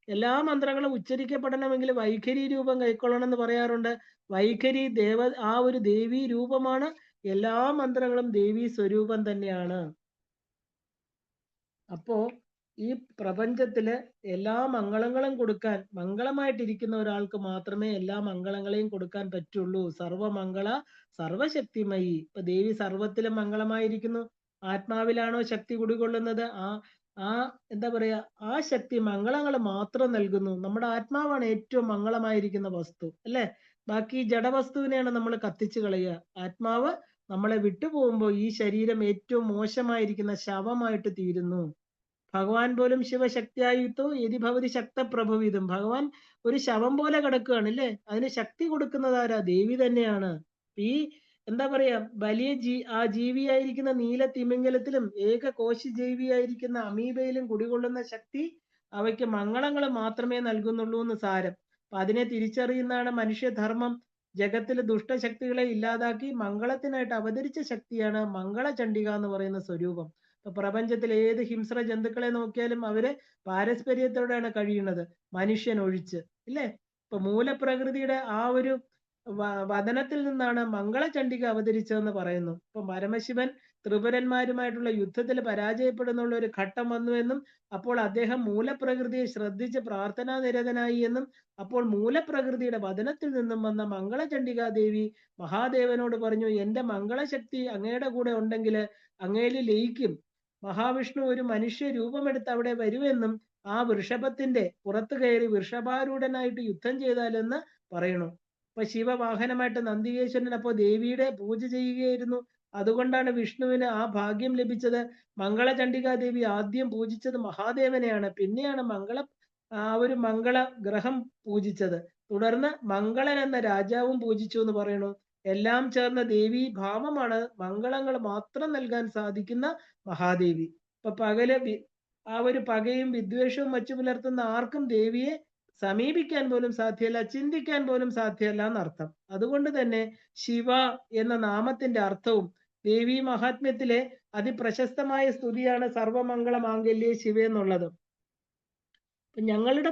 എല്ലാ മന്ത്രങ്ങളും ഉച്ചരിക്കപ്പെടണമെങ്കിൽ വൈഖരി രൂപം കൈക്കൊള്ളണം എന്ന് പറയാറുണ്ട്. വൈഖരി ഒരു ദേവീ രൂപമാണ്. എല്ലാ മന്ത്രങ്ങളും ദേവീ സ്വരൂപം തന്നെയാണ്. അപ്പോ ഈ പ്രപഞ്ചത്തില് എല്ലാ മംഗളങ്ങളും കൊടുക്കാൻ, മംഗളമായിട്ടിരിക്കുന്ന ഒരാൾക്ക് മാത്രമേ എല്ലാ മംഗളങ്ങളെയും കൊടുക്കാൻ പറ്റുള്ളൂ. സർവമംഗള സർവശക്തിമയി. ഇപ്പൊ ദേവി സർവത്തിലും മംഗളമായിരിക്കുന്നു. ആത്മാവിലാണോ ശക്തി കുടികൊള്ളുന്നത്? എന്താ പറയാ, ആ ശക്തി മംഗളങ്ങൾ മാത്രം നൽകുന്നു. നമ്മുടെ ആത്മാവാണ് ഏറ്റവും മംഗളമായിരിക്കുന്ന വസ്തു അല്ലെ. ബാക്കി ജഡവസ്തുവിനെയാണ് നമ്മൾ കത്തിച്ചു കളയുക. ആത്മാവ് നമ്മളെ വിട്ടുപോകുമ്പോൾ ഈ ശരീരം ഏറ്റവും മോശമായിരിക്കുന്ന ശവമായിട്ട് തീരുന്നു. ഭഗവാൻ പോലും ശിവശക്തിയായിട്ടോ യതി ഭവതി ശക്ത പ്രഭവിതും. ഭഗവാൻ ഒരു ശവം പോലെ കിടക്കുകയാണ് അല്ലേ. അതിന് ശക്തി കൊടുക്കുന്നത് ആരാ? ദേവി തന്നെയാണ്. ഈ എന്താ പറയാ വലിയ ജീവിയായിരിക്കുന്ന നീല തിമിംഗലത്തിലും ഏകകോശി ജീവിയായിരിക്കുന്ന അമീബയിലും കുടികൊള്ളുന്ന ശക്തി അവയ്ക്ക് മംഗളങ്ങൾ മാത്രമേ നൽകുന്നുള്ളൂ എന്ന് സാരം. അപ്പൊ അതിനെ തിരിച്ചറിയുന്നതാണ് മനുഷ്യധർമ്മം. ജഗത്തിലെ ദുഷ്ടശക്തികളെ ഇല്ലാതാക്കി മംഗളത്തിനായിട്ട് അവതരിച്ച ശക്തിയാണ് മംഗളചണ്ഡിക എന്ന് പറയുന്ന സ്വരൂപം. ഇപ്പൊ പ്രപഞ്ചത്തിൽ ഏത് ഹിംസ്ര ജന്തുക്കളെ നോക്കിയാലും അവര് പാരസ്പര്യത്തോടെയാണ് കഴിയുന്നത്, മനുഷ്യൻ ഒഴിച്ച് ഇല്ലേ. ഇപ്പൊ മൂലപ്രകൃതിയുടെ വദനത്തിൽ നിന്നാണ് മംഗളചണ്ഡിക അവതരിച്ചതെന്ന് പറയുന്നു. ഇപ്പൊ പരമശിവൻ ത്രിപുരന്മാരുമായിട്ടുള്ള യുദ്ധത്തിൽ പരാജയപ്പെടുന്നുള്ള ഒരു ഘട്ടം വന്നുവെന്നും അപ്പോൾ അദ്ദേഹം മൂലപ്രകൃതിയെ ശ്രദ്ധിച്ച് പ്രാർത്ഥനാ നിരതനായി എന്നും അപ്പോൾ മൂലപ്രകൃതിയുടെ വദനത്തിൽ നിന്നും വന്ന മംഗളചണ്ഡികാ ദേവി മഹാദേവനോട് പറഞ്ഞു, എന്റെ മംഗളശക്തി അങ്ങയുടെ കൂടെ ഉണ്ടെങ്കിൽ അങ്ങയിൽ ലയിക്കും. മഹാവിഷ്ണു ഒരു മനുഷ്യ രൂപമെടുത്ത് അവിടെ വരുമെന്നും ആ വൃഷഭത്തിന്റെ പുറത്തു കയറി വൃഷഭാരൂഢനായിട്ട് യുദ്ധം ചെയ്താലെന്ന് പറയണു. അപ്പൊ ശിവവാഹനമായിട്ട് നന്ദികേശ്വരൻ അപ്പോ ദേവിയുടെ പൂജ ചെയ്യുകയായിരുന്നു. അതുകൊണ്ടാണ് വിഷ്ണുവിന് ആ ഭാഗ്യം ലഭിച്ചത്. മംഗളചണ്ഡികാ ദേവി ആദ്യം പൂജിച്ചത് മഹാദേവനെയാണ്. പിന്നെയാണ് മംഗള ഗ്രഹം പൂജിച്ചത്. തുടർന്ന് മംഗളൻ എന്ന രാജാവും പൂജിച്ചു എന്ന് പറയണു. എല്ലാം ചേർന്ന ദേവി ഭാവമാണ് മംഗളങ്ങൾ മാത്രം നൽകാൻ സാധിക്കുന്ന മഹാദേവി. ഇപ്പൊ ആ ഒരു പകയും വിദ്വേഷവും വച്ചു പുലർത്തുന്ന ആർക്കും ദേവിയെ സമീപിക്കാൻ പോലും സാധ്യമല്ല, ചിന്തിക്കാൻ പോലും സാധ്യമല്ല എന്നർത്ഥം. അതുകൊണ്ട് തന്നെ ശിവ എന്ന നാമത്തിന്റെ അർത്ഥവും ദേവി മഹാത്മ്യത്തിലെ അതിപ്രശസ്തമായ സ്തുതിയാണ് സർവമംഗള മാംഗല്യേ ശിവ എന്നുള്ളത്. ഞങ്ങളുടെ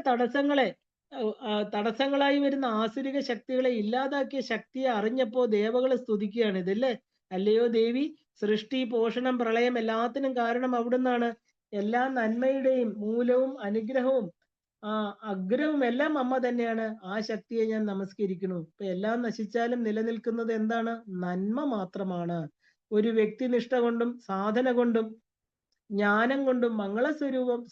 തടസ്സങ്ങളായി വരുന്ന ആസുരിക ശക്തികളെ ഇല്ലാതാക്കിയ ശക്തിയെ അറിഞ്ഞപ്പോ ദേവകളെ സ്തുതിക്കുകയാണ് ഇതല്ലേ. അല്ലയോ ദേവി, സൃഷ്ടി, പോഷണം, പ്രളയം എല്ലാത്തിനും കാരണം അവിടുന്നാണ്. എല്ലാ നന്മയുടെയും മൂലവും അനുഗ്രഹവും അഗ്രവും എല്ലാം അമ്മ തന്നെയാണ്. ആ ശക്തിയെ ഞാൻ നമസ്കരിക്കുന്നു. ഇപ്പൊ എല്ലാം നശിച്ചാലും നിലനിൽക്കുന്നത് എന്താണ്? നന്മ മാത്രമാണ്. ഒരു വ്യക്തിനിഷ്ഠ കൊണ്ടും സാധന കൊണ്ടും ജ്ഞാനം കൊണ്ടും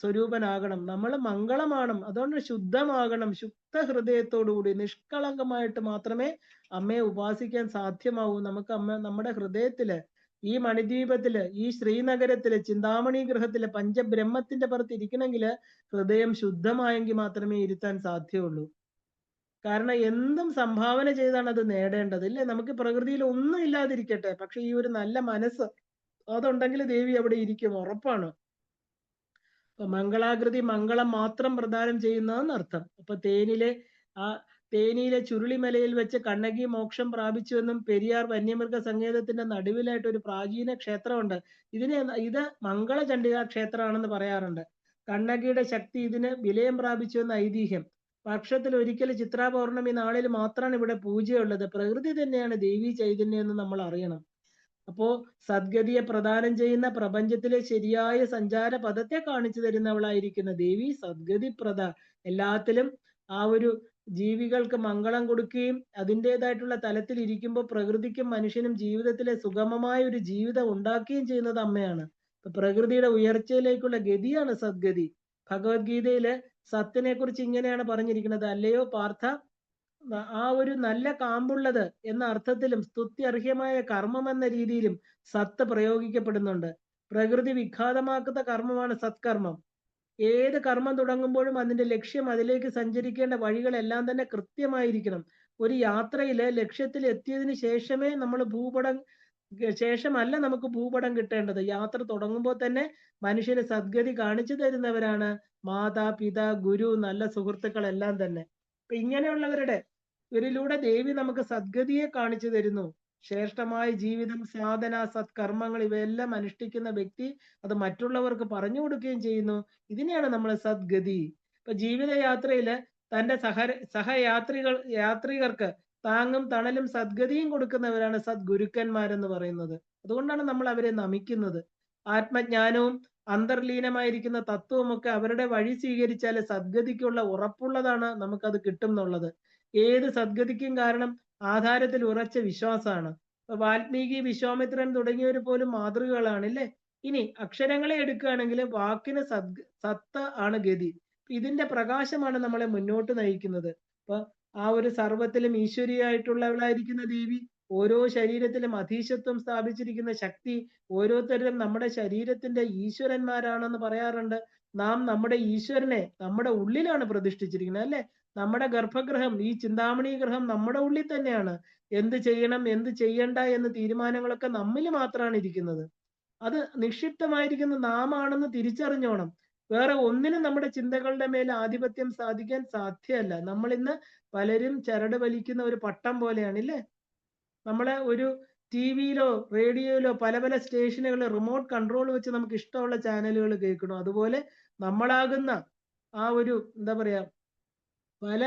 സ്വരൂപനാകണം. നമ്മൾ മംഗളമാണം, അതുകൊണ്ട് ശുദ്ധമാകണം. ശുദ്ധ ഹൃദയത്തോടുകൂടി നിഷ്കളങ്കമായിട്ട് മാത്രമേ അമ്മയെ ഉപാസിക്കാൻ സാധ്യമാവൂ. നമുക്ക് നമ്മുടെ ഹൃദയത്തില്, ഈ മണിദ്വീപത്തില്, ഈ ശ്രീനഗരത്തില്, ചിന്താമണി ഗൃഹത്തില് പഞ്ചബ്രഹ്മത്തിന്റെ പുറത്ത് ഇരിക്കണമെങ്കിൽ ഹൃദയം ശുദ്ധമായെങ്കിൽ മാത്രമേ ഇരുത്താൻ സാധ്യമുള്ളൂ. കാരണം എന്തും സംഭാവന ചെയ്താണ് അത് നേടേണ്ടത്, ഇല്ലേ? നമുക്ക് പ്രകൃതിയിൽ ഒന്നും ഇല്ലാതിരിക്കട്ടെ, പക്ഷെ ഈ ഒരു നല്ല മനസ്സ് അതുണ്ടെങ്കിൽ ദേവി അവിടെ ഇരിക്കും, ഉറപ്പാണ്. അപ്പൊ മംഗളാകൃതി മംഗളം മാത്രം പ്രദാനം ചെയ്യുന്നതെന്ന് അർത്ഥം. അപ്പൊ തേനിയിലെ ചുരുളിമലയിൽ വെച്ച് കണ്ണകി മോക്ഷം പ്രാപിച്ചുവെന്നും പെരിയാർ വന്യമൃഗ സങ്കേതത്തിന്റെ നടുവിലായിട്ട് ഒരു പ്രാചീന ക്ഷേത്രമുണ്ട്. ഇത് മംഗളചണ്ഡികാ ക്ഷേത്രമാണെന്ന് പറയാറുണ്ട്. കണ്ണകിയുടെ ശക്തി ഇതിന് വിലയം പ്രാപിച്ചുവെന്ന് ഐതിഹ്യം. വർഷത്തിൽ ഒരിക്കൽ ചിത്രാ പൗർണമി നാളിൽ മാത്രമാണ് ഇവിടെ പൂജയുള്ളത്. പ്രകൃതി തന്നെയാണ് ദേവി ചൈതന്യം എന്ന് നമ്മൾ അറിയണം. അപ്പോ സദ്ഗതിയെ പ്രദാനം ചെയ്യുന്ന, പ്രപഞ്ചത്തിലെ ശരിയായ സഞ്ചാര പദത്തെ കാണിച്ചു തരുന്നവളായിരിക്കുന്ന ദേവി സദ്ഗതി എല്ലാത്തിലും ആ ഒരു ജീവികൾക്ക് മംഗളം കൊടുക്കുകയും അതിൻ്റെതായിട്ടുള്ള തലത്തിൽ ഇരിക്കുമ്പോൾ പ്രകൃതിക്കും മനുഷ്യനും ജീവിതത്തിലെ സുഗമമായ ഒരു ജീവിതം ഉണ്ടാക്കുകയും ചെയ്യുന്നത് അമ്മയാണ്. പ്രകൃതിയുടെ ഉയർച്ചയിലേക്കുള്ള ഗതിയാണ് സദ്ഗതി. ഭഗവത്ഗീതയില് സത്തിനെ കുറിച്ച് ഇങ്ങനെയാണ് പറഞ്ഞിരിക്കുന്നത്: അല്ലയോ പാർത്ഥ, ആ ഒരു നല്ല കാമ്പുള്ളത് എന്ന അർത്ഥത്തിലും സ്തുത്യർഹ്യമായ കർമ്മം എന്ന രീതിയിലും സത്ത് പ്രയോഗിക്കപ്പെടുന്നുണ്ട്. പ്രകൃതി വിഘാതമാക്കുന്ന കർമ്മമാണ് സത്കർമ്മം. ഏത് കർമ്മം തുടങ്ങുമ്പോഴും അതിന്റെ ലക്ഷ്യം, അതിലേക്ക് സഞ്ചരിക്കേണ്ട വഴികളെല്ലാം തന്നെ കൃത്യമായിരിക്കണം. ഒരു യാത്രയില് ലക്ഷ്യത്തിൽ എത്തിയതിന് ശേഷമേ ശേഷമല്ല നമുക്ക് ഭൂപടം കിട്ടേണ്ടത്. യാത്ര തുടങ്ങുമ്പോൾ തന്നെ മനുഷ്യന് സദ്ഗതി കാണിച്ചു തരുന്നവരാണ് മാതാ, പിതാ, ഗുരു, നല്ല സുഹൃത്തുക്കളെല്ലാം തന്നെ. അപ്പൊ ഇവരിലൂടെ ദേവി നമുക്ക് സദ്ഗതിയെ കാണിച്ചു തരുന്നു. ശ്രേഷ്ഠമായ ജീവിതം, സാധന, സത്കർമ്മങ്ങൾ ഇവയെല്ലാം അനുഷ്ഠിക്കുന്ന വ്യക്തി അത് മറ്റുള്ളവർക്ക് പറഞ്ഞു കൊടുക്കുകയും ചെയ്യുന്നു. ഇതിനെയാണ് നമ്മൾ സദ്ഗതി. ഇപ്പൊ ജീവിതയാത്രയില് തന്റെ യാത്രികർക്ക് താങ്ങും തണലും സദ്ഗതിയും കൊടുക്കുന്നവരാണ് സദ്ഗുരുക്കന്മാരെന്ന് പറയുന്നത്. അതുകൊണ്ടാണ് നമ്മൾ അവരെ നമിക്കുന്നത്. ആത്മജ്ഞാനവും അന്തർലീനമായിരിക്കുന്ന തത്വമൊക്കെ അവരുടെ വഴി സ്വീകരിച്ചാൽ സദ്ഗതിക്കുള്ള ഉറപ്പുള്ളതാണ്, നമുക്കത് കിട്ടും എന്നുള്ളത്. ഏത് സദ്ഗതിക്കും കാരണം ആധാരത്തിൽ ഉറച്ച വിശ്വാസമാണ്. വാൽമീകി, വിശ്വാമിത്രൻ തുടങ്ങിയവർ പോലും മാതൃകകളാണ്, അല്ലേ? ഇനി അക്ഷരങ്ങളെ എടുക്കുകയാണെങ്കിൽ വാക്കിന് സത്ത് ആണ് ഗതി. ഇതിന്റെ പ്രകാശമാണ് നമ്മളെ മുന്നോട്ട് നയിക്കുന്നത്. അപ്പൊ ആ ഒരു സർവത്തിലും ഈശ്വരിയായിട്ടുള്ളവളായിരിക്കുന്ന ദേവി ഓരോ ശരീരത്തിലും അധീശത്വം സ്ഥാപിച്ചിരിക്കുന്ന ശക്തി ഓരോരുത്തരും നമ്മുടെ ശരീരത്തിന്റെ ഈശ്വരന്മാരാണെന്ന് പറയാറുണ്ട്. നാം നമ്മുടെ ഈശ്വരനെ നമ്മുടെ ഉള്ളിലാണ് പ്രതിഷ്ഠിച്ചിരിക്കുന്നത്, അല്ലെ? നമ്മുടെ ഗർഭഗൃഹം, ഈ ചിന്താമണി ഗൃഹം നമ്മുടെ ഉള്ളിൽ തന്നെയാണ്. എന്ത് ചെയ്യണം, എന്ത് ചെയ്യണ്ട എന്ന തീരുമാനങ്ങളൊക്കെ നമ്മിൽ മാത്രമാണ് ഇരിക്കുന്നത്. അത് നിക്ഷിപ്തമായിരിക്കുന്ന നാം ആണെന്ന് തിരിച്ചറിഞ്ഞോണം. വേറെ ഒന്നിനും നമ്മുടെ ചിന്തകളുടെ മേൽ ആധിപത്യം സാധിക്കാൻ സാധ്യമല്ല. നമ്മൾ ഇന്ന് പലരും ചരട് വലിക്കുന്ന ഒരു പട്ടം പോലെയാണ്, ഇല്ലേ? നമ്മളെ ഒരു ടിവിയിലോ റേഡിയോയിലോ പല പല സ്റ്റേഷനുകൾ റിമോട്ട് കൺട്രോൾ വെച്ച് നമുക്ക് ഇഷ്ടമുള്ള ചാനലുകൾ കേൾക്കണം. അതുപോലെ നമ്മളാകുന്ന ആ ഒരു എന്താ പറയാ പല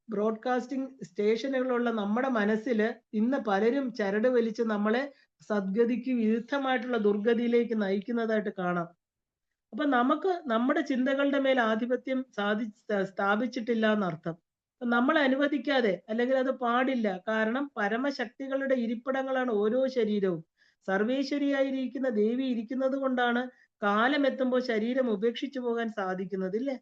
ബ്രോഡ്കാസ്റ്റിംഗ് സ്റ്റേഷനുകളുള്ള നമ്മുടെ മനസ്സിൽ ഇന്ന് പലരും ചരട് വലിച്ച് നമ്മളെ സദ്ഗതിക്ക് വിരുദ്ധമായിട്ടുള്ള ദുർഗതിയിലേക്ക് നയിക്കുന്നതായിട്ട് കാണാം. അപ്പൊ നമുക്ക് നമ്മുടെ ചിന്തകളുടെ മേൽ ആധിപത്യം സ്ഥാപിച്ചിട്ടില്ല എന്നർത്ഥം. നമ്മൾ അനുവദിക്കാതെ, അല്ലെങ്കിൽ അത് പാടില്ല. കാരണം പരമശക്തികളുടെ ഇരിപ്പിടങ്ങളാണ് ഓരോ ശരീരവും. സർവേശ്വരിയായിരിക്കുന്ന ദേവി ഇരിക്കുന്നത് കൊണ്ടാണ് കാലം എത്തുമ്പോൾ ശരീരം ഉപേക്ഷിച്ചു പോകാൻ സാധിക്കുന്നത്, ഇല്ലേ?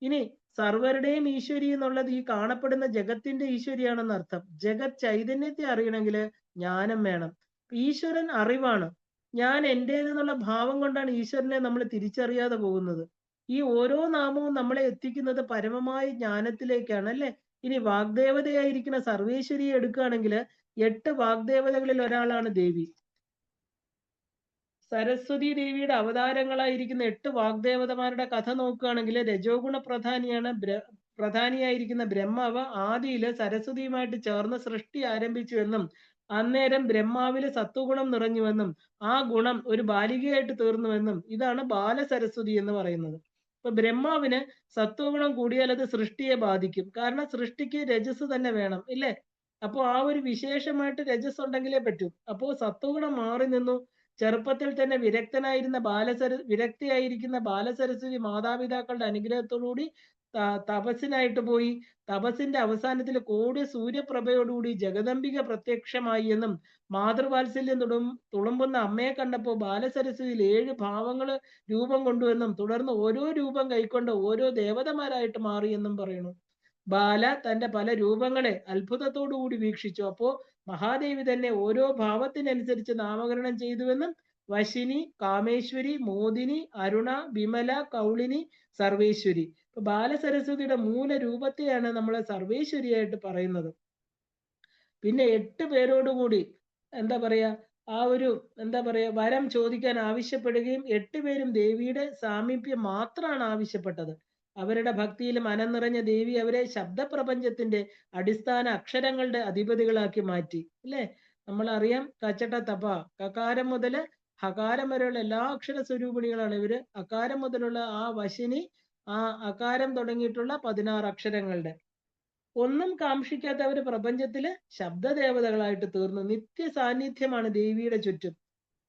ഇനി സർവരുടെയും ഈശ്വരി എന്നുള്ളത് ഈ കാണപ്പെടുന്ന ജഗത്തിന്റെ ഈശ്വരിയാണെന്ന് അർത്ഥം. ജഗത് ചൈതന്യത്തെ അറിയണമെങ്കിൽ ജ്ഞാനം വേണം. ഈശ്വരൻ അറിവാണ്. ഞാൻ എന്റേതെന്നുള്ള ഭാവം കൊണ്ടാണ് ഈശ്വരനെ നമ്മൾ തിരിച്ചറിയാതെ പോകുന്നത്. ഈ ഓരോ നാമവും നമ്മളെ എത്തിക്കുന്നത് പരമമായ ജ്ഞാനത്തിലേക്കാണ്, അല്ലെ? ഇനി വാഗ്ദേവതയായിരിക്കുന്ന സർവേശ്വരിയെ എടുക്കുകയാണെങ്കിൽ 8 വാഗ്ദേവതകളിൽ ഒരാളാണ് ദേവി. സരസ്വതി ദേവിയുടെ അവതാരങ്ങളായിരിക്കുന്ന 8 വാഗ്ദേവതമാരുടെ കഥ നോക്കുകയാണെങ്കിൽ രജോഗുണ പ്രധാനിയായിരിക്കുന്ന ബ്രഹ്മാവ് ആദിയില് സരസ്വതിയുമായിട്ട് ചേർന്ന് സൃഷ്ടി ആരംഭിച്ചു എന്നും അന്നേരം ബ്രഹ്മാവില് സത്വഗുണം നിറഞ്ഞുവെന്നും ആ ഗുണം ഒരു ബാലികയായിട്ട് തീർന്നുവെന്നും ഇതാണ് ബാലസരസ്വതി എന്ന് പറയുന്നത്. ഇപ്പൊ ബ്രഹ്മാവിന് സത്വഗുണം കൂടിയാൽ അത് സൃഷ്ടിയെ ബാധിക്കും. കാരണം സൃഷ്ടിക്ക് രജസ് തന്നെ വേണം, ഇല്ലേ? അപ്പോ ആ ഒരു വിശേഷമായിട്ട് രജസ് ഉണ്ടെങ്കിലേ പറ്റൂ. അപ്പോ സത്വഗുണം മാറി നിന്നു. ചെറുപ്പത്തിൽ തന്നെ വിരക്തിയായിരിക്കുന്ന ബാലസരസ്വതി മാതാപിതാക്കളുടെ അനുഗ്രഹത്തോടുകൂടി തപസ്സിനായിട്ട് പോയി. തപസ്സിന്റെ അവസാനത്തിൽ കോടി സൂര്യപ്രഭയോടുകൂടി ജഗദംബിക പ്രത്യക്ഷമായി എന്നും മാതൃവാത്സല്യം തുളുമ്പുന്ന അമ്മയെ കണ്ടപ്പോൾ ബാലസരസ്വതിയിൽ 7 ഭാവങ്ങള് രൂപം കൊണ്ടുവെന്നും തുടർന്ന് ഓരോ രൂപം കൈക്കൊണ്ട് ഓരോ ദേവതമാരായിട്ട് മാറി എന്നും പറയുന്നു. ബാല തന്റെ പല രൂപങ്ങളെ അത്ഭുതത്തോടു കൂടി വീക്ഷിച്ചു. അപ്പോ മഹാദേവി തന്നെ ഓരോ ഭാവത്തിനനുസരിച്ച് നാമകരണം ചെയ്തുവെന്നും വശിനി, കാമേശ്വരി, മോദിനി, അരുണ, വിമല, കൗളിനി, സർവേശ്വരി. ഇപ്പൊ ബാലസരസ്വതിയുടെ മൂലരൂപത്തെയാണ് നമ്മൾ സർവേശ്വരിയായിട്ട് പറയുന്നത്. പിന്നെ 8 പേരോടുകൂടി എന്താ പറയാ വരം ചോദിക്കാൻ ആവശ്യപ്പെടുകയും 8 പേരും ദേവിയുടെ സാമീപ്യം മാത്രമാണ് ആവശ്യപ്പെട്ടത്. അവരുടെ ഭക്തിയിൽ മനം നിറഞ്ഞ ദേവി അവരെ ശബ്ദപ്രപഞ്ചത്തിന്റെ അടിസ്ഥാന അക്ഷരങ്ങളുടെ അധിപതികളാക്കി മാറ്റി, അല്ലേ? നമ്മൾ അറിയാം കച്ചട്ട തപ, കകാരം മുതൽ ഹകാരം വരെയുള്ള എല്ലാ അക്ഷര സ്വരൂപിണികളാണ് ഇവര്. അകാരം മുതലുള്ള ആ വശിനി, ആ അകാരം തുടങ്ങിയിട്ടുള്ള 16 അക്ഷരങ്ങളുടെ ഒന്നും കാക്ഷിക്കാത്തവര് പ്രപഞ്ചത്തില് ശബ്ദദേവതകളായിട്ട് തീർന്നു. നിത്യ സാന്നിധ്യമാണ് ദേവിയുടെ ചുറ്റും.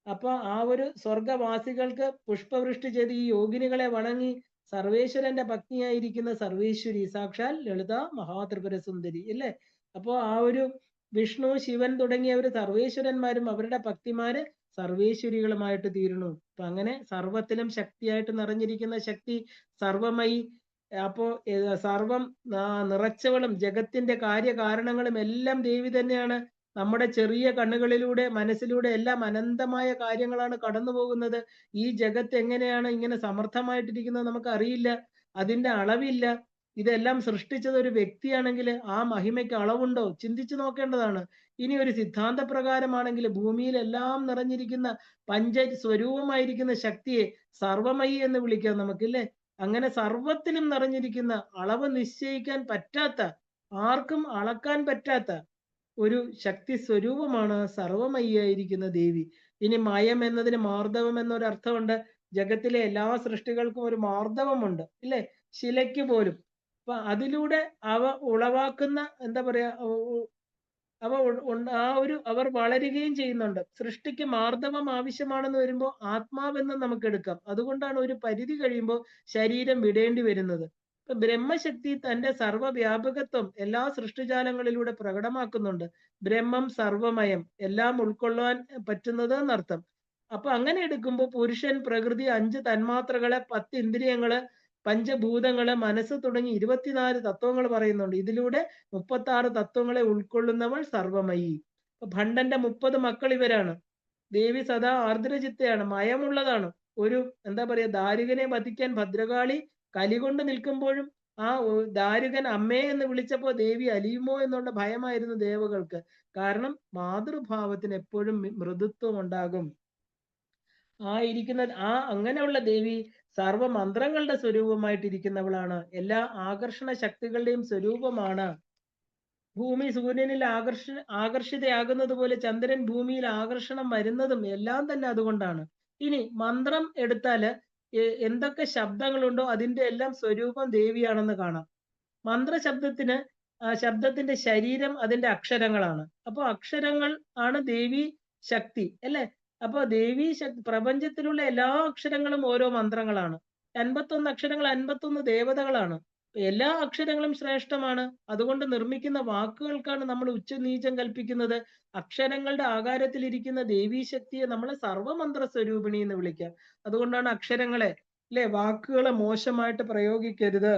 അപ്പൊ ആ ഒരു സ്വർഗവാസികൾക്ക് പുഷ്പവൃഷ്ടി ചെയ്ത് ഈ യോഗിനികളെ വണങ്ങി സർവേശ്വരന്റെ പത്നിയായിരിക്കുന്ന സർവേശ്വരി സാക്ഷാൽ ലളിത മഹാത്രിപുര സുന്ദരി, അല്ലേ? അപ്പോ ആ ഒരു വിഷ്ണു, ശിവൻ തുടങ്ങിയവര് സർവേശ്വരന്മാരും അവരുടെ ഭക്തിമാര് സർവേശ്വരികളുമായിട്ട് തീരുന്നു. അപ്പൊ അങ്ങനെ സർവത്തിലും ശക്തിയായിട്ട് നിറഞ്ഞിരിക്കുന്ന ശക്തി സർവമയി. അപ്പോ സർവം നിറച്ചവളും ജഗത്തിന്റെ കാര്യകാരണങ്ങളും എല്ലാം ദേവി തന്നെയാണ്. നമ്മുടെ ചെറിയ കണ്ണുകളിലൂടെ മനസ്സിലൂടെ എല്ലാം അനന്തമായ കാര്യങ്ങളാണ് കടന്നു പോകുന്നത്. ഈ ജഗത്ത് എങ്ങനെയാണ് ഇങ്ങനെ സമർത്ഥമായിട്ടിരിക്കുന്നത് നമുക്ക് അറിയില്ല, അതിന്റെ അളവില്ല. ഇതെല്ലാം സൃഷ്ടിച്ചത് ഒരു വ്യക്തിയാണെങ്കിൽ ആ മഹിമയ്ക്ക് അളവുണ്ടോ? ചിന്തിച്ചു നോക്കേണ്ടതാണ്. ഇനി ഒരു സിദ്ധാന്ത പ്രകാരമാണെങ്കിൽ ഭൂമിയിൽ എല്ലാം നിറഞ്ഞിരിക്കുന്ന സ്വരൂപമായിരിക്കുന്ന ശക്തിയെ സർവമയി എന്ന് വിളിക്കാം നമുക്കില്ലേ? അങ്ങനെ സർവത്തിലും നിറഞ്ഞിരിക്കുന്ന അളവ് നിശ്ചയിക്കാൻ പറ്റാത്ത, ആർക്കും അളക്കാൻ പറ്റാത്ത ഒരു ശക്തി സ്വരൂപമാണ് സർവമയ്യായിരിക്കുന്ന ദേവി. ഇനി മയം എന്നതിന് മാർദ്ദവം എന്നൊരർത്ഥമുണ്ട്. ജഗത്തിലെ എല്ലാ സൃഷ്ടികൾക്കും ഒരു മാർദ്ദവമുണ്ട്, ഇല്ലേ? ശിലയ്ക്ക് പോലും. അപ്പൊ അതിലൂടെ അവ ഉളവാക്കുന്ന അവർ വളരുകയും ചെയ്യുന്നുണ്ട്. സൃഷ്ടിക്ക് മാർദ്ദവം ആവശ്യമാണെന്ന് വരുമ്പോൾ ആത്മാവെന്ന് നമുക്ക് എടുക്കാം. അതുകൊണ്ടാണ് ഒരു പരിധി കഴിയുമ്പോൾ ശരീരം വിടേണ്ടി വരുന്നത്. ഇപ്പൊ ബ്രഹ്മശക്തി തന്റെ സർവ്വവ്യാപകത്വം എല്ലാ സൃഷ്ടിജാലങ്ങളിലൂടെ പ്രകടമാക്കുന്നുണ്ട്. ബ്രഹ്മം സർവമയം, എല്ലാം ഉൾക്കൊള്ളാൻ പറ്റുന്നത് എന്നർത്ഥം. അപ്പൊ അങ്ങനെ എടുക്കുമ്പോൾ പുരുഷൻ, പ്രകൃതി, 5 തന്മാത്രകള്, 10 ഇന്ദ്രിയങ്ങള്, പഞ്ചഭൂതങ്ങള്, മനസ്സ് തുടങ്ങി 24 തത്വങ്ങൾ പറയുന്നുണ്ട്. ഇതിലൂടെ 36 തത്വങ്ങളെ ഉൾക്കൊള്ളുന്നവൾ സർവമയി. ഭണ്ഡന്റെ 30 മക്കൾ ഇവരാണ്. ദേവി സദാ ആർദ്രചിത്തയാണ്, മയമുള്ളതാണ്. ഒരു ദാരുകനെ വധിക്കാൻ ഭദ്രകാളി കലികൊണ്ട് നിൽക്കുമ്പോഴും ആ ദാരുകൻ അമ്മേ എന്ന് വിളിച്ചപ്പോ ദേവി അലിയുമോ എന്നുള്ള ഭയമായിരുന്നു ദേവകൾക്ക്. കാരണം മാതൃഭാവത്തിന് എപ്പോഴും മൃദുത്വം ഉണ്ടാകും. അങ്ങനെയുള്ള ദേവി സർവമന്ത്രങ്ങളുടെ സ്വരൂപമായിട്ടിരിക്കുന്നവളാണ്. എല്ലാ ആകർഷണ ശക്തികളുടെയും സ്വരൂപമാണ്. ഭൂമി സൂര്യനിൽ ആകർഷിതയാകുന്നത് പോലെ ചന്ദ്രൻ ഭൂമിയിൽ ആകർഷണം വരുന്നതും എല്ലാം തന്നെ അതുകൊണ്ടാണ്. ഇനി മന്ത്രം എടുത്താല് എന്തൊക്കെ ശബ്ദങ്ങളുണ്ടോ അതിന്റെ എല്ലാം സ്വരൂപം ദേവിയാണെന്ന് കാണാം. ശബ്ദത്തിന്റെ ശരീരം അതിന്റെ അക്ഷരങ്ങളാണ്. അപ്പൊ അക്ഷരങ്ങൾ ആണ് ദേവി ശക്തി, അല്ലെ? അപ്പൊ ദേവി പ്രപഞ്ചത്തിലുള്ള എല്ലാ അക്ഷരങ്ങളും ഓരോ മന്ത്രങ്ങളാണ്. 51 അക്ഷരങ്ങൾ 51 ദേവതകളാണ്. എല്ലാ അക്ഷരങ്ങളും ശ്രേഷ്ഠമാണ്. അതുകൊണ്ട് നിർമ്മിക്കുന്ന വാക്കുകൾക്കാണ് നമ്മൾ ഉച്ചനീചം കൽപ്പിക്കുന്നത്. അക്ഷരങ്ങളുടെ ആകാരത്തിലിരിക്കുന്ന ദേവീ ശക്തിയെ നമ്മൾ സർവമന്ത്ര സ്വരൂപിണി എന്ന് വിളിക്കാം. അതുകൊണ്ടാണ് അക്ഷരങ്ങളെ, അല്ലെ, വാക്കുകളെ മോശമായിട്ട് പ്രയോഗിക്കരുത്,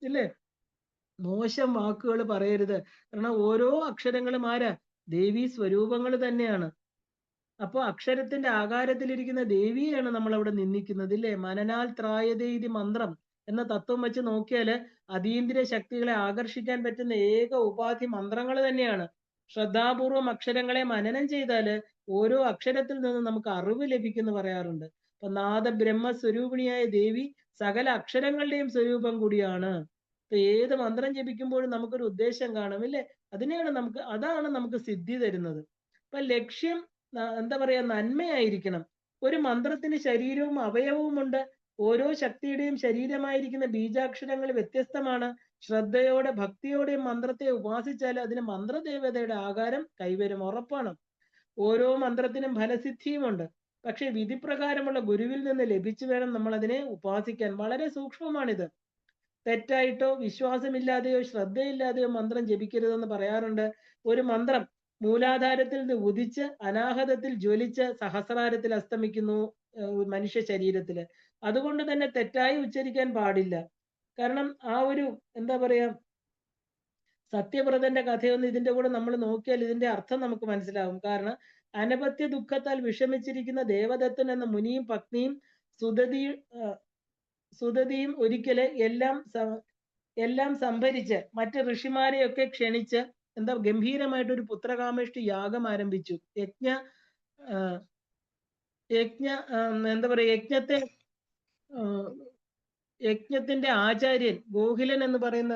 ഇല്ലേ? മോശം വാക്കുകൾ പറയരുത്. കാരണം ഓരോ അക്ഷരങ്ങളും ദേവീ സ്വരൂപങ്ങൾ തന്നെയാണ്. അപ്പൊ അക്ഷരത്തിന്റെ ആകാരത്തിലിരിക്കുന്ന ദേവിയെയാണ് നമ്മൾ അവിടെ നിന്ദിക്കുന്നത്, ഇല്ലേ? മനനാൽ ത്രായതേ ഇതി മന്ത്രം എന്ന തത്വം വെച്ച് നോക്കിയാല് അതീന്ദ്രിയ ശക്തികളെ ആകർഷിക്കാൻ പറ്റുന്ന ഏക ഉപാധി മന്ത്രങ്ങൾ തന്നെയാണ്. ശ്രദ്ധാപൂർവം അക്ഷരങ്ങളെ മനനം ചെയ്താല് ഓരോ അക്ഷരത്തിൽ നിന്നും നമുക്ക് അറിവ് ലഭിക്കുന്നു പറയാറുണ്ട്. അപ്പൊ നാദ ബ്രഹ്മ സ്വരൂപിണിയായ ദേവി സകല അക്ഷരങ്ങളുടെയും സ്വരൂപം കൂടിയാണ്. ഇപ്പൊ ഏത് മന്ത്രം ജപിക്കുമ്പോഴും നമുക്കൊരു ഉദ്ദേശം കാണും ഇല്ലേ? അതാണ് നമുക്ക് സിദ്ധി തരുന്നത്. അപ്പൊ ലക്ഷ്യം എന്താ പറയാ, നന്മയായിരിക്കണം. ഒരു മന്ത്രത്തിന് ശരീരവും അവയവവും ഉണ്ട്. ഓരോ ശക്തിയുടെയും ശരീരമായിരിക്കുന്ന ബീജാക്ഷരങ്ങൾ വ്യത്യസ്തമാണ്. ശ്രദ്ധയോടെ ഭക്തിയോടെയും മന്ത്രത്തെ ഉപാസിച്ചാൽ അതിന് മന്ത്രദേവതയുടെ ആകാരം കൈവരും, ഉറപ്പാണ്. ഓരോ മന്ത്രത്തിനും ഫലസിദ്ധിയുമുണ്ട്. പക്ഷെ വിധിപ്രകാരമുള്ള ഗുരുവിൽ നിന്ന് ലഭിച്ചു വേണം നമ്മൾ അതിനെ ഉപാസിക്കാൻ. വളരെ സൂക്ഷ്മമാണിത്. തെറ്റായിട്ടോ വിശ്വാസമില്ലാതെയോ ശ്രദ്ധയില്ലാതെയോ മന്ത്രം ജപിക്കരുതെന്ന് പറയാറുണ്ട്. ഒരു മന്ത്രം മൂലാധാരത്തിൽ നിന്ന് ഉദിച്ച് അനാഹതത്തിൽ ജ്വലിച്ച് സഹസ്രാരത്തിൽ അസ്തമിക്കുന്നു മനുഷ്യ ശരീരത്തില്. അതുകൊണ്ട് തന്നെ തെറ്റായി ഉച്ചരിക്കാൻ പാടില്ല. കാരണം ആ ഒരു എന്താ പറയാ, സത്യവ്രതന്റെ കഥയൊന്ന് ഇതിന്റെ കൂടെ നമ്മൾ നോക്കിയാൽ ഇതിന്റെ അർത്ഥം നമുക്ക് മനസ്സിലാവും. കാരണം അനപത്യ ദുഃഖത്താൽ വിഷമിച്ചിരിക്കുന്ന ദേവദത്തൻ എന്ന മുനിയും പത്നിയും സുതതിയും ഒരിക്കല് എല്ലാം സംഭരിച്ച് മറ്റ് ഋഷിമാരെയൊക്കെ ക്ഷണിച്ച് ഗംഭീരമായിട്ട് ഒരു പുത്രകാമേഷ്ടി യാഗം ആരംഭിച്ചു. എന്താ പറയാ, യജ്ഞത്തിന്റെ ആചാര്യൻ ഗോഹിലൻ എന്ന് പറയുന്ന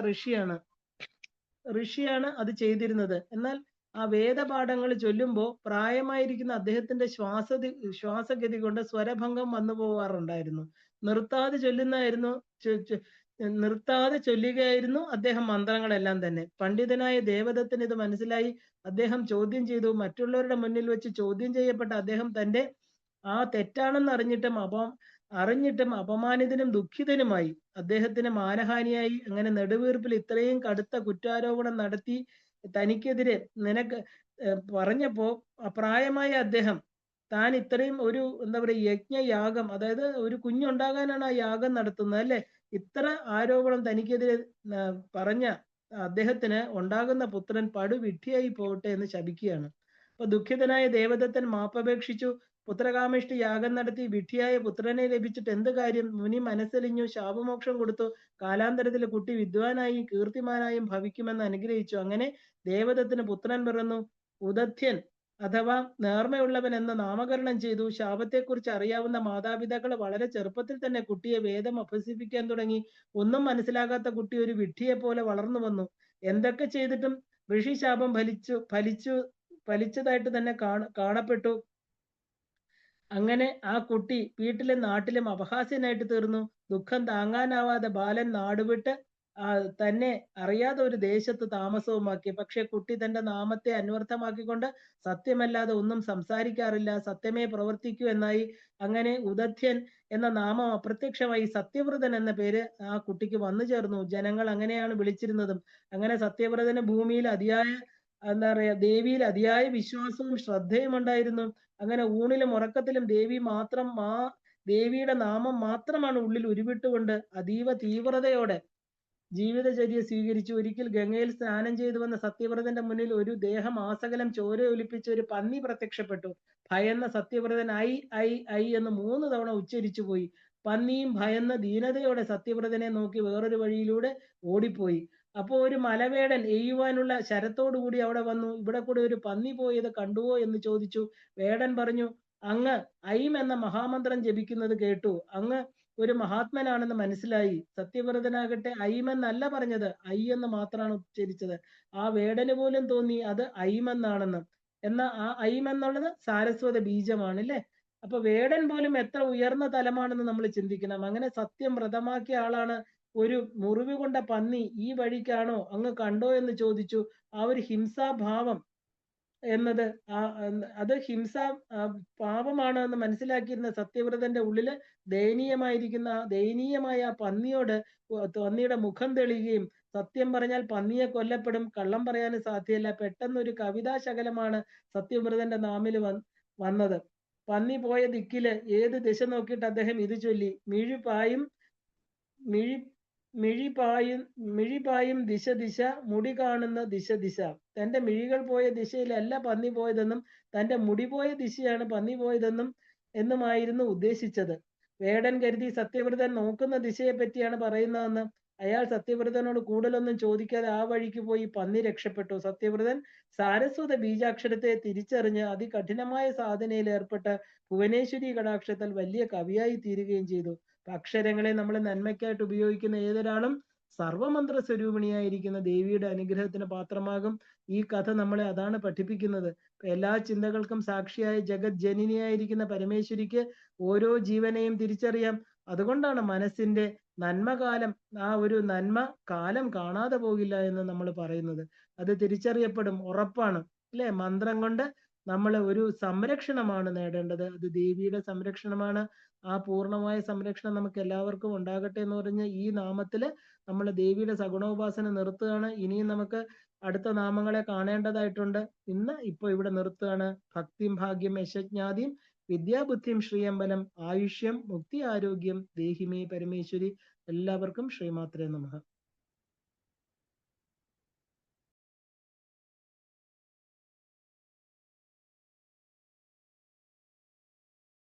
ഋഷിയാണ് അത് ചെയ്തിരുന്നത്. എന്നാൽ ആ വേദപാഠങ്ങൾ ചൊല്ലുമ്പോൾ പ്രായമായിരിക്കുന്ന അദ്ദേഹത്തിന്റെ ശ്വാസഗതി കൊണ്ട് സ്വരഭംഗം വന്നു പോവാറുണ്ടായിരുന്നു. നിർത്താതെ ചൊല്ലുകയായിരുന്നു അദ്ദേഹം മന്ത്രങ്ങളെല്ലാം തന്നെ. പണ്ഡിതനായ ദേവദത്തൻ ഇത് മനസ്സിലായി. അദ്ദേഹം ചോദ്യം ചെയ്തു. മറ്റുള്ളവരുടെ മുന്നിൽ വെച്ച് ചോദ്യം ചെയ്യപ്പെട്ട അദ്ദേഹം തന്റെ തെറ്റാണെന്ന് അറിഞ്ഞിട്ടും അപമാനിതനും ദുഃഖിതനുമായി. അദ്ദേഹത്തിന് മാനഹാനിയായി. അങ്ങനെ നെടുവീർപ്പിൽ ഇത്രയും കടുത്ത കുറ്റാരോപണം നടത്തി തനിക്കെതിരെ പറഞ്ഞപ്പോ പ്രായമായ അദ്ദേഹം താൻ ഇത്രയും ഒരു എന്താ പറയുക യജ്ഞയാഗം, അതായത് ഒരു കുഞ്ഞുണ്ടാകാനാണ് ആ യാഗം നടത്തുന്നത് അല്ലെ, ഇത്ര ആരോപണം തനിക്കെതിരെ പറഞ്ഞ അദ്ദേഹത്തിന് ഉണ്ടാകുന്ന പുത്രൻ പടുവിഡ്ഢിയായി പോകട്ടെ എന്ന് ശപിക്കുകയാണ്. അപ്പൊ ദുഃഖിതനായ ദേവദത്തൻ മാപ്പപേക്ഷിച്ചു. പുത്രകാമേഷ്ടി യാഗം നടത്തി വിഡ്ഢിയായ പുത്രനെ ലഭിച്ചിട്ട് എന്ത് കാര്യം? മുനി മനസ്സലിഞ്ഞു, ശാപമോക്ഷം കൊടുത്തു. കാലാന്തരത്തിൽ കുട്ടി വിദ്വാനായും കീർത്തിമാനായും ഭവിക്കുമെന്ന് അനുഗ്രഹിച്ചു. അങ്ങനെ ദേവദത്തിന് പുത്രൻ പിറന്നു. ഉദധ്യൻ അഥവാ നേർമയുള്ളവൻ എന്ന് നാമകരണം ചെയ്തു. ശാപത്തെക്കുറിച്ച് അറിയാവുന്ന മാതാപിതാക്കൾ വളരെ ചെറുപ്പത്തിൽ തന്നെ കുട്ടിയെ വേദം അഭ്യസിപ്പിക്കാൻ തുടങ്ങി. ഒന്നും മനസ്സിലാകാത്ത കുട്ടി ഒരു വിഡ്ഢിയെ പോലെ വളർന്നു വന്നു. എന്തൊക്കെ ചെയ്തിട്ടും ഋഷി ശാപം ഫലിച്ചതായിട്ട് തന്നെ കാണപ്പെട്ടു. അങ്ങനെ ആ കുട്ടി വീട്ടിലും നാട്ടിലും അപഹാസ്യനായിട്ട് തീർന്നു. ദുഃഖം താങ്ങാനാവാതെ ബാലൻ നാടുവിട്ട് തന്നെ അറിയാതെ ഒരു ദേശത്ത് താമസവുമാക്കി. പക്ഷെ കുട്ടി തന്റെ നാമത്തെ അന്വർത്ഥമാക്കിക്കൊണ്ട് സത്യമല്ലാതെ ഒന്നും സംസാരിക്കാറില്ല, സത്യമേ പ്രവർത്തിക്കൂ എന്നായി. അങ്ങനെ ഉദധ്യൻ എന്ന നാമം അപ്രത്യക്ഷമായി സത്യവ്രതൻ എന്ന പേര് ആ കുട്ടിക്ക് വന്നു ചേർന്നു. ജനങ്ങൾ അങ്ങനെയാണ് വിളിച്ചിരുന്നതും. അങ്ങനെ സത്യവ്രതന് ഭൂമിയിൽ ദേവിയിൽ അതിയായ വിശ്വാസവും ശ്രദ്ധയും ഉണ്ടായിരുന്നു. അങ്ങനെ ഊണിലും ഉറക്കത്തിലും ദേവിയുടെ നാമം മാത്രമാണ് ഉള്ളിൽ ഉരുവിട്ടുകൊണ്ട് അതീവ തീവ്രതയോടെ ജീവിതചര്യ സ്വീകരിച്ചു. ഒരിക്കൽ ഗംഗയിൽ സ്നാനം ചെയ്തു വന്ന സത്യവ്രതന്റെ മുന്നിൽ ഒരു ദേഹം ആസകലം ചോര ഒലിപ്പിച്ച ഒരു പന്നി പ്രത്യക്ഷപ്പെട്ടു. ഭയന്ന സത്യവ്രതൻ ഐ എന്ന് 3 തവണ ഉച്ചരിച്ചു പോയി. പന്നിയും ഭയന്ന് ദീനതയോടെ സത്യവ്രതനെ നോക്കി വേറൊരു വഴിയിലൂടെ ഓടിപ്പോയി. അപ്പോ ഒരു മലവേടൻ എയ്യുവാനുള്ള ശരത്തോടുകൂടി അവിടെ വന്നു. ഇവിടെ കൂടെ ഒരു പന്നി പോയത് കണ്ടുവോ എന്ന് ചോദിച്ചു. വേടൻ പറഞ്ഞു, അങ്ങ് ഐം എന്ന മഹാമന്ത്രം ജപിക്കുന്നത് കേട്ടു. അങ്ങ് ഒരു മഹാത്മനാണെന്ന് മനസ്സിലായി. സത്യവ്രതനാകട്ടെ ഐമെന്നല്ല പറഞ്ഞത്, ഐ എന്ന് മാത്രമാണ് ഉച്ചരിച്ചത്. ആ വേടന് പോലും തോന്നി അത് ഐമെന്നാണെന്ന്. എന്നാൽ ആ ഐം എന്നുള്ളത് സാരസ്വത ബീജമാണ് അല്ലേ? അപ്പൊ വേടൻ പോലും എത്ര ഉയർന്ന തലമാണെന്ന് നമ്മൾ ചിന്തിക്കണം. അങ്ങനെ സത്യം വ്രതമാക്കിയ ആളാണ്. ഒരു മുറിവ് കൊണ്ട പന്നി ഈ വഴിക്കാണോ അങ്ങ് കണ്ടോ എന്ന് ചോദിച്ചു. ആ ഒരു ഹിംസാഭാവം എന്നത് അത് പാപമാണ് എന്ന് മനസ്സിലാക്കിയിരുന്ന സത്യവ്രതന്റെ ഉള്ളില് ദയനീയമായ ആ പന്നിയുടെ മുഖം തെളിയുകയും, സത്യം പറഞ്ഞാൽ പന്നിയെ കൊല്ലപ്പെടും, കള്ളം പറയാനും സാധ്യമല്ല, പെട്ടെന്നൊരു കവിതാശകലമാണ് സത്യവ്രതന്റെ നാമില് വന്നത്. പന്നി പോയ ദിക്കില് ഏത് ദിശ നോക്കിയിട്ട് അദ്ദേഹം ഇത് ചൊല്ലി, മിഴിപായും ദിശ മുടി കാണുന്ന ദിശ. തന്റെ മിഴികൾ പോയ ദിശയിലല്ല പന്നി പോയതെന്നും തന്റെ മുടി പോയ ദിശയാണ് പന്നി പോയതെന്നും എന്നുമായിരുന്നു ഉദ്ദേശിച്ചത്. വേടൻ കരുതി സത്യവ്രതൻ നോക്കുന്ന ദിശയെ പറ്റിയാണ് പറയുന്നതെന്ന്. അയാൾ സത്യവ്രതനോട് കൂടുതലൊന്നും ചോദിക്കാതെ ആ വഴിക്ക് പോയി പന്നി രക്ഷപ്പെട്ടു. സത്യവ്രതൻ സാരസ്വത ബീജാക്ഷരത്തെ തിരിച്ചറിഞ്ഞ് അതികഠിനമായ സാധനയിൽ ഏർപ്പെട്ട് ഭുവനേശ്വരി കടാക്ഷത്താൽ വലിയ കവിയായി തീരുകയും ചെയ്തു. അക്ഷരങ്ങളെ നമ്മൾ നന്മയ്ക്കായിട്ട് ഉപയോഗിക്കുന്ന ഏതൊരാളും സർവമന്ത്ര സ്വരൂപിണിയായിരിക്കുന്ന ദേവിയുടെ അനുഗ്രഹത്തിന് പാത്രമാകും. ഈ കഥ നമ്മളെ അതാണ് പഠിപ്പിക്കുന്നത്. എല്ലാ ചിന്തകൾക്കും സാക്ഷിയായ ജഗത് ജനനിയായിരിക്കുന്ന പരമേശ്വരിക്ക് ഓരോ ജീവനെയും തിരിച്ചറിയാം. അതുകൊണ്ടാണ് മനസ്സിന്റെ നന്മകാലം, ആ ഒരു നന്മ കാലം കാണാതെ പോകില്ല എന്ന് നമ്മൾ പറയുന്നത്. അത് തിരിച്ചറിയപ്പെടും, ഉറപ്പാണ് അല്ലെ? മന്ത്രം കൊണ്ട് നമ്മൾ ഒരു സംരക്ഷണമാണ് നേടേണ്ടത്. അത് ദേവിയുടെ സംരക്ഷണമാണ്. ആ പൂർണ്ണമായ സംരക്ഷണം നമുക്ക് എല്ലാവർക്കും ഉണ്ടാകട്ടെ എന്ന് പറഞ്ഞ് ഈ നാമത്തില് നമ്മൾ ദേവിയുടെ സഗുണോപാസന നിർത്തുകയാണ്. ഇനിയും നമുക്ക് അടുത്ത നാമങ്ങളെ കാണേണ്ടതായിട്ടുണ്ട്. ഇപ്പൊ ഇവിടെ നിർത്തുകയാണ്. ഭക്തിം ഭാഗ്യം യശജ്ഞാതിം വിദ്യാബുദ്ധിം ശ്രീയമ്പലം ആയുഷ്യം മുക്തി ആരോഗ്യം ദേഹിമേ പരമേശ്വരി. എല്ലാവർക്കും ശ്രീമാത്രേ നമഃ.